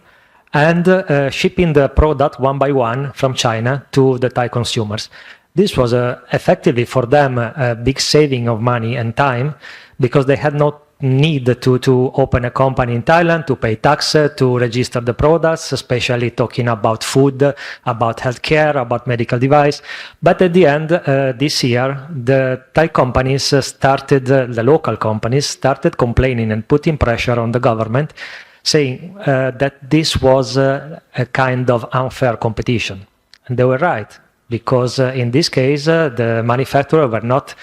and shipping the product one by one from China to the Thai consumers. This was effectively for them a big saving of money and time, because they had no need to open a company in Thailand, to pay tax, to register the products, especially talking about food, about healthcare, about medical device. But at the end, this year, the Thai companies the local companies started complaining and putting pressure on the government, saying that this was a kind of unfair competition. And they were right, because in this case, the manufacturers were not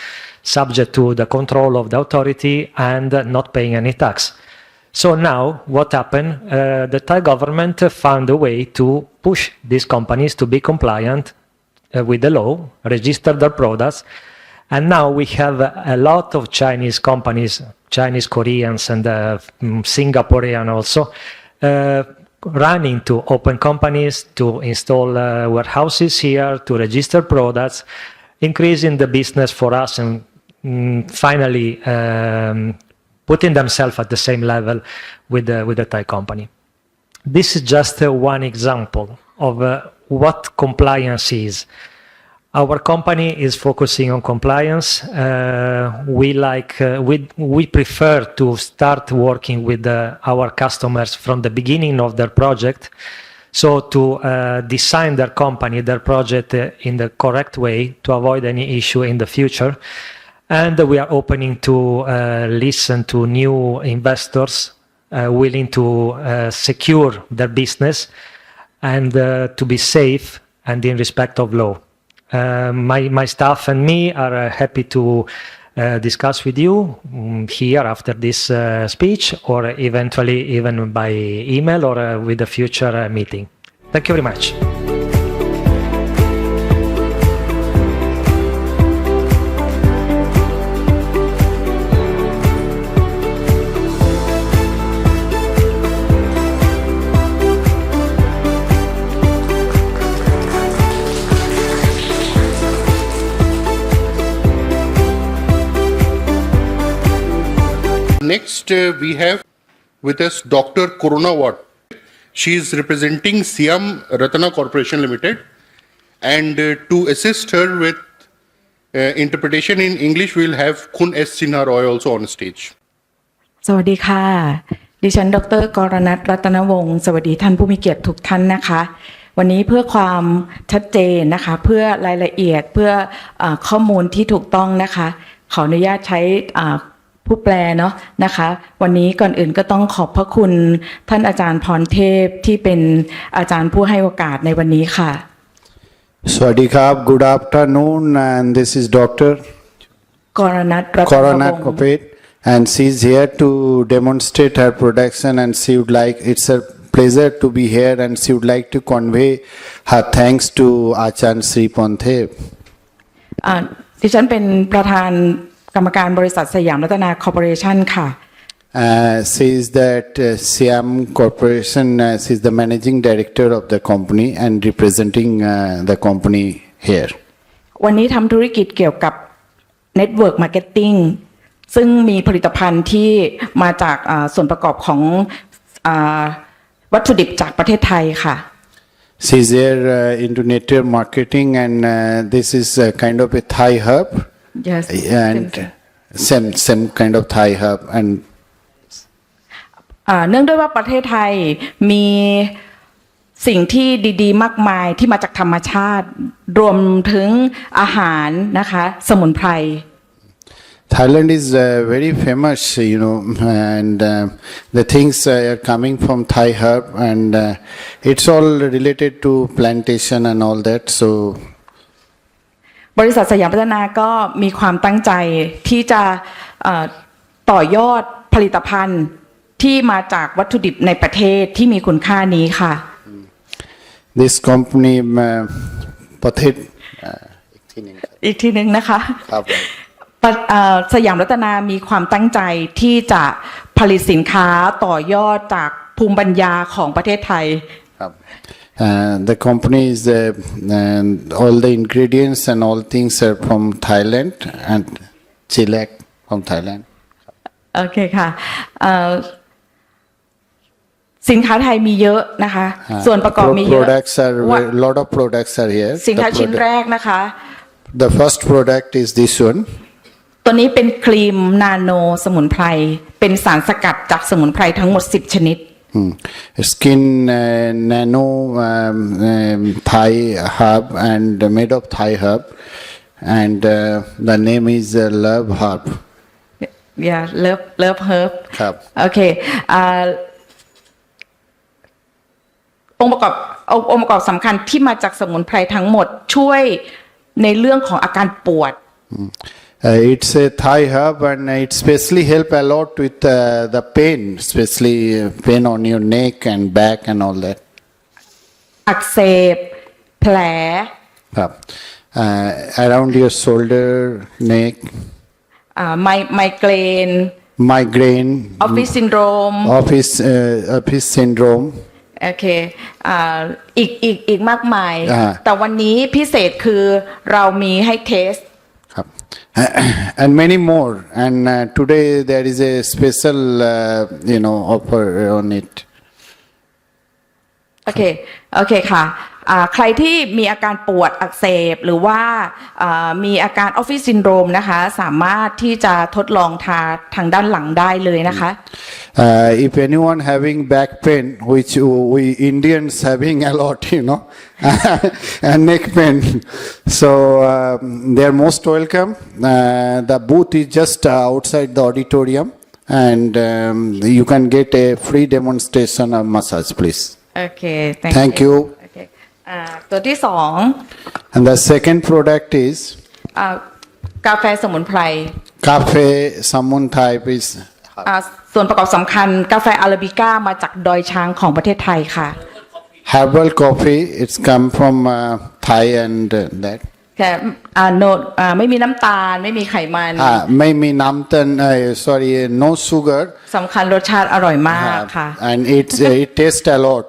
subject to the control of the authority and not paying any tax. So now, what happened? The Thai government found a way to push these companies to be compliant with the law, register their products, and now we have a lot of Chinese companies, Chinese, Koreans, and Singaporean also, running to open companies, to install warehouses here, to register products, increasing the business for us, and finally putting themselves at the same level with the Thai company. This is just one example of what compliance is. Our company is focusing on compliance. We prefer to start working with our customers from the beginning of their project, so to design their company, their project in the correct way to avoid any issue in the future. And we are opening to listen to new investors willing to secure their business and to be safe and in respect of law. My staff and me are happy to discuss with you here after this speech, or eventually even by email or with a future meeting. Thank you very much. Next, we have with us Dr. Corona Watt. She is representing Siam Ratana Corporation Limited, and to assist her with interpretation in English, we will have Khun S. Sinha Roy also on stage. สวัสดีค่ะดิฉันดร.กรณัฐรัตนวงศ์สวัสดีท่านผู้มีเกียรติทุกท่านนะคะวันนี้เพื่อความชัดเจนนะคะเพื่อรายละเอียดเพื่อข้อมูลที่ถูกต้องนะคะขออนุญาตใช้ผู้แปลเนาะนะคะวันนี้ก่อนอื่นก็ต้องขอบพระคุณท่านอาจารย์พรเทพที่เป็นอาจารย์ผู้ให้โอกาสในวันนี้ค่ะ Swadikap, good afternoon, and this is Dr. กรณัฐรัตนวง Coronat ศ์ Kopet, and she's here to demonstrate her production, and she would like, it's a pleasure to be here, and she would like to convey her thanks to Achan Sri Ponthe. ดิฉันเป็นประธานกรรมการบริษัทสยามรัตนาคอร์ปอเรชั่นค่ะ Says that Siam Corporation, she's the managing director of the company and representing the company here. วันนี้ทำธุรกิจเกี่ยวกับ Network Marketing ซึ่งมีผลิตภัณฑ์ที่มาจากส่วนประกอบของวัตถุดิบจากประเทศไทยค่ะ She's here into network marketing, and this is kind of a Thai hub. Yes. And same kind of Thai hub, and เนื่องด้วยว่าประเทศไทยมีสิ่งที่ดีๆมากมายที่มาจากธรรมชาติรวมถึงอาหารนะคะสมุนไพร Thailand is very famous, you know, and the things are coming from Thai herb, and it's all related to plantation and all that. So บริษัทสยามพัฒนาก็มีความตั้งใจที่จะต่อยอดผลิตภัณฑ์ที่มาจากวัตถุดิบในประเทศที่มีคุณค่านี้ค่ะ This company ประเทศอีกทีหนึ่งนะคะสยามรัตนามีความตั้งใจที่จะผลิตสินค้าต่อยอดจากภูมิปัญญาของประเทศไทย The company is all the ingredients and all things are from Thailand and Chilak from Thailand. โอเคค่ะสินค้าไทยมีเยอะนะคะส่วนประกอบมีเยอะ lot of products are here. สินค้าชิ้นแรกนะคะ The first product is this one. ตัวนี้เป็นครีมนาโนสมุนไพรเป็นสารสกัดจากสมุนไพรทั้งหมด10ชนิด Skin nano Thai herb and made of Thai herb, and the name is Love Herb. Yeah, love herb. ครับ โอเคองค์ประกอบสำคัญที่มาจากสมุนไพรทั้งหมดช่วยในเรื่องของอาการปวด It's a Thai herb, and it especially help a lot with the pain, especially pain on your neck and back and all that. อักเสบแผล ครับ around your shoulder, neck. ไมเกรน Migraine. Office syndrome. Office syndrome. โอเคอีกมากมายแต่วันนี้พิเศษคือเรามีให้เทส and many more, and today there is a special offer on it. โอเคค่ะใครที่มีอาการปวดอักเสบหรือว่ามีอาการออฟฟิศซินโดรมนะคะสามารถที่จะทดลองทาทางด้านหลังได้เลยนะคะ If anyone having back pain, which we Indians having a lot, and neck pain, so they are most welcome. The booth is just outside the auditorium, and you can get a free demonstration of massage, please. Okay, thank you. Okay. ตัวที่สอง And the second product is กาแฟสมุนไพร Cafe Samun Thai is ส่วนประกอบสำคัญกาแฟอาราบิก้ามาจากดอยช้างของประเทศไทยค่ะ herbal coffee. It's come from Thai and that. แต่ไม่มีน้ำตาลไม่มีไขมัน ไม่มีน้ำตาล sorry, no sugar. สำคัญรสชาติอร่อยมากค่ะ And it tastes a lot.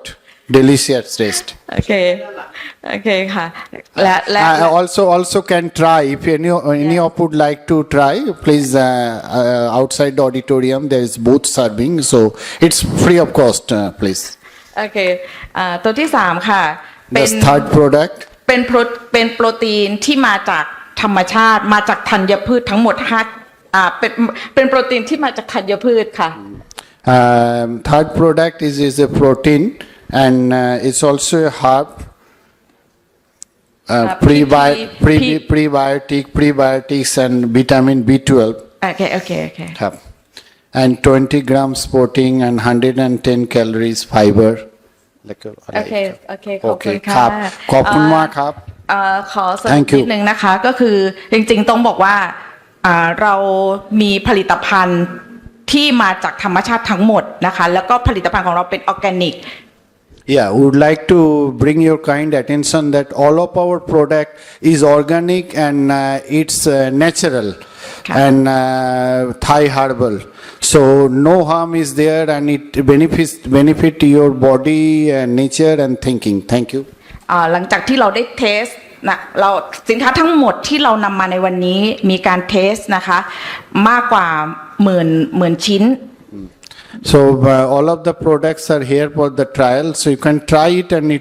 Delicious taste. โอเคค่ะและ Also can try if any of would like to try. Please outside the auditorium there is booth serving, so it's free of cost. Please. โอเคตัวที่สามค่ะ The third product. เป็นโปรตีนที่มาจากธรรมชาติมาจากธัญพืชทั้งหมดเป็นโปรตีนที่มาจากธัญพืชค่ะ Third product is a protein and it's also a herb. Prebiotics and vitamin B12. โอเค ครับ and 20 grams protein and 110 calories fiber. โอเคขอบคุณค่ะ ขอบคุณมากครับ ขอสรุปนิดนึงนะคะก็คือจริงๆต้องบอกว่าเรามีผลิตภัณฑ์ที่มาจากธรรมชาติทั้งหมดนะคะแล้วก็ผลิตภัณฑ์ของเราเป็นออร์แกนิก Yeah, we would like to bring your kind attention that all of our product is organic and it's natural and Thai herbal. So no harm is there and it benefit your body and nature and thinking. Thank you. หลังจากที่เราได้เทสนะเราสินค้าทั้งหมดที่เรานำมาในวันนี้มีการเทสนะคะมากกว่าหมื่นชิ้น So all of the products are here for the trial, so you can try it and you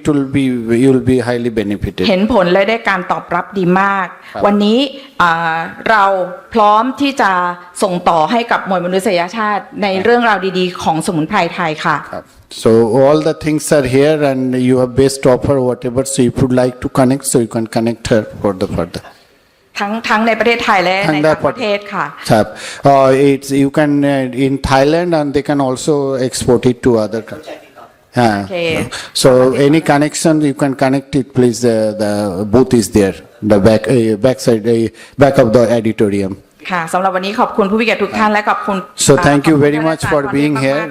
will be highly benefited. เห็นผลและได้การตอบรับดีมาก วันนี้เราพร้อมที่จะส่งต่อให้กับมวลมนุษยชาติในเรื่องราวดีๆของสมุนไพรไทยค่ะ So all the things are here and you have best offer whatever, so if you would like to connect, so you can connect her for the further. ทั้งในประเทศไทยและในต่างประเทศค่ะ It's you can in Thailand and they can also export it to other countries. So any connection you can connect it, please. The booth is there, the back of the auditorium. ค่ะสำหรับวันนี้ขอบคุณผู้มีเกียรติทุกท่านและขอบคุณ So thank you very much for being here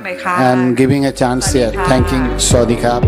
and giving a chance here. Thank you, Swadikap.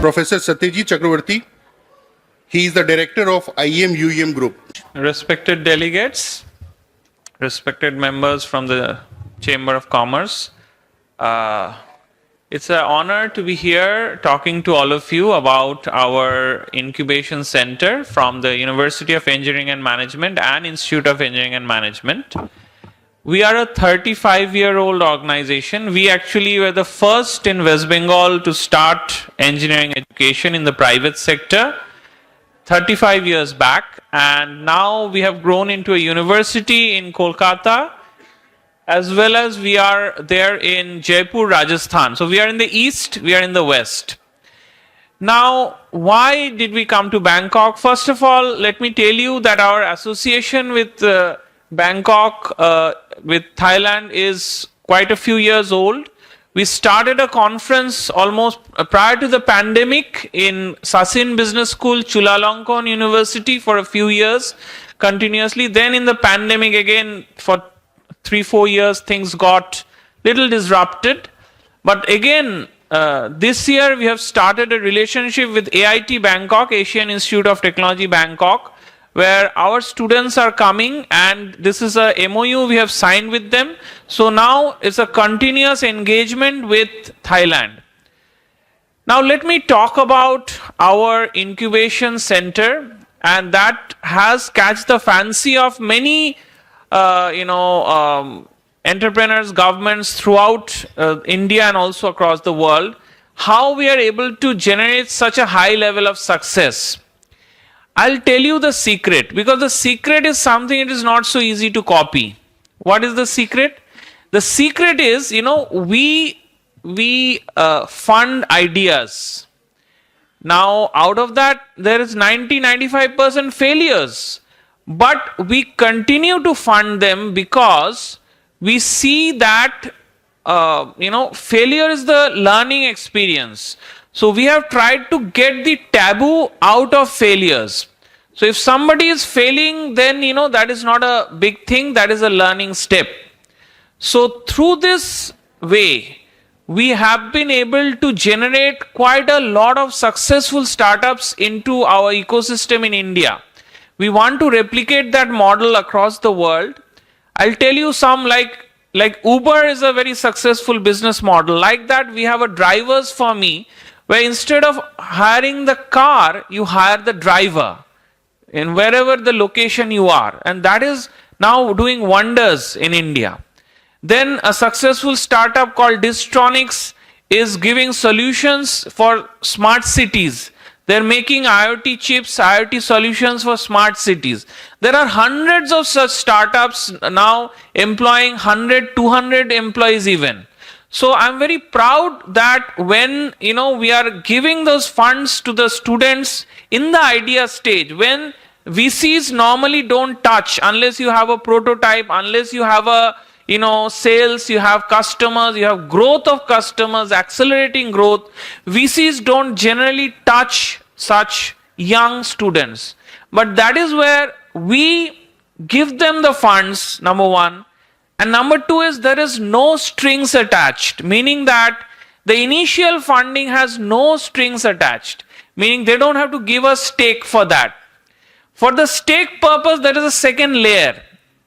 Professor Satyajit Chakravarti. He is the director of IEM UEM Group. Respected delegates, respected members from the Chamber of Commerce, It's an honor to be here talking to all of you about our incubation center from the University of Engineering and Management and Institute of Engineering and Management. We are a 35-year-old organization. We actually were the first in West Bengal to start engineering education in the private sector 35 years back. And now we have grown into a university in Kolkata, as well as we are there in Jaipur, Rajasthan. So we are in the east, we are in the west. Now, why did we come to Bangkok? First of all, let me tell you that our association with Bangkok, with Thailand is quite a few years old. We started a conference almost prior to the pandemic in Sasin Business School, Chulalongkorn University for a few years continuously. Then in the pandemic again for 3-4 years things got little disrupted. But again, this year we have started a relationship with AIT Bangkok, Asian Institute of Technology Bangkok, where our students are coming, and this is a MOU we have signed with them. So now it's a continuous engagement with Thailand. Now let me talk about our incubation center, and that has catch the fancy of many entrepreneurs, governments throughout India and also across the world, how we are able to generate such a high level of success. I'll tell you the secret, because the secret is something it is not so easy to copy. What is the secret? The secret is, we fund ideas. Now, out of that, there is 90-95% failures. But we continue to fund them because we see that, failure is the learning experience. So we have tried to get the taboo out of failures. So if somebody is failing, then, that is not a big thing, that is a learning step. So through this way, we have been able to generate quite a lot of successful startups into our ecosystem in India. We want to replicate that model across the world. I'll tell you some like Uber is a very successful business model. Like that, we have a drivers for me, where instead of hiring the car, you hire the driver in wherever the location you are. And that is now doing wonders in India. Then a successful startup called Distronics is giving solutions for smart cities. They're making IoT chips, IoT solutions for smart cities. There are hundreds of such startups now employing 100, 200 employees even. So I'm very proud that when we are giving those funds to the students in the idea stage, when VCs normally don't touch unless you have a prototype, unless you have a sales, you have customers, you have growth of customers, accelerating growth. VCs don't generally touch such young students. But that is where we give them the funds, number one. And number two is there is no strings attached, meaning that the initial funding has no strings attached, meaning they don't have to give a stake for that. For the stake purpose, there is a second layer.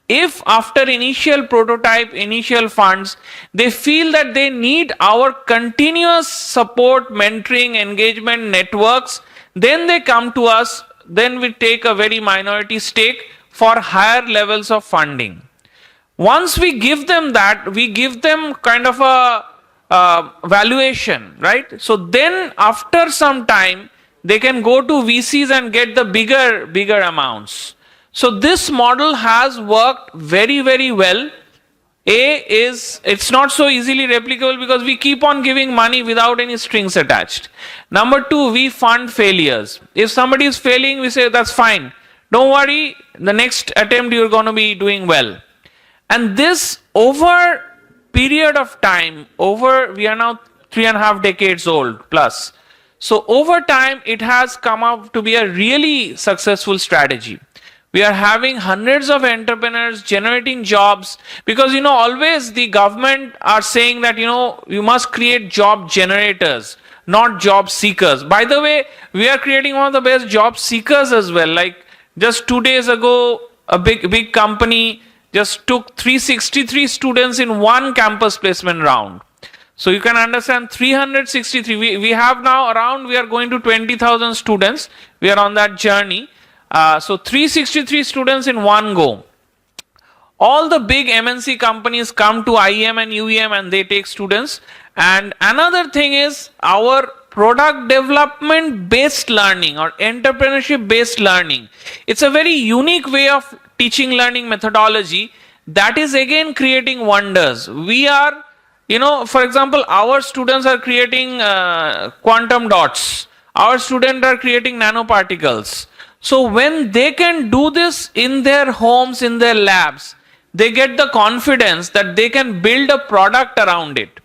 If after initial prototype, initial funds, they feel that they need our continuous support, mentoring, engagement, networks, then they come to us, then we take a very minority stake for higher levels of funding. Once we give them that, we give them kind of a valuation, right? So then after some time, they can go to VCs and get the bigger amounts. So this model has worked very, very well. It's not so easily replicable because we keep on giving money without any strings attached. Number two, we fund failures. If somebody is failing, we say, that's fine. Don't worry, the next attempt you're going to be doing well. And this over period of time, we are now 3.5 decades old plus. So over time, it has come up to be a really successful strategy. We are having hundreds of entrepreneurs generating jobs because, always the government are saying that, you must create job generators, not job seekers. By the way, we are creating one of the best job seekers as well. Like just 2 days ago, a big company just took 363 students in one campus placement round. So you can understand 363. We have now around, we are going to 20,000 students. We are on that journey. So 363 students in one go. All the big MNC companies come to IEM and UEM and they take students. And another thing is our product development based learning or entrepreneurship based learning. It's a very unique way of teaching learning methodology that is again creating wonders. We are, for example, our students are creating quantum dots. Our students are creating nanoparticles. So when they can do this in their homes, in their labs, they get the confidence that they can build a product around it.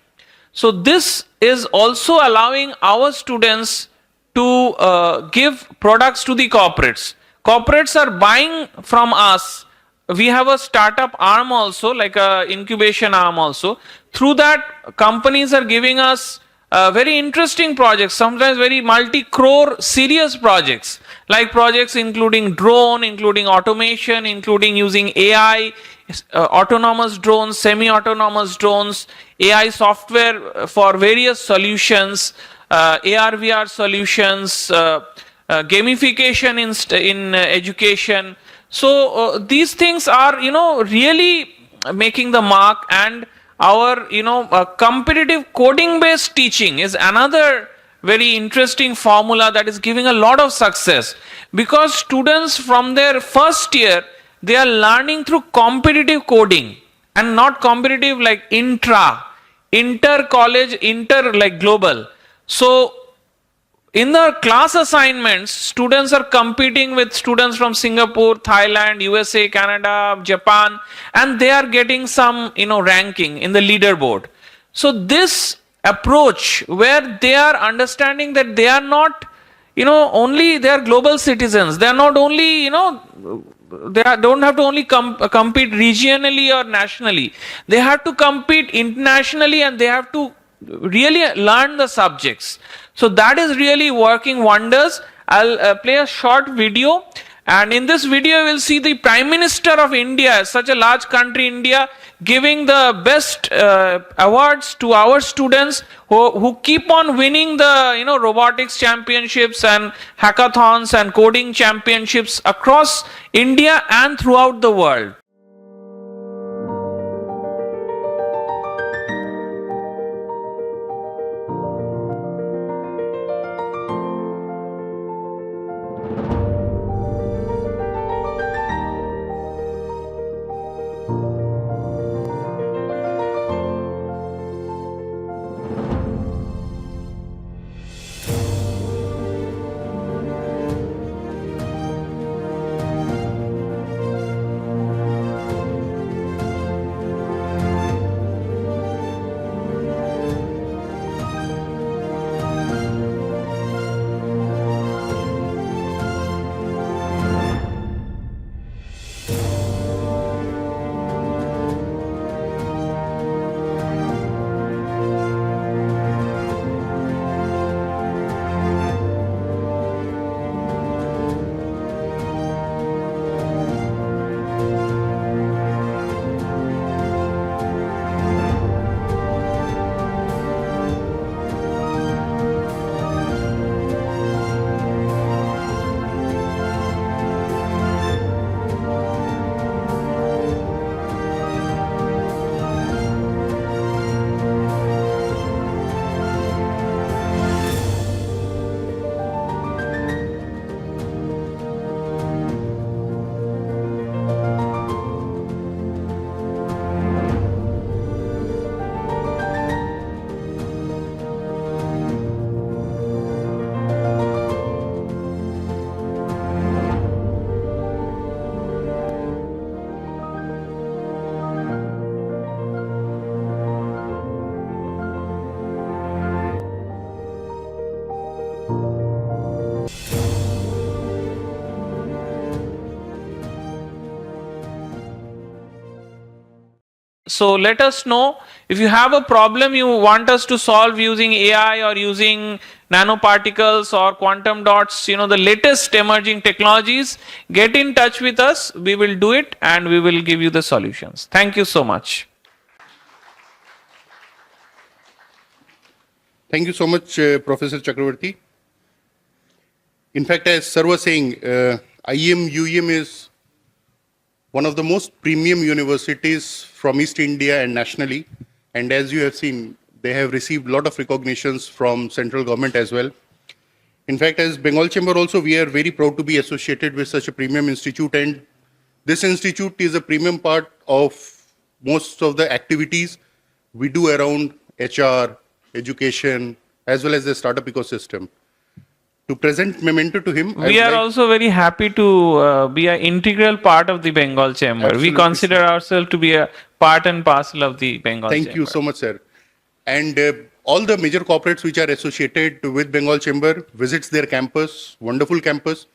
So this is also allowing our students to give products to the corporates. Corporates are buying from us. We have a startup arm also, like a incubation arm also. Through that, companies are giving us very interesting projects, sometimes very multi-crore serious projects, like projects including drone, including automation, including using AI, autonomous drones, semi-autonomous drones, AI software for various solutions, AR/VR solutions, gamification in education. So these things are, really making the mark, and our, competitive coding-based teaching is another very interesting formula that is giving a lot of success, because students from their first year, they are learning through competitive coding and not competitive like inter-college, like global. So in the class assignments, students are competing with students from Singapore, Thailand, USA, Canada, Japan, and they are getting some, ranking in the leaderboard. So this approach where they are understanding that they are not, only they are global citizens. They are not only, don't have to only compete regionally or nationally. They have to compete internationally, and they have to really learn the subjects. So that is really working wonders. I'll play a short video, and in this video you will see the Prime Minister of India, such a large country India, giving the best awards to our students who keep on winning the robotics championships and hackathons and coding championships across India and throughout the world. So let us know if you have a problem you want us to solve using AI or using nanoparticles or quantum dots, the latest emerging technologies. Get in touch with us. We will do it and we will give you the solutions. Thank you so much. Thank you so much, Professor Chakravarti. In fact, as Sir was saying, IEM UEM is one of the most premium universities from East India and nationally. And as you have seen, they have received a lot of recognitions from central government as well. In fact, as Bengal Chamber also, we are very proud to be associated with such a premium institute. And this institute is a premium part of most of the activities we do around HR, education, as well as the startup ecosystem. To present memento to him, We are also very happy to be an integral part of the Bengal Chamber. Absolutely, We consider ourselves to be a part and parcel of the Bengal Chamber. Thank you so much, sir. And all the major corporates which are associated with Bengal Chamber visits their campus, wonderful campus.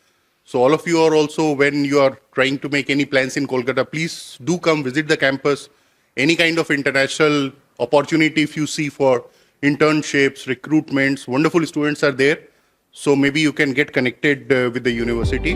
So all of you are also, when you are trying to make any plans in Kolkata, please do come visit the campus. Any kind of international opportunity if you see for internships, recruitments, wonderful students are there. So maybe you can get connected with the university.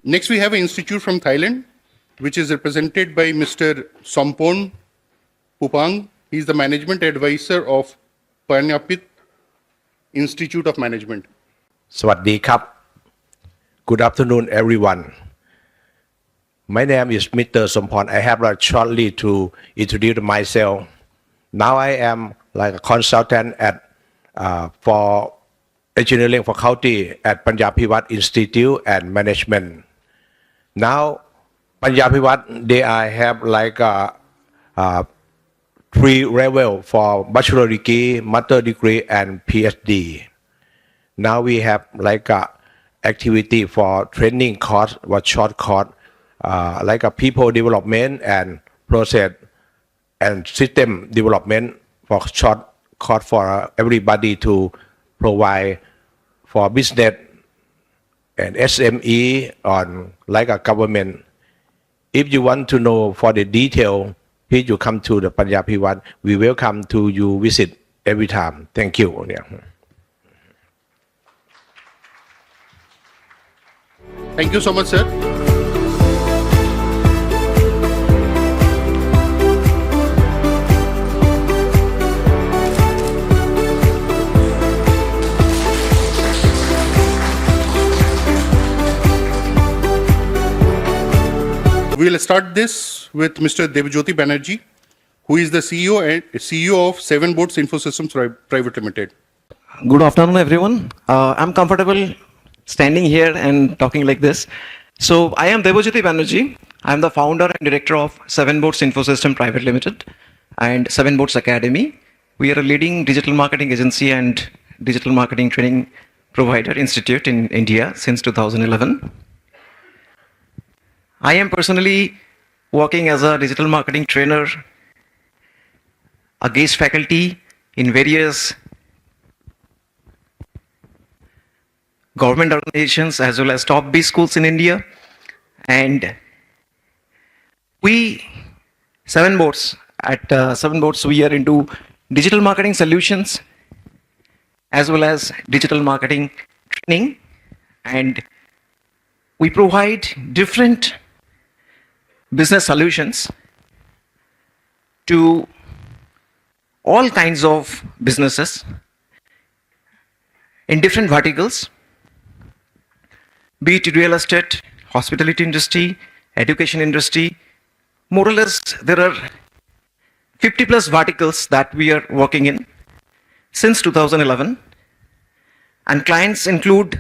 Next, we have an institute from Thailand, which is represented by Mr. Sompon Pupang. He is the management advisor of Panyapit Institute of Management. สวัสดีครับ Good afternoon, everyone. My name is Mr. Sompon. I have shortly to introduce myself. Now I am like a consultant at for engineering faculty at Panjapivat Institute and Management. Now Panjapivat they have like three level for bachelor degree, master degree, and PhD. Now we have like a activity for training course or short course, like a people development and process and system development for short course for everybody to provide for business and SME on like a government. If you want to know for the detail, please you come to the Panjapivat. We welcome to you visit every time. Thank you. Thank you so much, sir. We will start this with Mr. Devjyoti Banerjee, who is the CEO of Seven Boats Infosystems Private Limited. Good afternoon, everyone. I'm comfortable standing here and talking like this. So I am Devjyoti Banerjee. I'm the founder and director of Seven Boats Infosystems Private Limited and Seven Boats Academy. We are a leading digital marketing agency and digital marketing training provider institute in India since 2011. I am personally working as a digital marketing trainer, a guest faculty in various government organizations as well as top B schools in India. And we, Seven Boats, at Seven Boats, we are into digital marketing solutions as well as digital marketing training. And we provide different business solutions to all kinds of businesses in different verticals, be it real estate, hospitality industry, education industry. More or less, there are 50 plus verticals that we are working in. since 2011. And clients include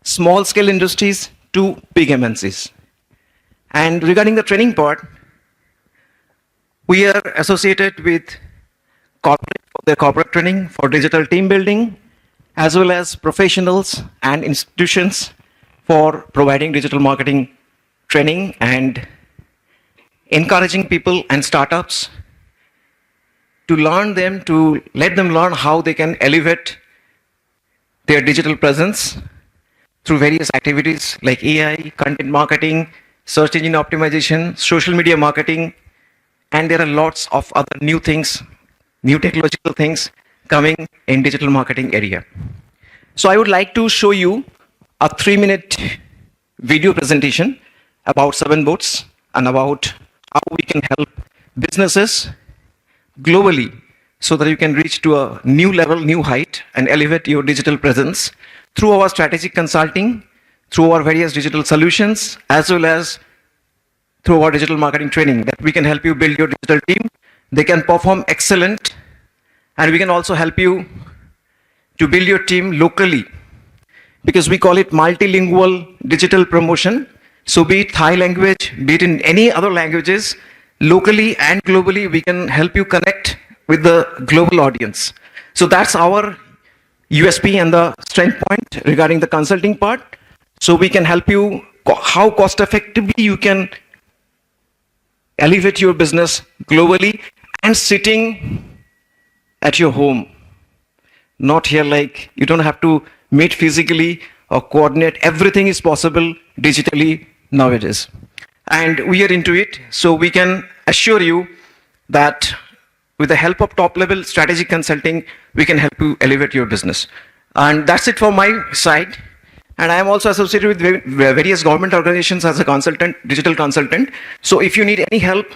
small scale industries to big MNCs. And regarding the training part, we are associated with corporate for their corporate training for digital team building, as well as professionals and institutions for providing digital marketing training and encouraging people and startups to let them learn how they can elevate their digital presence through various activities like AI, content marketing, search engine optimization, social media marketing, and there are lots of other new things, new technological things coming in digital marketing area. So I would like to show you a 3-minute video presentation about 7 boats and about how we can help businesses globally so that you can reach to a new level, new height, and elevate your digital presence through our strategic consulting, through our various digital solutions, as well as through our digital marketing training, that we can help you build your digital team. They can perform excellent, and we can also help you to build your team locally, because we call it multilingual digital promotion. So be it Thai language, be it in any other languages, locally and globally, we can help you connect with the global audience. So that's our USP and the strength point regarding the consulting part. So we can help you how cost effectively you can elevate your business globally and sitting at your home. Not here, like you don't have to meet physically or coordinate. Everything is possible digitally nowadays. And we are into it, so we can assure you that with the help of top level strategic consulting, we can help you elevate your business. And that's it from my side. And I am also associated with various government organizations as a consultant, digital consultant. So if you need any help,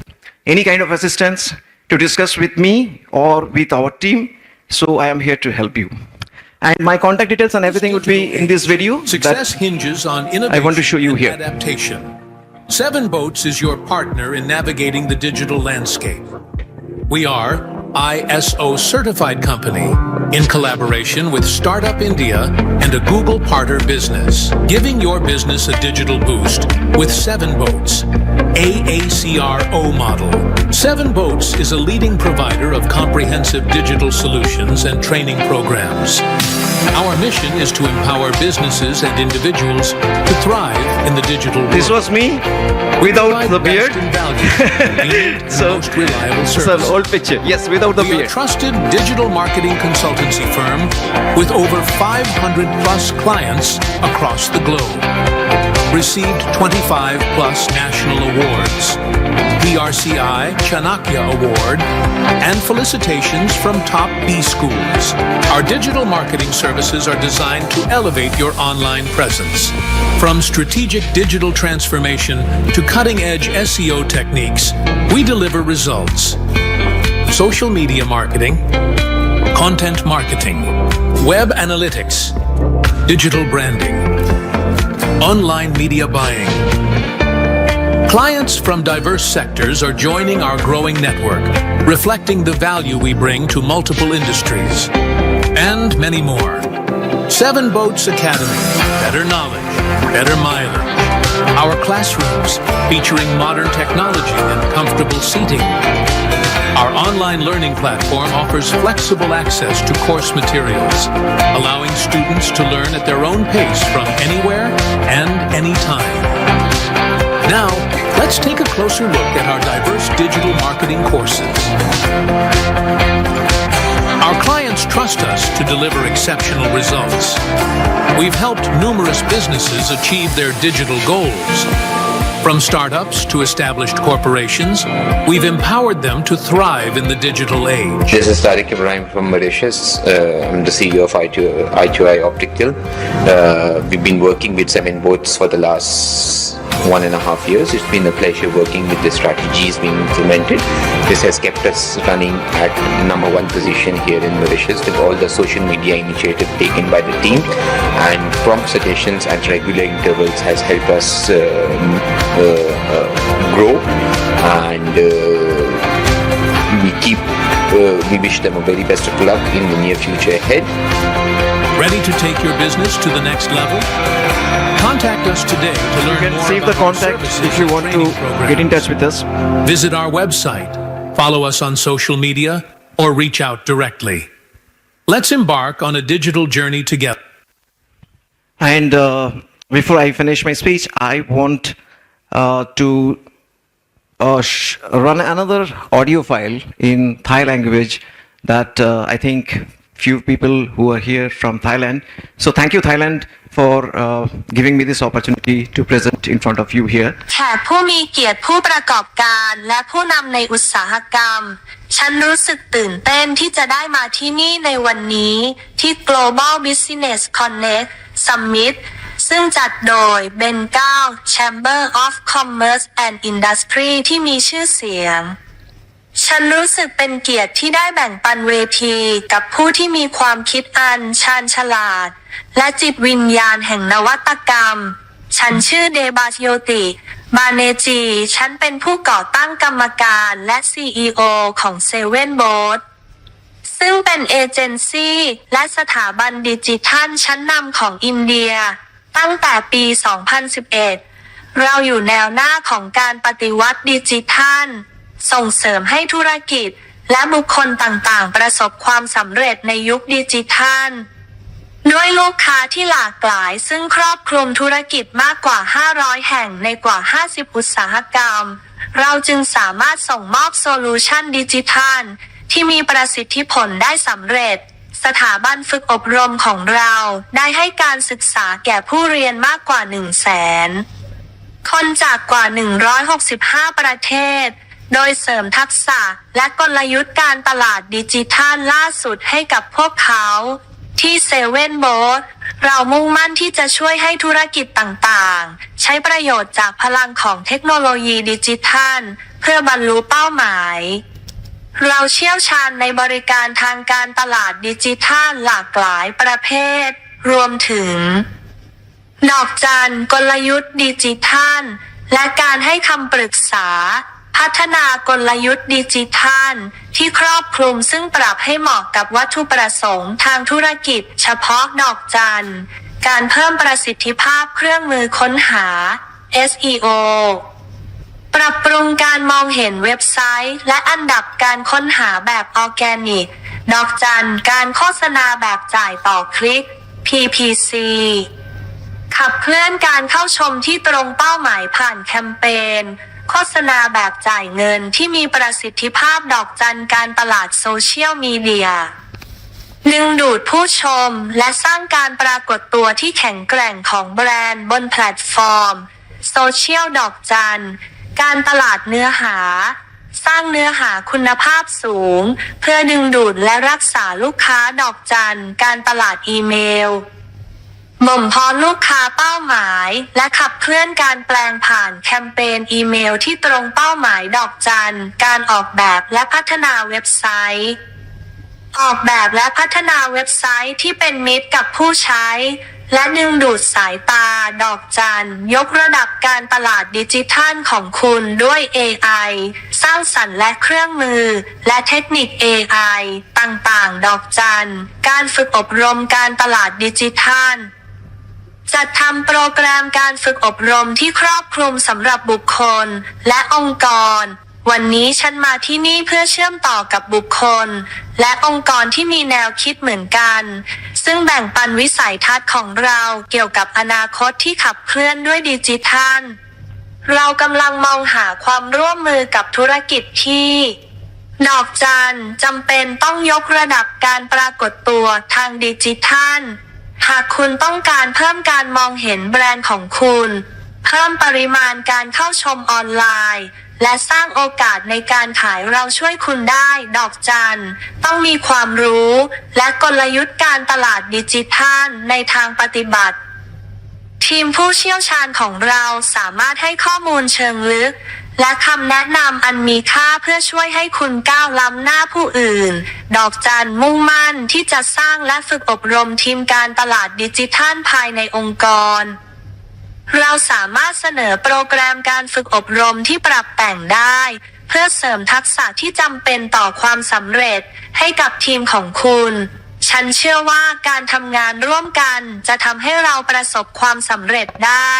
any kind of assistance to discuss with me or with our team, so I am here to help you. And my contact details and everything would be in this video. Success hinges on innovation I want to show you and here. adaptation. 7 Boats is your partner in navigating the digital landscape. We are ISO certified company in collaboration with Startup India and a Google partner business, giving your business a digital boost with 7 Boats, AACRO model. 7 Boats is a leading provider of comprehensive digital solutions and training programs. Our mission is to empower businesses and individuals to thrive in the digital world. This was me without the beard. So it's an old picture. Yes, without the we are beard. a trusted digital marketing consultancy firm with over 500 plus clients across the globe. Received 25 plus national awards, PRCI Chanakya Award, and felicitations from top B schools. Our digital marketing services are designed to elevate your online presence. From strategic digital transformation to cutting-edge SEO techniques, we deliver results. Social media marketing, content marketing, web analytics, digital branding, online media buying. Clients from diverse sectors are joining our growing network, reflecting the value we bring to multiple industries, and many more. 7 Boats Academy, better knowledge, better mileage. Our classrooms featuring modern technology and comfortable seating. Our online learning platform offers flexible access to course materials, allowing students to learn at their own pace from anywhere and anytime. Now, let's take a closer look at our diverse digital marketing courses. Our clients trust us to deliver exceptional results. We've helped numerous businesses achieve their digital goals. From startups to established corporations, we've empowered them to thrive in the digital age. This is Tariq Ibrahim from Mauritius. I'm the CEO of I2I Optical. We've been working with 7 Boats for the last 1.5 years. It's been a pleasure working with the strategies being implemented. This has kept us running at #1 position here in Mauritius with all the social media initiatives taken by the team, and prompt suggestions at regular intervals has helped us grow, and we keep we wish them a very best of luck in the near future ahead. Ready to take your business to the next level? Contact us today to learn You can more save about the our contact services if you and want to training get in programs. touch with us. Visit our website, follow us on social media, or reach out directly. Let's embark on a digital journey together. And before I finish my speech, I want to run another audio file in Thai language that I think few people who are here from Thailand. So thank you, Thailand, for giving me this opportunity to present in front of you here. แขกผู้มีเกียรติผู้ประกอบการและผู้นำในอุตสาหกรรมฉันรู้สึกตื่นเต้นที่จะได้มาที่นี่ในวันนี้ที่ Global Business Connect Summit ซึ่งจัดโดย Bangkok Chamber of Commerce and Industry ที่มีชื่อเสียงฉันรู้สึกเป็นเกียรติที่ได้แบ่งปันเวทีกับผู้ที่มีความคิดอันชาญฉลาดและจิตวิญญาณแห่งนวัตกรรมฉันชื่อเดบาโยติบาเนจีฉันเป็นผู้ก่อตั้งกรรมการและ CEO ของเซเว่นโบ๊ทซึ่งเป็นเอเจนซี่และสถาบันดิจิทัลชั้นนำของอินเดียตั้งแต่ปี 2011 เราอยู่แนวหน้าของการปฏิวัติดิจิทัลส่งเสริมให้ธุรกิจและบุคคลต่างๆประสบความสำเร็จในยุคดิจิทัลด้วยลูกค้าที่หลากหลายซึ่งครอบคลุมธุรกิจมากกว่า 500 แห่งในกว่า 50 อุตสาหกรรมเราจึงสามารถส่งมอบโซลูชันดิจิทัลที่มีประสิทธิผลได้สำเร็จสถาบันฝึกอบรมของเราได้ให้การศึกษาแก่ผู้เรียนมากกว่า 100,000 คนจากกว่า 165 ประเทศโดยเสริมทักษะและกลยุทธ์การตลาดดิจิทัลล่าสุดให้กับพวกเขาที่เซเว่นโบ๊ทเรามุ่งมั่นที่จะช่วยให้ธุรกิจต่างๆใช้ประโยชน์จากพลังของเทคโนโลยีดิจิทัลเพื่อบรรลุเป้าหมายเราเชี่ยวชาญในบริการทางการตลาดดิจิทัลหลากหลายประเภทรวมถึงดอกจันกลยุทธ์ดิจิทัลและการให้คำปรึกษาพัฒนากลยุทธ์ดิจิทัลที่ครอบคลุมซึ่งปรับให้เหมาะกับวัตถุประสงค์ทางธุรกิจเฉพาะดอกจันการเพิ่มประสิทธิภาพเครื่องมือค้นหา SEO ปรับปรุงการมองเห็นเว็บไซต์และอันดับการค้นหาแบบออร์แกนิกดอกจันการโฆษณาแบบจ่ายต่อคลิก PPC ขับเคลื่อนการเข้าชมที่ตรงเป้าหมายผ่านแคมเปญโฆษณาแบบจ่ายเงินที่มีประสิทธิภาพดอกจันการตลาดโซเชียลมีเดียดึงดูดผู้ชมและสร้างการปรากฏตัวที่แข็งแกร่งของแบรนด์บนแพลตฟอร์มโซเชียลดอกจันการตลาดเนื้อหาสร้างเนื้อหาคุณภาพสูงเพื่อดึงดูดและรักษาลูกค้าดอกจันการตลาดอีเมลบ่มเพาะลูกค้าเป้าหมายและขับเคลื่อนการแปลงผ่านแคมเปญอีเมลที่ตรงเป้าหมายดอกจันการออกแบบและพัฒนาเว็บไซต์ออกแบบและพัฒนาเว็บไซต์ที่เป็นมิตรกับผู้ใช้และดึงดูดสายตาดอกจันยกระดับการตลาดดิจิทัลของคุณด้วย AI สร้างสรรค์และเครื่องมือและเทคนิค AI ต่างๆดอกจันการฝึกอบรมการตลาดดิจิทัลจัดทำโปรแกรมการฝึกอบรมที่ครอบคลุมสำหรับบุคคลและองค์กรวันนี้ฉันมาที่นี่เพื่อเชื่อมต่อกับบุคคลและองค์กรที่มีแนวคิดเหมือนกันซึ่งแบ่งปันวิสัยทัศน์ของเราเกี่ยวกับอนาคตที่ขับเคลื่อนด้วยดิจิทัลเรากำลังมองหาความร่วมมือกับธุรกิจที่ดอกจันจำเป็นต้องยกระดับการปรากฏตัวทางดิจิทัลหากคุณต้องการเพิ่มการมองเห็นแบรนด์ของคุณเพิ่มปริมาณการเข้าชมออนไลน์และสร้างโอกาสในการขายเราช่วยคุณได้ดอกจันต้องมีความรู้และกลยุทธ์การตลาดดิจิทัลในทางปฏิบัติทีมผู้เชี่ยวชาญของเราสามารถให้ข้อมูลเชิงลึกและคำแนะนำอันมีค่าเพื่อช่วยให้คุณก้าวล้ำหน้าผู้อื่นดอกจันมุ่งมั่นที่จะสร้างและฝึกอบรมทีมการตลาดดิจิทัลภายในองค์กรเราสามารถเสนอโปรแกรมการฝึกอบรมที่ปรับแต่งได้ เพื่อเสริมทักษะที่จำเป็นต่อความสำเร็จให้กับทีมของคุณ ฉันเชื่อว่าการทำงานร่วมกันจะทำให้เราประสบความสำเร็จได้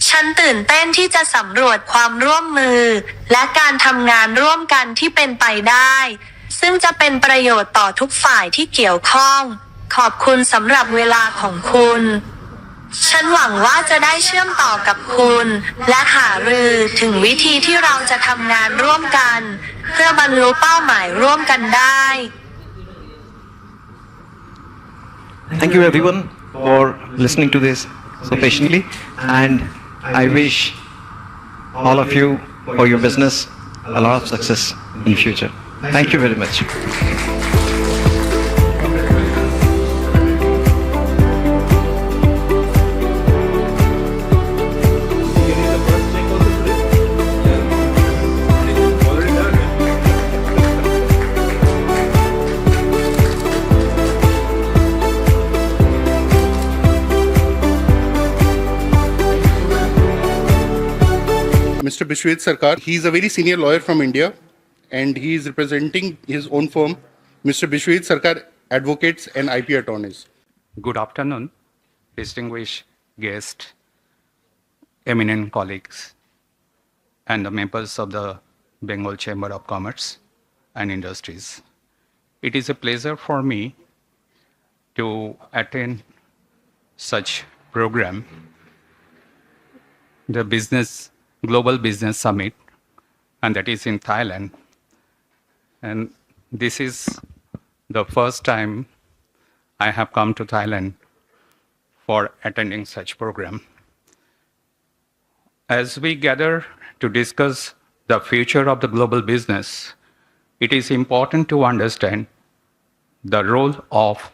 ฉันตื่นเต้นที่จะสำรวจความร่วมมือและการทำงานร่วมกันที่เป็นไปได้ซึ่งจะเป็นประโยชน์ต่อทุกฝ่ายที่เกี่ยวข้องขอบคุณสำหรับเวลาของคุณฉันหวังว่าจะได้เชื่อมต่อกับคุณและหารือถึงวิธีที่เราจะทำงานร่วมกันเพื่อบรรลุเป้าหมายร่วมกันได้ Thank you everyone for listening to this so patiently, and I wish all of you for your business a lot of success in the future. Thank you very much. Mr. Bishwet Sarkar, he is a very senior lawyer from India and he is representing his own firm, Mr. Bishwet Sarkar Advocates and IP Attorneys. Good afternoon, distinguished guests, eminent colleagues, and the members of the Bengal Chamber of Commerce and Industries. It is a pleasure for me to attend such program, the Global Business Summit, and that is in Thailand. And this is the first time I have come to Thailand for attending such program. As we gather to discuss the future of the global business, it is important to understand the role of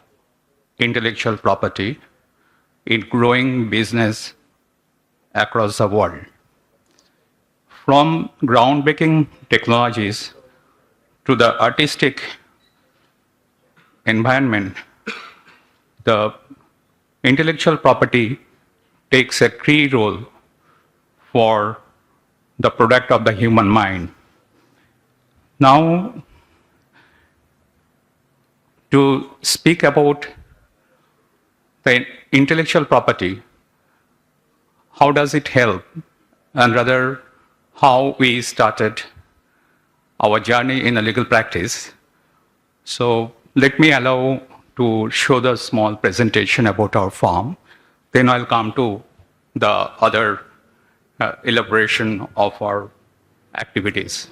intellectual property in growing business across the world. From groundbreaking technologies to the artistic environment, the intellectual property takes a key role for the product of the human mind. Now, to speak about the intellectual property, how does it help, and rather how we started our journey in a legal practice. So let me allow to show the small presentation about our firm. Then I'll come to the other elaboration of our activities.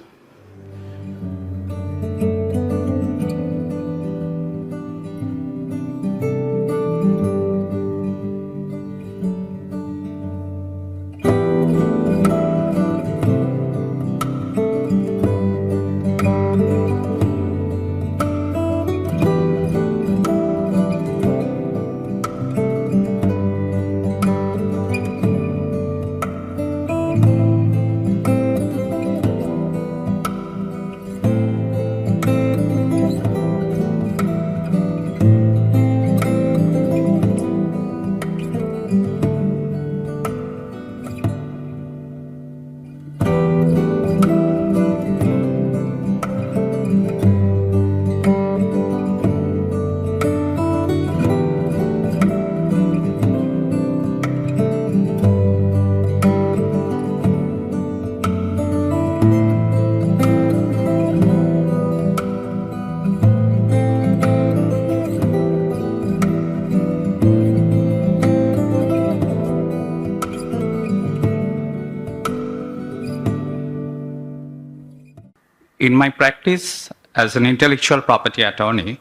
In my practice as an intellectual property attorney,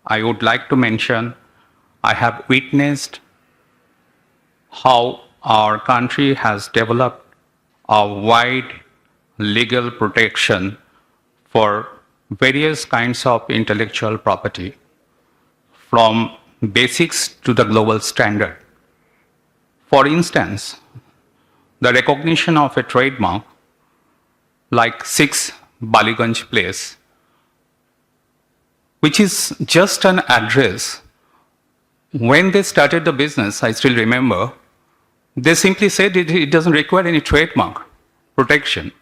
I would like to mention I have witnessed how our country has developed a wide legal protection for various kinds of intellectual property, from basics to the global standard. For instance, the recognition of a trademark like 6 Baliganj Place, which is just an address. When they started the business, I still remember, they simply said it doesn't require any trademark protection.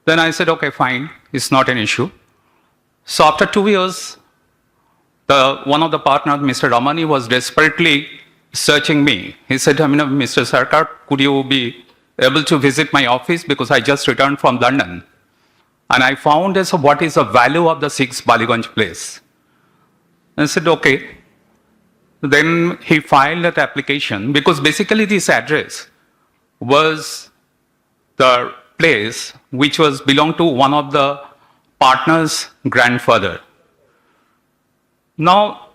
Then I said, okay, fine, it's not an issue. So after 2 years, one of the partners, Mr. Ramani, was desperately searching me. He said, Mr. Sarkar, could you be able to visit my office because I just returned from London. And I found this, what is the value of the 6 Baliganj place. And I said, okay. Then he filed that application because basically this address was the place which was belonged to one of the partner's grandfather. Now,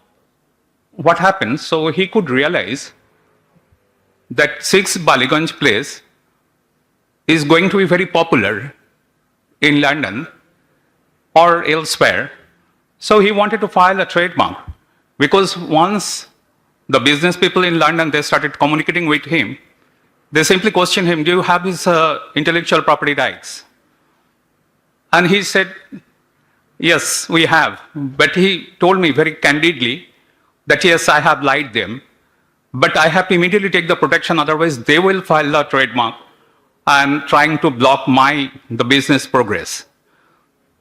what happened? So he could realize that 6 Baliganj place is going to be very popular in London or elsewhere. So he wanted to file a trademark because once the business people in London, they started communicating with him, they simply questioned him, do you have his intellectual property rights? And he said, yes, we have. But he told me very candidly that yes, I have lied them, but I have to immediately take the protection, otherwise they will file the trademark and trying to block the business progress.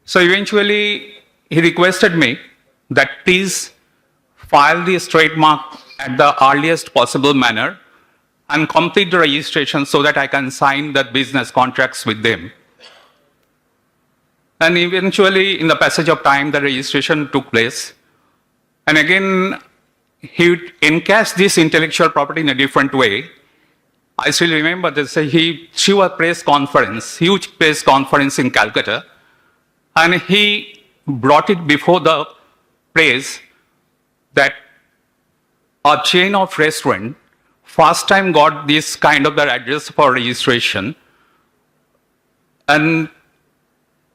So eventually he requested me that please file this trademark at the earliest possible manner and complete the registration so that I can sign the business contracts with them. And eventually, in the passage of time, the registration took place. And again, he encashed this intellectual property in a different way. I still remember this. He threw a press conference, huge press conference in Calcutta, and he brought it before the press that a chain of restaurant first time got this kind of the address for registration. And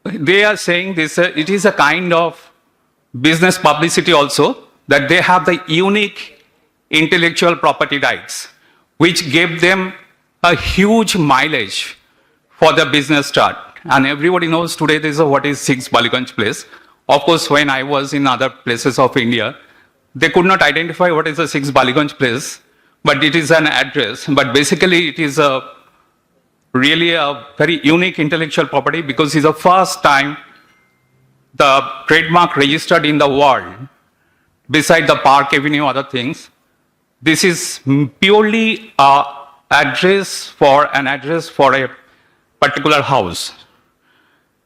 they are saying this, it is a kind of business publicity also, that they have the unique intellectual property rights, which gave them a huge mileage for the business start. And everybody knows today this is what is 6 Baliganj place. Of course, when I was in other places of India, they could not identify what is the 6 Baliganj place, but it is an address. But basically, it is really a very unique intellectual property because it's the first time the trademark registered in the world, beside the Park Avenue, other things. This is purely an address for a particular house.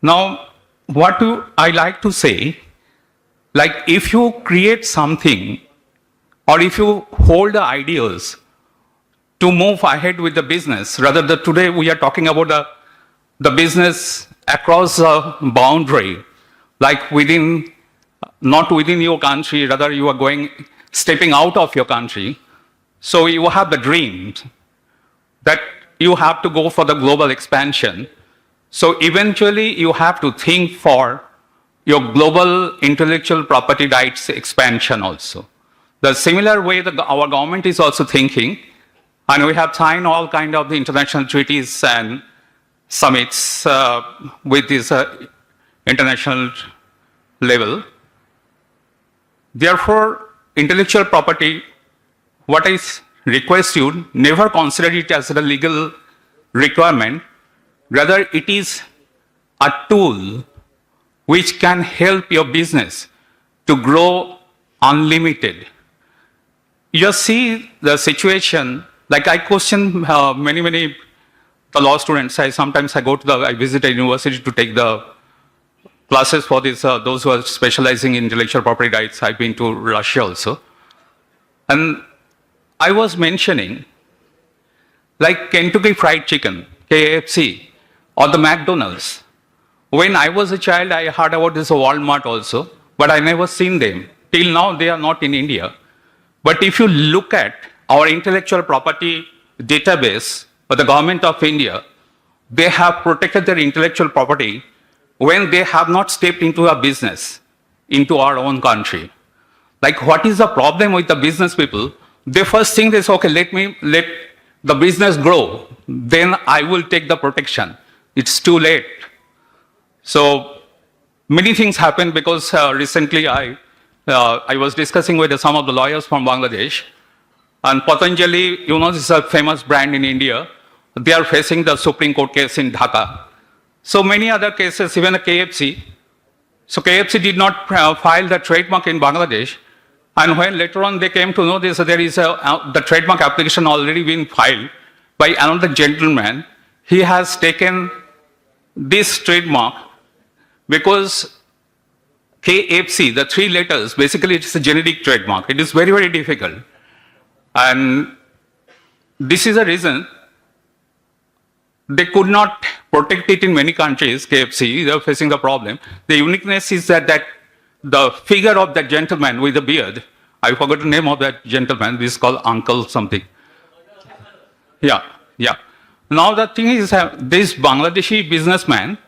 Now, what do I like to say? Like, if you create something, or if you hold the ideas to move ahead with the business, rather than today we are talking about the business across a boundary, like not within your country, rather you are stepping out of your country. So you have the dream that you have to go for the global expansion. So eventually you have to think for your global intellectual property rights expansion also. The similar way that our government is also thinking, and we have signed all kind of the international treaties and summits with this international level. Therefore, intellectual property, what I request you, never consider it as a legal requirement. Rather, it is a tool which can help your business to grow unlimited. You see the situation, like I question many the law students. Sometimes I visit a university to take the classes for this, those who are specializing in intellectual property rights. I've been to Russia also. And I was mentioning, like Kentucky Fried Chicken, KFC, or the McDonald's. When I was a child, I heard about this Walmart also, but I never seen them. Till now, they are not in India. But if you look at our intellectual property database for the government of India, they have protected their intellectual property when they have not stepped into a business, into our own country. Like, what is the problem with the business people? They first think this, okay, let the business grow, then I will take the protection. It's too late. So many things happened because recently I was discussing with some of the lawyers from Bangladesh, and Patanjali, this is a famous brand in India. They are facing the Supreme Court case in Dhaka. So many other cases, even a KFC. So KFC did not file the trademark in Bangladesh. And when later on they came to know this, there is the trademark application already been filed by another gentleman. He has taken this trademark because KFC, the three letters, basically it's a generic trademark. It is very, very difficult. And this is the reason they could not protect it in many countries, KFC, they are facing the problem. The uniqueness is that the figure of that gentleman with the beard, I forgot the name of that gentleman, this is called Uncle something. Yeah. Now the thing is, this Bangladeshi businessman,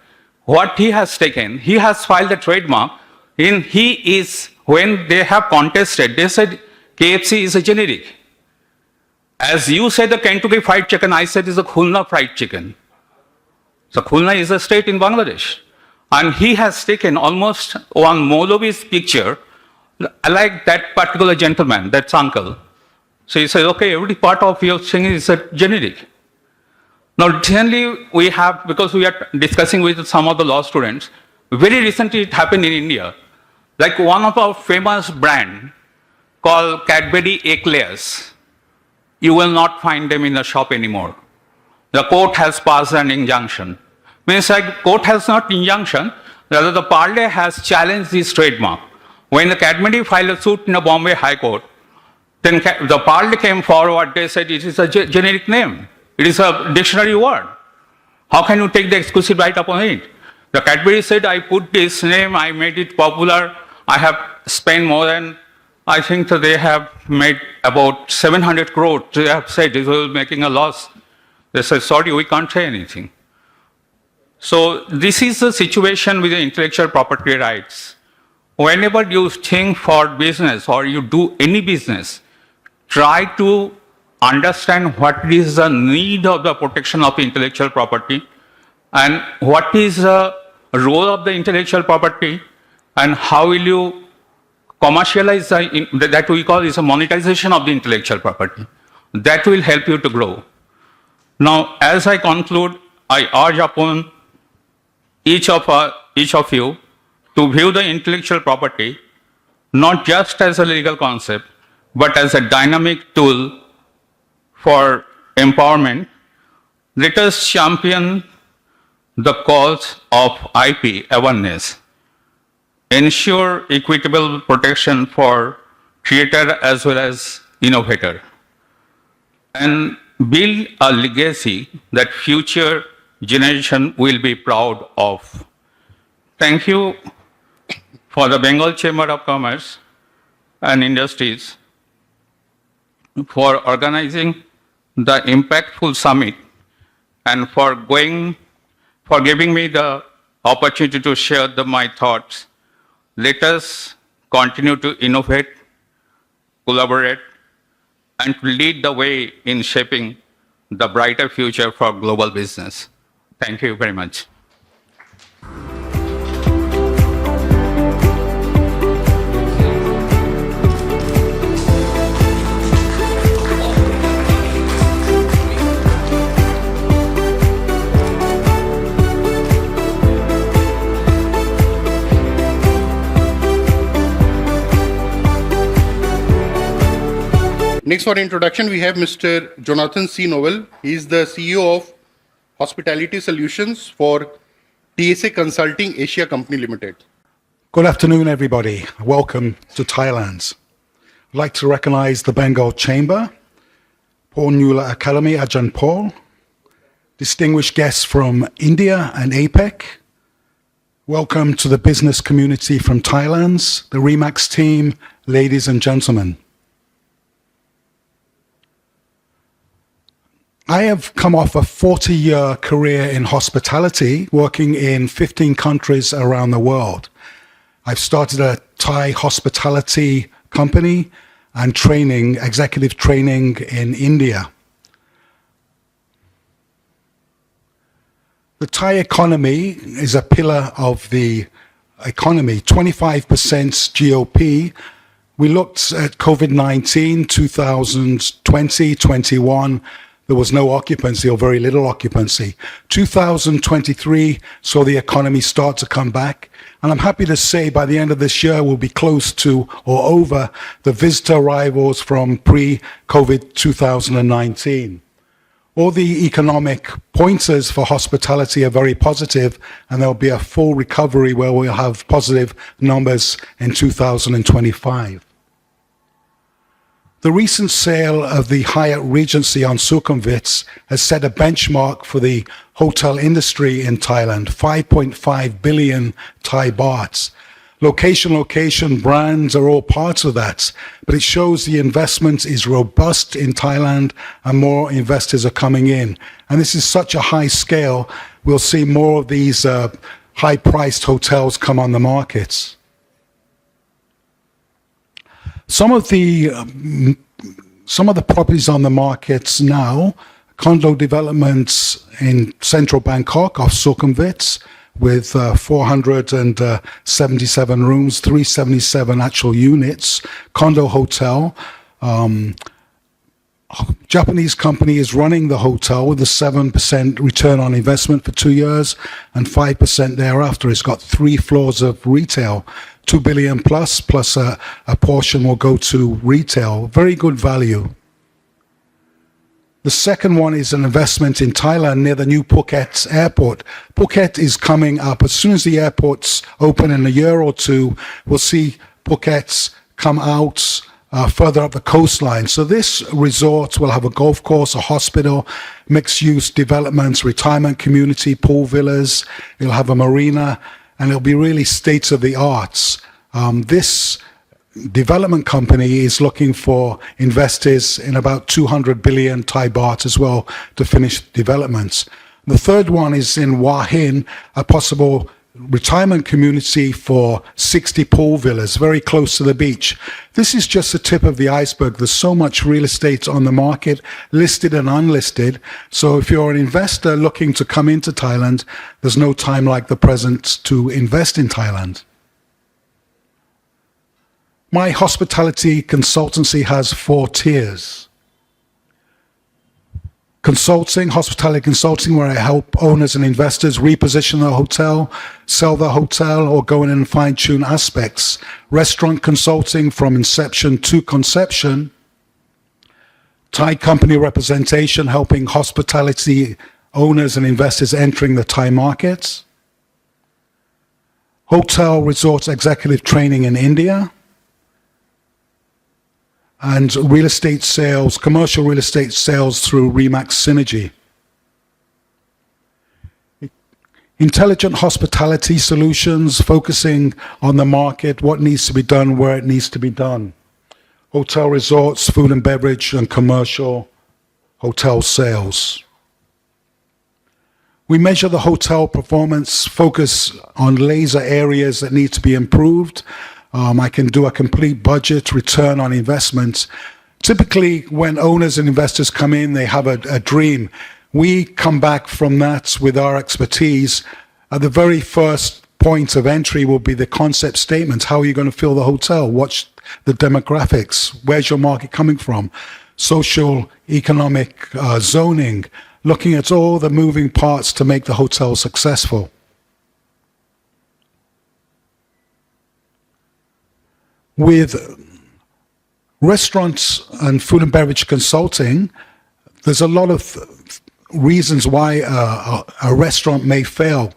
what he has taken, he has filed a trademark, when they have contested, they said KFC is a generic. As you said the Kentucky Fried Chicken, I said it's a Khulna Fried Chicken. So Khulna is a state in Bangladesh. And he has taken almost one Molovi's picture, like that particular gentleman, that's uncle. So he said, okay, every part of your thing is a generic. Now, generally, we have, because we are discussing with some of the law students, very recently it happened in India. Like one of our famous brand called Cadbury Eclairs, you will not find them in the shop anymore. The court has passed an injunction. Means like court has not injunction, rather the Parle has challenged this trademark. When the Cadbury filed a suit in the Bombay High Court, then the Parle came forward, they said it is a generic name. It is a dictionary word. How can you take the exclusive right upon it? The Cadbury said, I put this name, I made it popular, I have spent more than, I think that they have made about 700 crore. They have said this was making a loss. They said, sorry, we can't say anything. So this is the situation with the intellectual property rights. Whenever you think for business or you do any business, try to understand what is the need of the protection of intellectual property and what is the role of the intellectual property and how will you commercialize that we call is a monetization of the intellectual property. That will help you to grow. Now, as I conclude, I urge upon each of you to view the intellectual property not just as a legal concept, but as a dynamic tool for empowerment. Let us champion the cause of IP awareness, ensure equitable protection for creator as well as innovator, and build a legacy that future generation will be proud of. Thank you for the Bengal Chamber of Commerce and Industries for organizing the impactful summit and for giving me the opportunity to share my thoughts. Let us continue to innovate, collaborate, and to lead the way in shaping the brighter future for global business. Thank you very much. Next for introduction, we have Mr. Jonathan C. Noel. He is the CEO of Hospitality Solutions for TSA Consulting Asia Company Limited. Good afternoon, everybody. Welcome to Thailand. I'd like to recognize the Bengal Chamber, Paul Newler Academy, Ajahn Paul, distinguished guests from India and APEC. Welcome to the business community from Thailand, the REMAX team, ladies and gentlemen. I have come off a 40-year career in hospitality, working in 15 countries around the world. I've started a Thai hospitality company and training, executive training in India. The Thai economy is a pillar of the economy, 25% GOP. We looked at COVID-19, 2020, 21. there was no occupancy or very little occupancy. 2023 saw the economy start to come back. And I'm happy to say by the end of this year, we'll be close to or over the visitor arrivals from pre-COVID 2019. All the economic pointers for hospitality are very positive, and there'll be a full recovery where we'll have positive numbers in 2025. The recent sale of the Hyatt Regency on Sukhumvit has set a benchmark for the hotel industry in Thailand, 5.5 billion Thai bahts. Location, brands are all parts of that, but it shows the investment is robust in Thailand and more investors are coming in. And this is such a high scale, we'll see more of these high-priced hotels come on the markets. Some of the properties on the markets now, condo developments in central Bangkok off Sukhumvit, with 477 rooms, 377 actual units, condo hotel. Japanese company is running the hotel with a 7% return on investment for 2 years and 5% thereafter. It's got 3 floors of retail, 2 billion plus a portion will go to retail. Very good value. The second one is an investment in Thailand near the new Phuket airport. Phuket is coming up. As soon as the airports open in a year or two, we'll see Phuket come out further up the coastline. So this resort will have a golf course, a hospital, mixed-use developments, retirement community, pool villas. It'll have a marina, and it'll be really state-of-the-art. This development company is looking for investors in about 200 billion Thai baht as well to finish developments. The third one is in Hua Hin, a possible retirement community for 60 pool villas, very close to the beach. This is just the tip of the iceberg. There's so much real estate on the market, listed and unlisted. So if you're an investor looking to come into Thailand, there's no time like the present to invest in Thailand. My hospitality consultancy has 4 tiers. Consulting, hospitality consulting, where I help owners and investors reposition their hotel, sell their hotel, or go in and fine-tune aspects. Restaurant consulting from inception to conception. Thai company representation, helping hospitality owners and investors entering the Thai markets. Hotel resort executive training in India. And real estate sales, commercial real estate sales through Remax Synergy. Intelligent hospitality solutions, focusing on the market, what needs to be done, where it needs to be done. Hotel resorts, food and beverage, and commercial hotel sales. We measure the hotel performance, focus on laser areas that need to be improved. I can do a complete budget return on investment. Typically, when owners and investors come in, they have a dream. We come back from that with our expertise. At the very first point of entry will be the concept statement. How are you going to fill the hotel? What's the demographics? Where's your market coming from? Social, economic, zoning, looking at all the moving parts to make the hotel successful. With restaurants and food and beverage consulting, there's a lot of reasons why a restaurant may fail.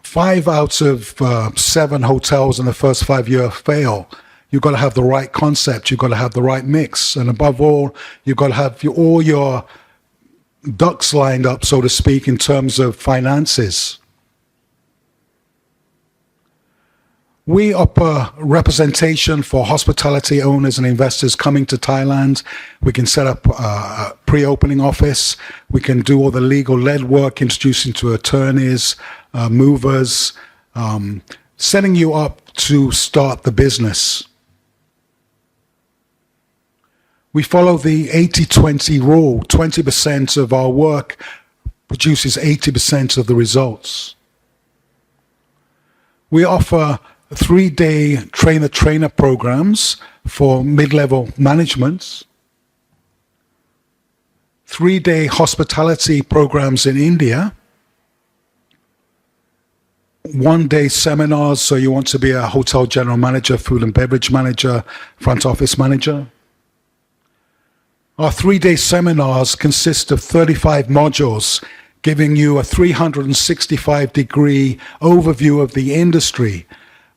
5 out of 7 hotels in the first 5 years fail. You've got to have the right concept. You've got to have the right mix. And above all, you've got to have all your ducks lined up, so to speak, in terms of finances. We offer representation for hospitality owners and investors coming to Thailand. We can set up a pre-opening office. We can do all the legal lead work, introducing to attorneys, movers, setting you up to start the business. We follow the 80-20 rule. 20% of our work produces 80% of the results. We offer 3-day trainer programs for mid-level management. 3-day hospitality programs in India, 1-day seminars, so you want to be a hotel general manager, food and beverage manager, front office manager. Our 3-day seminars consist of 35 modules, giving you a 365-degree overview of the industry.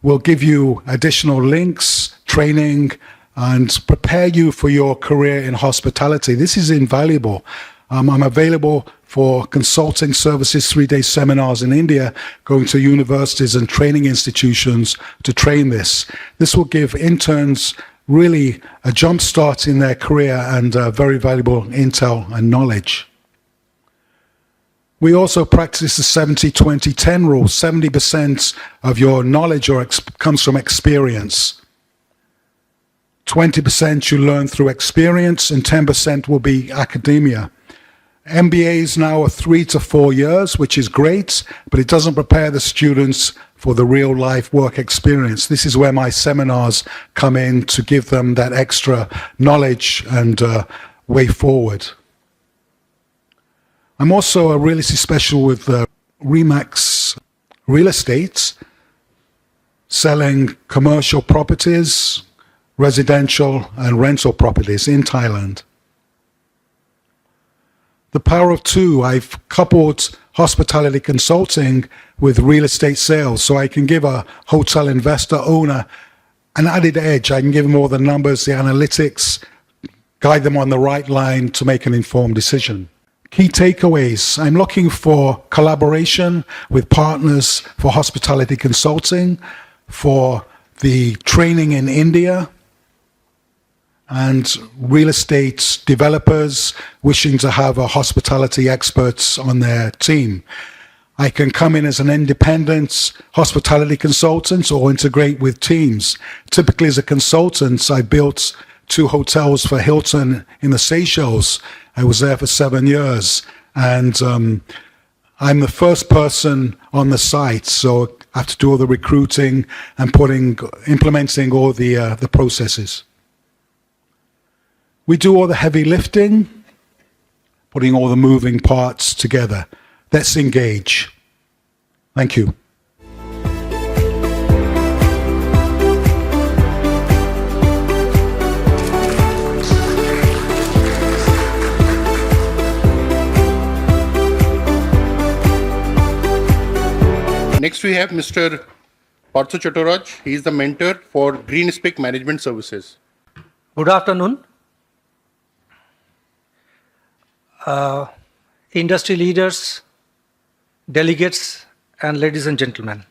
We'll give you additional links, training, and prepare you for your career in hospitality. This is invaluable. I'm available for consulting services, 3-day seminars in India, going to universities and training institutions to train this. This will give interns really a jump start in their career and very valuable intel and knowledge. We also practice the 70-20-10 rule. 70% of your knowledge comes from experience. 20% you learn through experience, and 10% will be academia. MBAs now are 3 to 4 years, which is great, but it doesn't prepare the students for the real life work experience. This is where my seminars come in to give them that extra knowledge and way forward. I'm also a real estate special with Remax Real Estate, selling commercial properties, residential and rental properties in Thailand. The power of two, I've coupled hospitality consulting with real estate sales, so I can give a hotel investor owner an added edge. I can give them all the numbers, the analytics, guide them on the right line to make an informed decision. Key takeaways. I'm looking for collaboration with partners for hospitality consulting, for the training in India, and real estate developers wishing to have a hospitality experts on their team. I can come in as an independent hospitality consultant or integrate with teams. Typically as a consultant, I built 2 hotels for Hilton in the Seychelles. I was there for 7 years, and I'm the first person on the site, so I have to do all the recruiting and implementing all the processes. We do all the heavy lifting, putting all the moving parts together. Let's engage. Thank you. Next we have Mr. Partho Chaturaj. He is the mentor for GreenSpec Management Services. Good afternoon. Industry leaders, delegates, and ladies and gentlemen.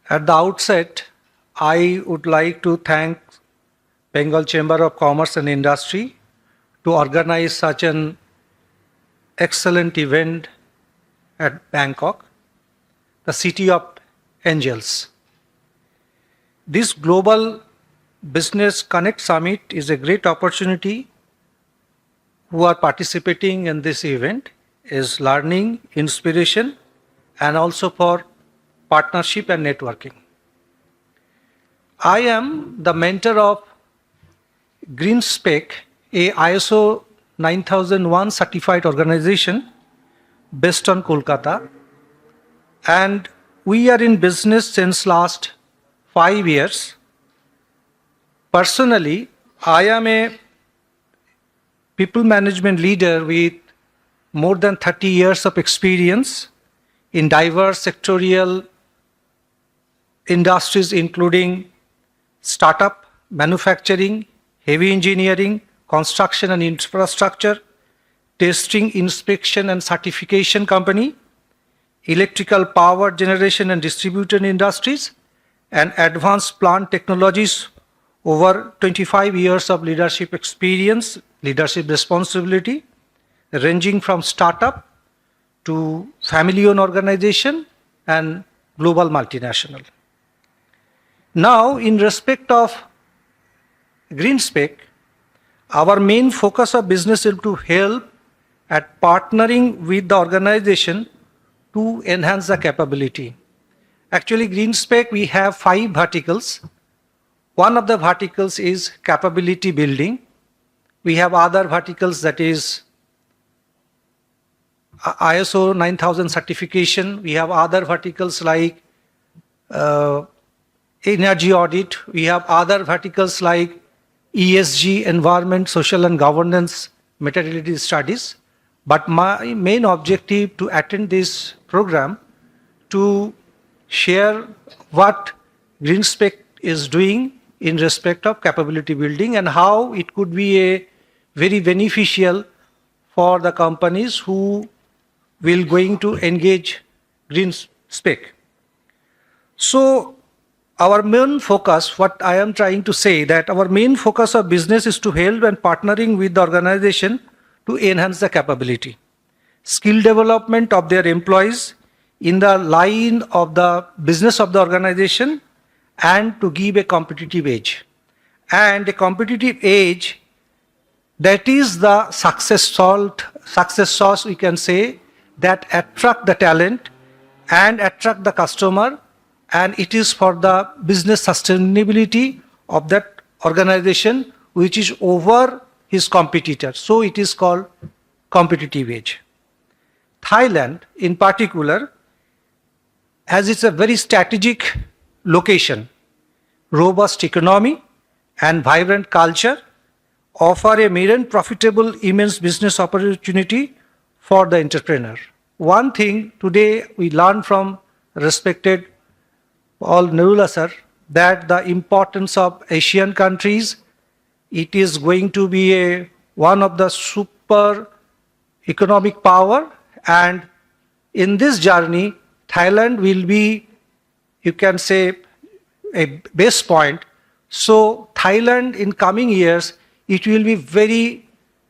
At the outset, I would like to thank Bengal Chamber of Commerce and Industry to organize such an excellent event at Bangkok, the City of Angels. This Global Business Connect Summit is a great opportunity. Who are participating in this event is learning, inspiration, and also for partnership and networking. I am the mentor of GreenSpec, a ISO 9001 certified organization based on Kolkata, and we are in business since last 5 years. Personally, I am a people management leader with more than 30 years of experience in diverse sectorial industries, including startup, manufacturing, heavy engineering, construction and infrastructure, testing, inspection and certification company, electrical power generation and distribution industries, and advanced plant technologies. Over 25 years of leadership experience, leadership responsibility, ranging from startup to family-owned organization and global multinational. Now, in respect of GreenSpec, our main focus of business is to help at partnering with the organization to enhance the capability. Actually, GreenSpec, we have 5 verticals. One of the verticals is capability building, We have other verticals, that is ISO 9000 certification. We have other verticals like energy audit. We have other verticals like ESG, environment, social and governance, materiality studies. But my main objective to attend this program to share what GreenSpec is doing in respect of capability building and how it could be a very beneficial for the companies who will going to engage GreenSpec. So our main focus, what I am trying to say, that our main focus of business is to help and partnering with the organization to enhance the capability, skill development of their employees in the line of the business of the organization, and to give a competitive edge. And a competitive edge, that is the success sauce we can say, that attract the talent and attract the customer, and it is for the business sustainability of that organization which is over his competitor. So it is called competitive edge. Thailand in particular, as it's a very strategic location, robust economy and vibrant culture, offer a myriad profitable immense business opportunity for the entrepreneur. One thing today we learn from respected Paul Nerula sir, that the importance of Asian countries, it is going to be one of the super economic power, and in this journey Thailand will be, you can say, a base point. So Thailand in coming years, it will be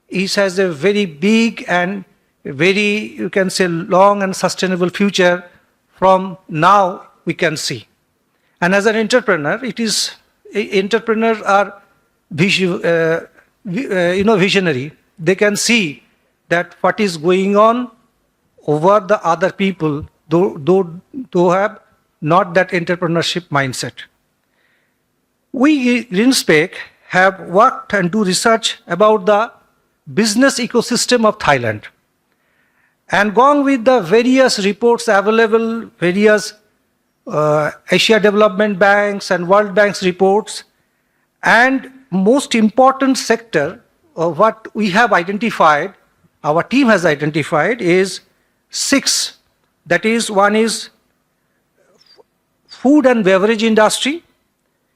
it has a very big and very, you can say, long and sustainable future from now we can see. And as an entrepreneur, entrepreneurs are visionary. They can see that what is going on over the other people, though have not that entrepreneurship mindset. We GreenSpec have worked and do research about the business ecosystem of Thailand and gone with the various reports available, various Asia Development Banks and World Bank's reports, and most important sector of what we have identified, our team has identified, is 6. That is, one is food and beverage industry,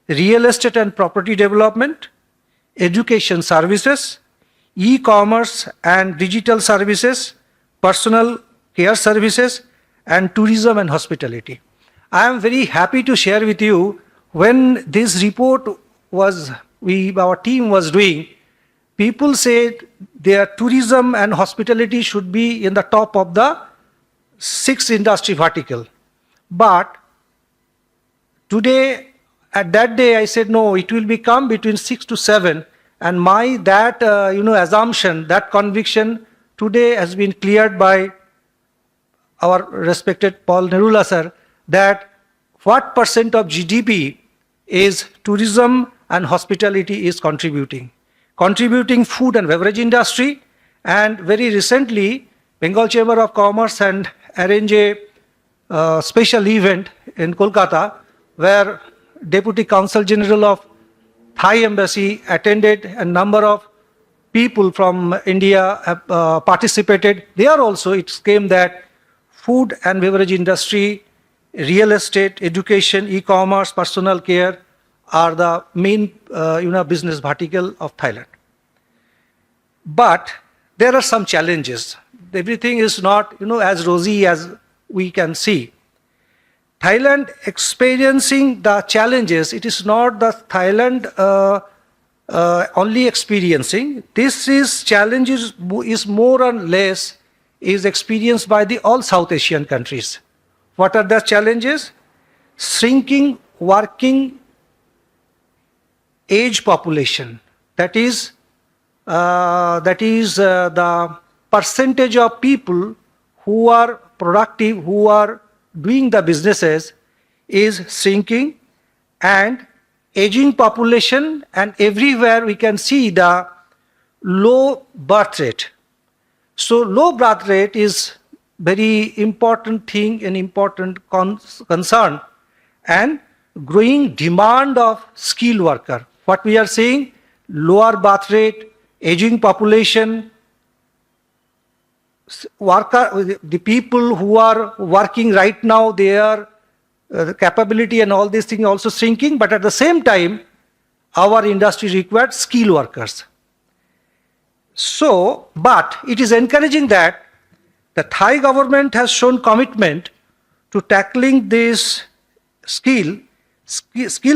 real estate and property development, education services, e-commerce and digital services, personal care services, and tourism and hospitality. I am very happy to share with you, when this report our team was doing, people said their tourism and hospitality should be in the top of the 6 industry vertical. But today, at that day, I said, no, it will become between 6 to 7. And my assumption, that conviction today has been cleared by our respected Paul Nerula sir, that what percent of GDP is tourism and hospitality is contributing food and beverage industry. And very recently, Bengal Chamber of Commerce and arranged a special event in Kolkata, where Deputy Consul General of Thai Embassy attended, a number of people from India have participated. There also it came that food and beverage industry, real estate, education, e-commerce, personal care are the main business vertical of Thailand. But there are some challenges. Everything is not as rosy as we can see. Thailand experiencing the challenges, it is not the Thailand only experiencing. This is challenges is more or less is experienced by the all South Asian countries. What are the challenges? Shrinking working age population. That is the percentage of people who are productive, who are doing the businesses, is shrinking, and aging population, and everywhere we can see the low birth rate. So low birth rate is very important thing and important concern, and growing demand of skilled worker. What we are seeing, lower birth rate, aging population, the people who are working right now, their capability and all these things also shrinking, but at the same time, our industry required skilled workers. So, but it is encouraging that the Thai government has shown commitment to tackling this skill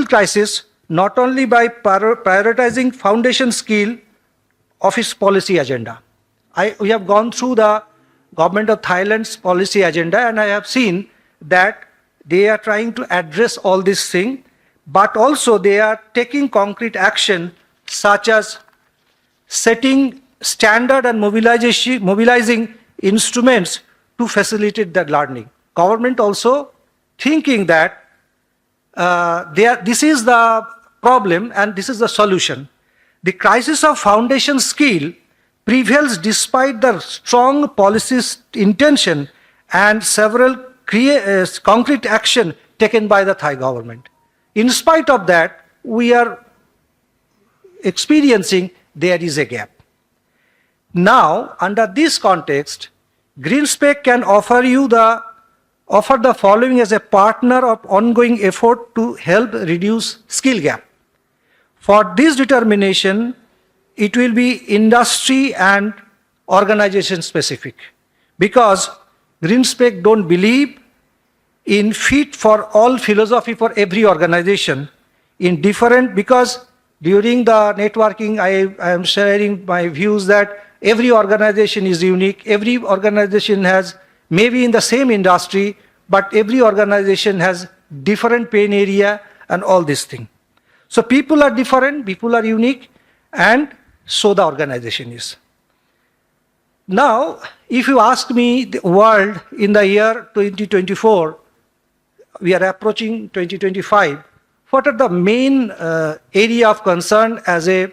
crisis not only by prioritizing foundation skill of its policy agenda. We have gone through the government of Thailand's policy agenda, and I have seen that they are trying to address all these things, but also they are taking concrete action such as setting standard and mobilizing instruments to facilitate that learning. Government also thinking that this is the problem and this is the solution. The crisis of foundation skill prevails despite the strong policy intention and several concrete action taken by the Thai government. In spite of that, we are experiencing there is a gap. Now, under this context, GreenSpec can offer the following as a partner of ongoing effort to help reduce skill gap. For this determination, it will be industry and organization specific, because GreenSpec don't believe in fit for all philosophy for every organization in different, because during the networking I am sharing my views that every organization is unique, every organization has maybe in the same industry, but every organization has different pain area and all these things. So people are different, people are unique, and so the organization is. Now, if you ask me the world in the year 2024, we are approaching 2025, what are the main area of concern as a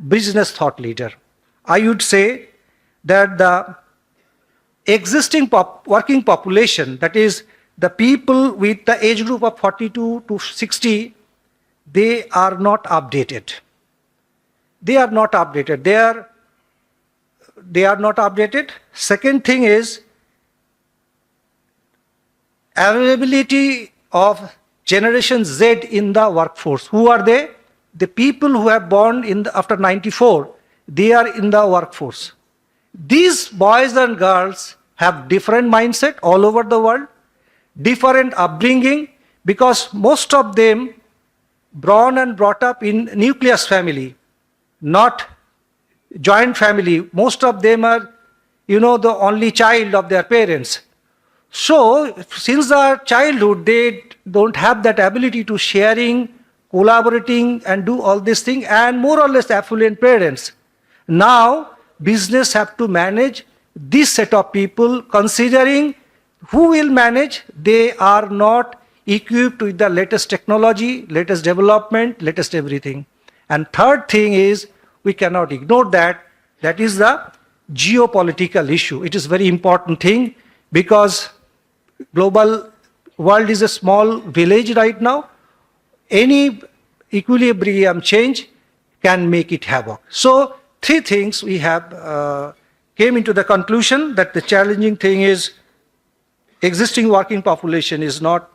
business thought leader? I would say that the existing working population, that is the people with the age group of 42 to 60, they are not updated. They are not updated. They are not updated. Second thing is availability of Generation Z in the workforce. Who are they? The people who have born after 94, they are in the workforce. These boys and girls have different mindset all over the world, different upbringing, because most of them born and brought up in nucleus family, not joint family. Most of them are, the only child of their parents. So, since their childhood, they don't have that ability to sharing, collaborating, and do all these things, and more or less affluent parents. Now, business have to manage this set of people, considering who will manage. They are not equipped with the latest technology, latest development, latest everything. And third thing is, we cannot ignore that is the geopolitical issue. It is very important thing, because global world is a small village right now. Any equilibrium change can make it havoc. So three things we have came into the conclusion that the challenging thing is existing working population is not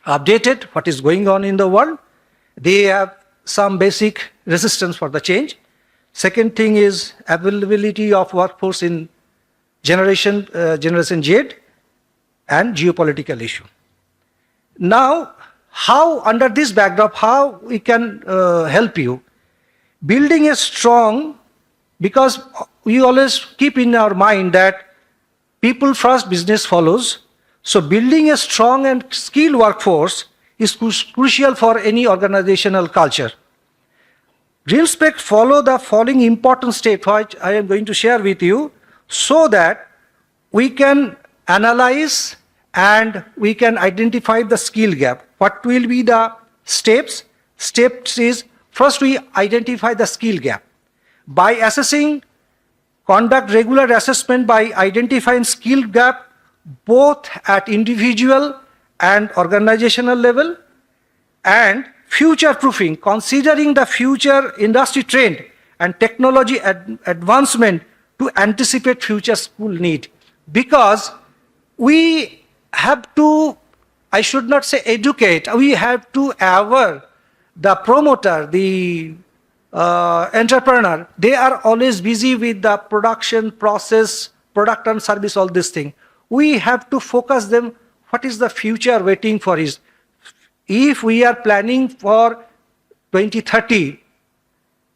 updated, what is going on in the world. They have some basic resistance for the change. Second thing is availability of workforce in Generation Z, and geopolitical issue. Now, how under this backdrop, how we can help you? Building a strong, because we always keep in our mind that people first, business follows. So building a strong and skilled workforce is crucial for any organizational culture. GreenSpec follow the following important steps, which I am going to share with you, so that we can analyze and we can identify the skill gap. What will be the steps? Steps is, first we identify the skill gap. By assessing, conduct regular assessment by identifying skill gap both at individual and organizational level, and future proofing, considering the future industry trend and technology advancement to anticipate future school need. Because we have to, I should not say educate, we have to aware the promoter, the entrepreneur. They are always busy with the production process, product and service, all this thing. We have to focus them, what is the future waiting for is. If we are planning for 2030,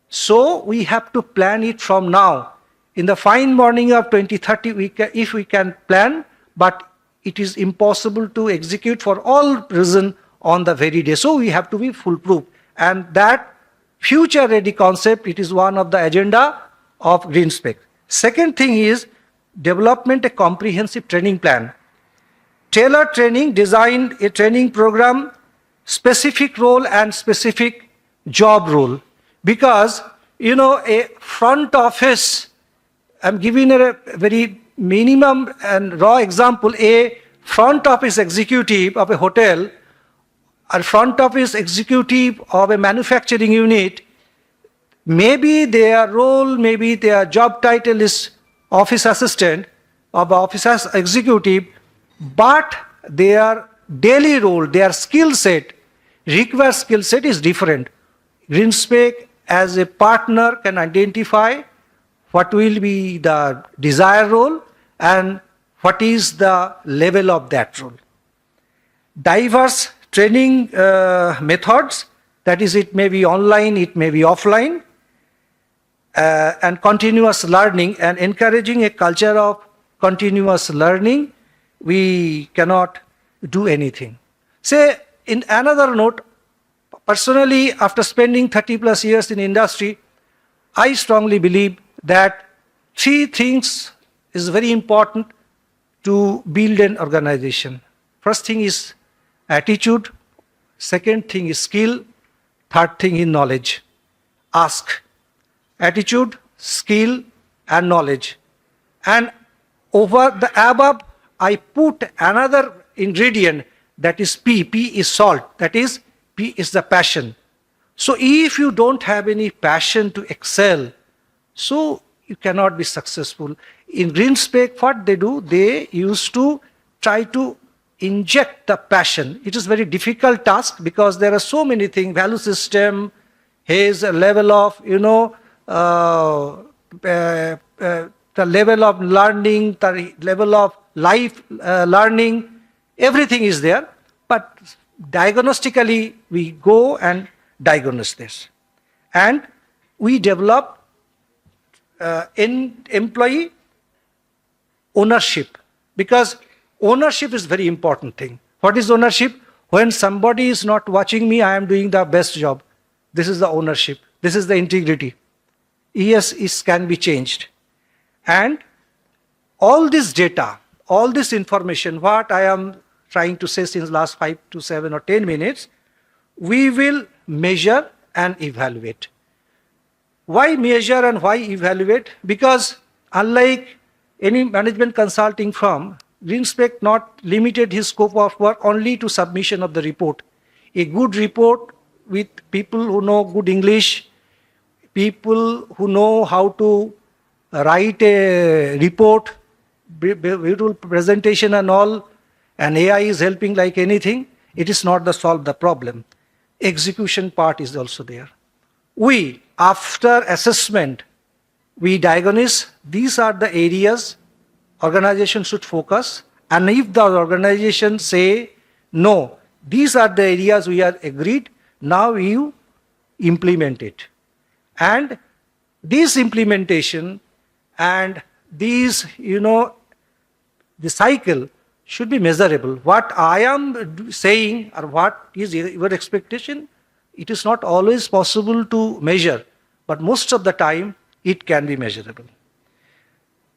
so we have to plan it from now. In the fine morning of 2030, if we can plan, but it is impossible to execute for all reason on the very day. So we have to be foolproof. And that future ready concept, it is one of the agenda of GreenSpec. Second thing is development a comprehensive training plan. Tailored training, design a training program, specific role and specific job role. Because, you know, a front office, I'm giving a very minimum and raw example, a front office executive of a hotel, a front office executive of a manufacturing unit, maybe their role, maybe their job title is office assistant or office executive, but their daily role, their skill set, required skill set is different. GreenSpec as a partner can identify what will be the desired role and what is the level of that role. Diverse training methods, that is, it may be online, it may be offline, and continuous learning, and encouraging a culture of continuous learning, we cannot do anything. Say, in another note, personally, after spending 30 plus years in industry, I strongly believe that three things is very important to build an organization. First thing is attitude, second thing is skill, third thing is knowledge. Ask. Attitude, skill, and knowledge. And over the above, I put another ingredient, that is P. P is salt. That is, P is the passion. So if you don't have any passion to excel, so you cannot be successful. In GreenSpec, what they do, they used to try to inject the passion. It is very difficult task because there are so many things, value system, his level of, you know, the level of learning, the level of life learning, everything is there. But diagnostically, we go and diagnose this. And we develop in employee ownership, because ownership is very important thing. What is ownership? When somebody is not watching me, I am doing the best job. This is the ownership. This is the integrity. Yes, it can be changed. And all this data, all this information, what I am trying to say since last 5 to 7 or 10 minutes, we will measure and evaluate. Why measure and why evaluate? Because unlike any management consulting firm, GreenSpec not limited his scope of work only to submission of the report. A good report with people who know good English, people who know how to write a report, beautiful presentation and all, and AI is helping like anything, it is not the solve the problem. Execution part is also there. We, after assessment, we diagnose these are the areas organization should focus, and if the organization say, no, these are the areas we are agreed, now you implement it. And this implementation and these, you know, the cycle should be measurable. What I am saying or what is your expectation, it is not always possible to measure, but most of the time it can be measurable.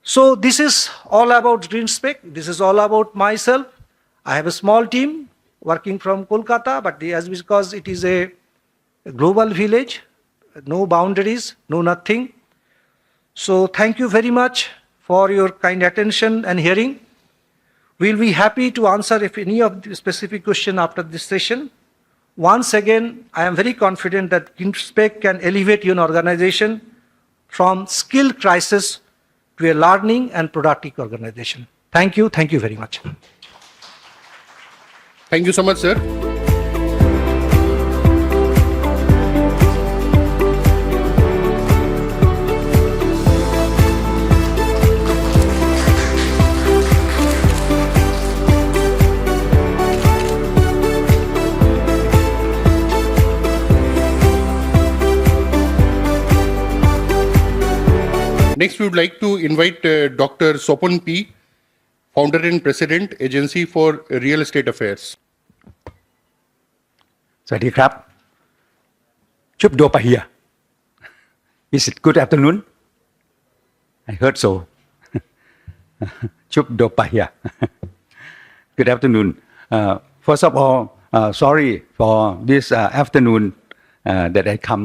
So this is all about GreenSpec. This is all about myself. I have a small team working from Kolkata, but because it is a global village, no boundaries, no nothing. So thank you very much for your kind attention and hearing. We'll be happy to answer if any of the specific question after this session. Once again, I am very confident that INSPEC can elevate your organization from skill crisis to a learning and productive organization. Thank you very much. Thank you so much, sir. Next, we would like to invite Dr. Sopon P., Founder and President, Agency for Real Estate Affairs. สวัสดีครับ ชุบโดปะเฮีย Is it good afternoon? I heard so. ชุบโดปะเฮีย Good afternoon. First of all, sorry for this afternoon that I come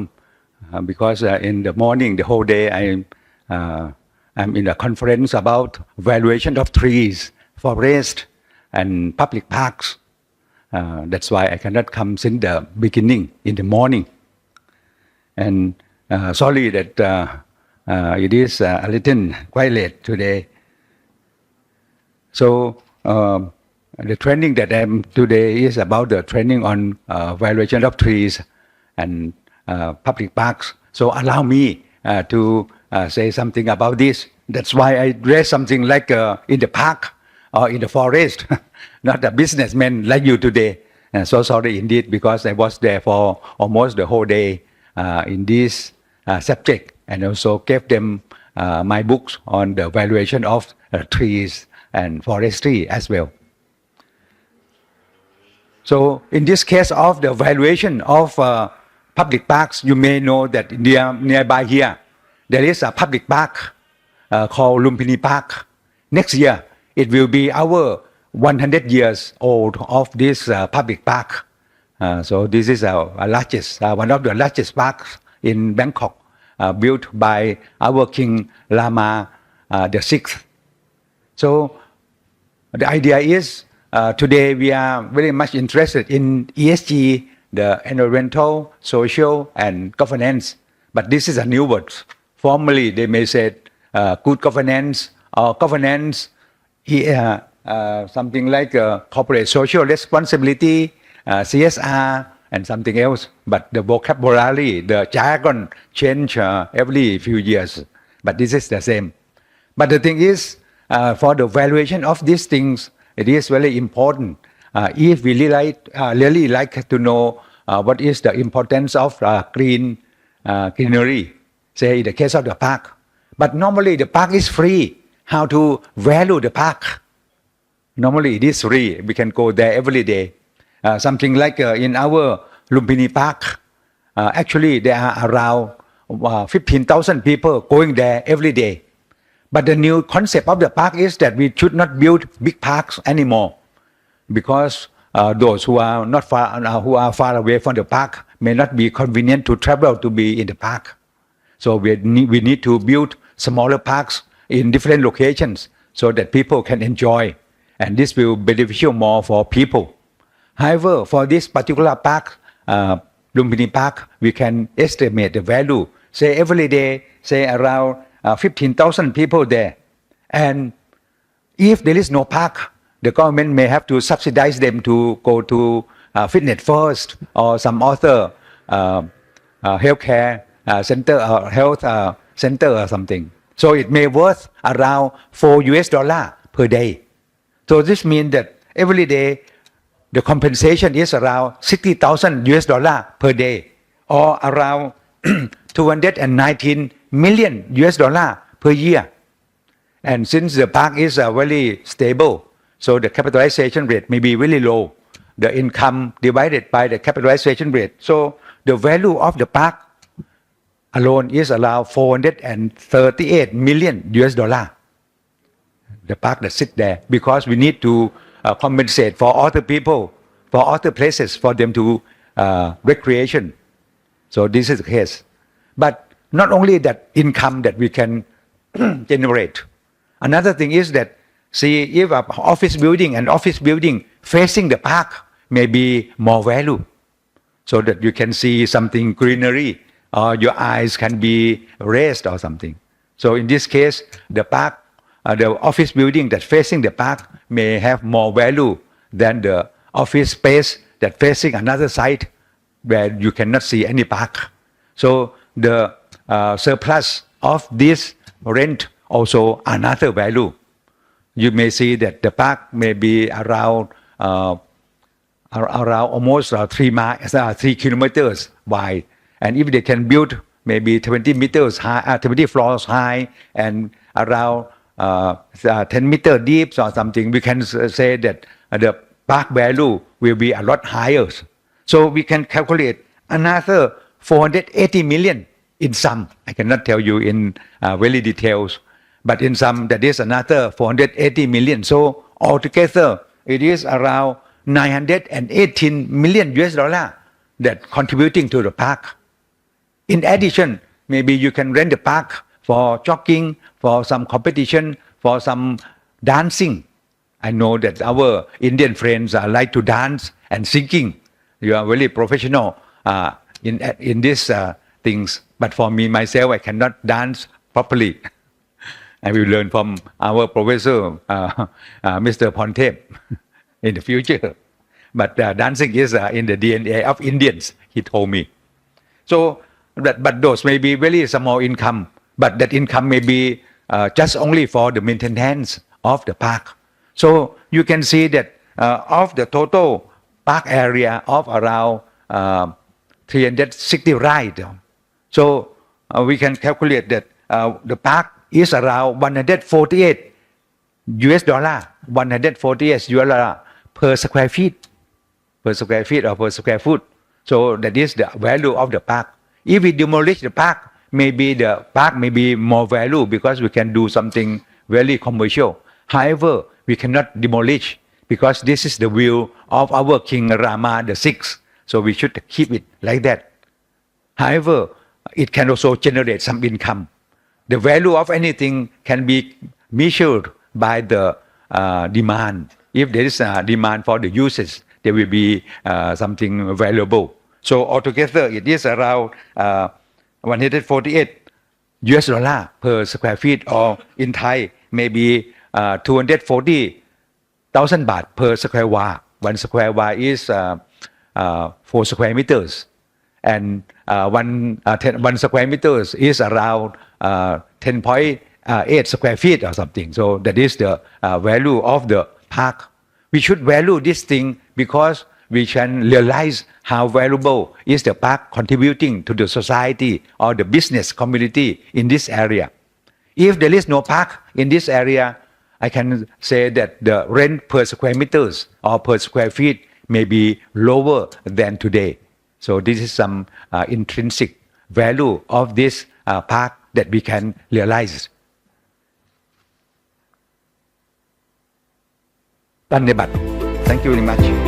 because in the morning, the whole day, I'm in a conference about valuation of trees, forest, and public parks. That's why I cannot come since the beginning in the morning. And sorry that it is a little quite late today. So the training that I'm today is about the training on valuation of trees and public parks. So allow me to say something about this. That's why I dress something like in the park or in the forest, not a businessman like you today. So sorry indeed, because I was there for almost the whole day in this subject, and also gave them my books on the valuation of trees and forestry as well. So in this case of the valuation of public parks, you may know that nearby here, there is a public park called Lumpini Park. Next year, it will be our 100 years old of this public park. So this is our largest, one of the largest parks in Bangkok, built by our King Lama the Sixth. So the idea is today we are very much interested in ESG, the environmental, social, and governance. But this is a new word. Formerly, they may say good governance or governance, something like corporate social responsibility, CSR, and something else. But the vocabulary, the jargon change every few years. But this is the same. But the thing is, for the valuation of these things, it is very important. If we really like to know what is the importance of greenery, say in the case of the park. But normally the park is free. How to value the park? Normally it is free. We can go there every day. Something like in our Lumpini Park, actually there are around 15,000 people going there every day. But the new concept of the park is that we should not build big parks anymore, because those who are not far away from the park may not be convenient to travel to be in the park. So we need to build smaller parks in different locations so that people can enjoy, and this will be beneficial more for people. However, for this particular park, Lumpini Park, we can estimate the value. Say every day, say around 15,000 people there. And if there is no park, the government may have to subsidize them to go to fitness first or some other healthcare center or health center or something. So it may worth around $4 per day. So this means that every day the compensation is around $60,000 per day, or around $219 million per year. And since the park is very stable, so the capitalization rate may be really low. The income divided by the capitalization rate. So the value of the park alone is around $438 million. The park that sit there, because we need to compensate for other people, for other places, for them to recreation. So this is the case. But not only that income that we can generate. Another thing is that, see, if an office building facing the park may be more value, so that you can see something greenery, or your eyes can be raised or something. So in this case, the park, the office building that facing the park may have more value than the office space that facing another site where you cannot see any park. So the surplus of this rent also another value. You may see that the park may be around almost 3 kilometers wide, and if they can build maybe 20 meters high, 20 floors high, and around 10 meters deep or something, we can say that the park value will be a lot higher. So we can calculate another 480 million in sum. I cannot tell you in very details, but in sum that is another 480 million. So altogether it is around 918 million US dollar that contributing to the park. In addition, maybe you can rent the park for jogging, for some competition, for some dancing. I know that our Indian friends like to dance and singing. You are very professional in these things. But for me, myself, I cannot dance properly. I will learn from our professor, Mr. Pontep, in the future. But dancing is in the DNA of Indians, he told me. So, but those may be very small income, but that income may be just only for the maintenance of the park. So you can see that of the total park area of around 360 rides. So we can calculate that the park is around 148 US dollar, 148 US dollar per square feet or per square foot. So that is the value of the park. If we demolish the park, maybe the park may be more value because we can do something very commercial. However, we cannot demolish because this is the will of our King Rama VI. So we should keep it like that. However, it can also generate some income. The value of anything can be measured by the demand. If there is a demand for the uses, there will be something valuable. So altogether, it is around 148 US dollar per square feet, or in Thai, maybe 240,000 baht per square wa. 1 square wa is 4 square meters. And 1 square meters is around 10.8 square feet or something. So that is the value of the park. We should value this thing because we can realize how valuable is the park contributing to the society or the business community in this area. If there is no park in this area, I can say that the rent per square meters or per square feet may be lower than today. So this is some intrinsic value of this park that we can realize. Thank you very much.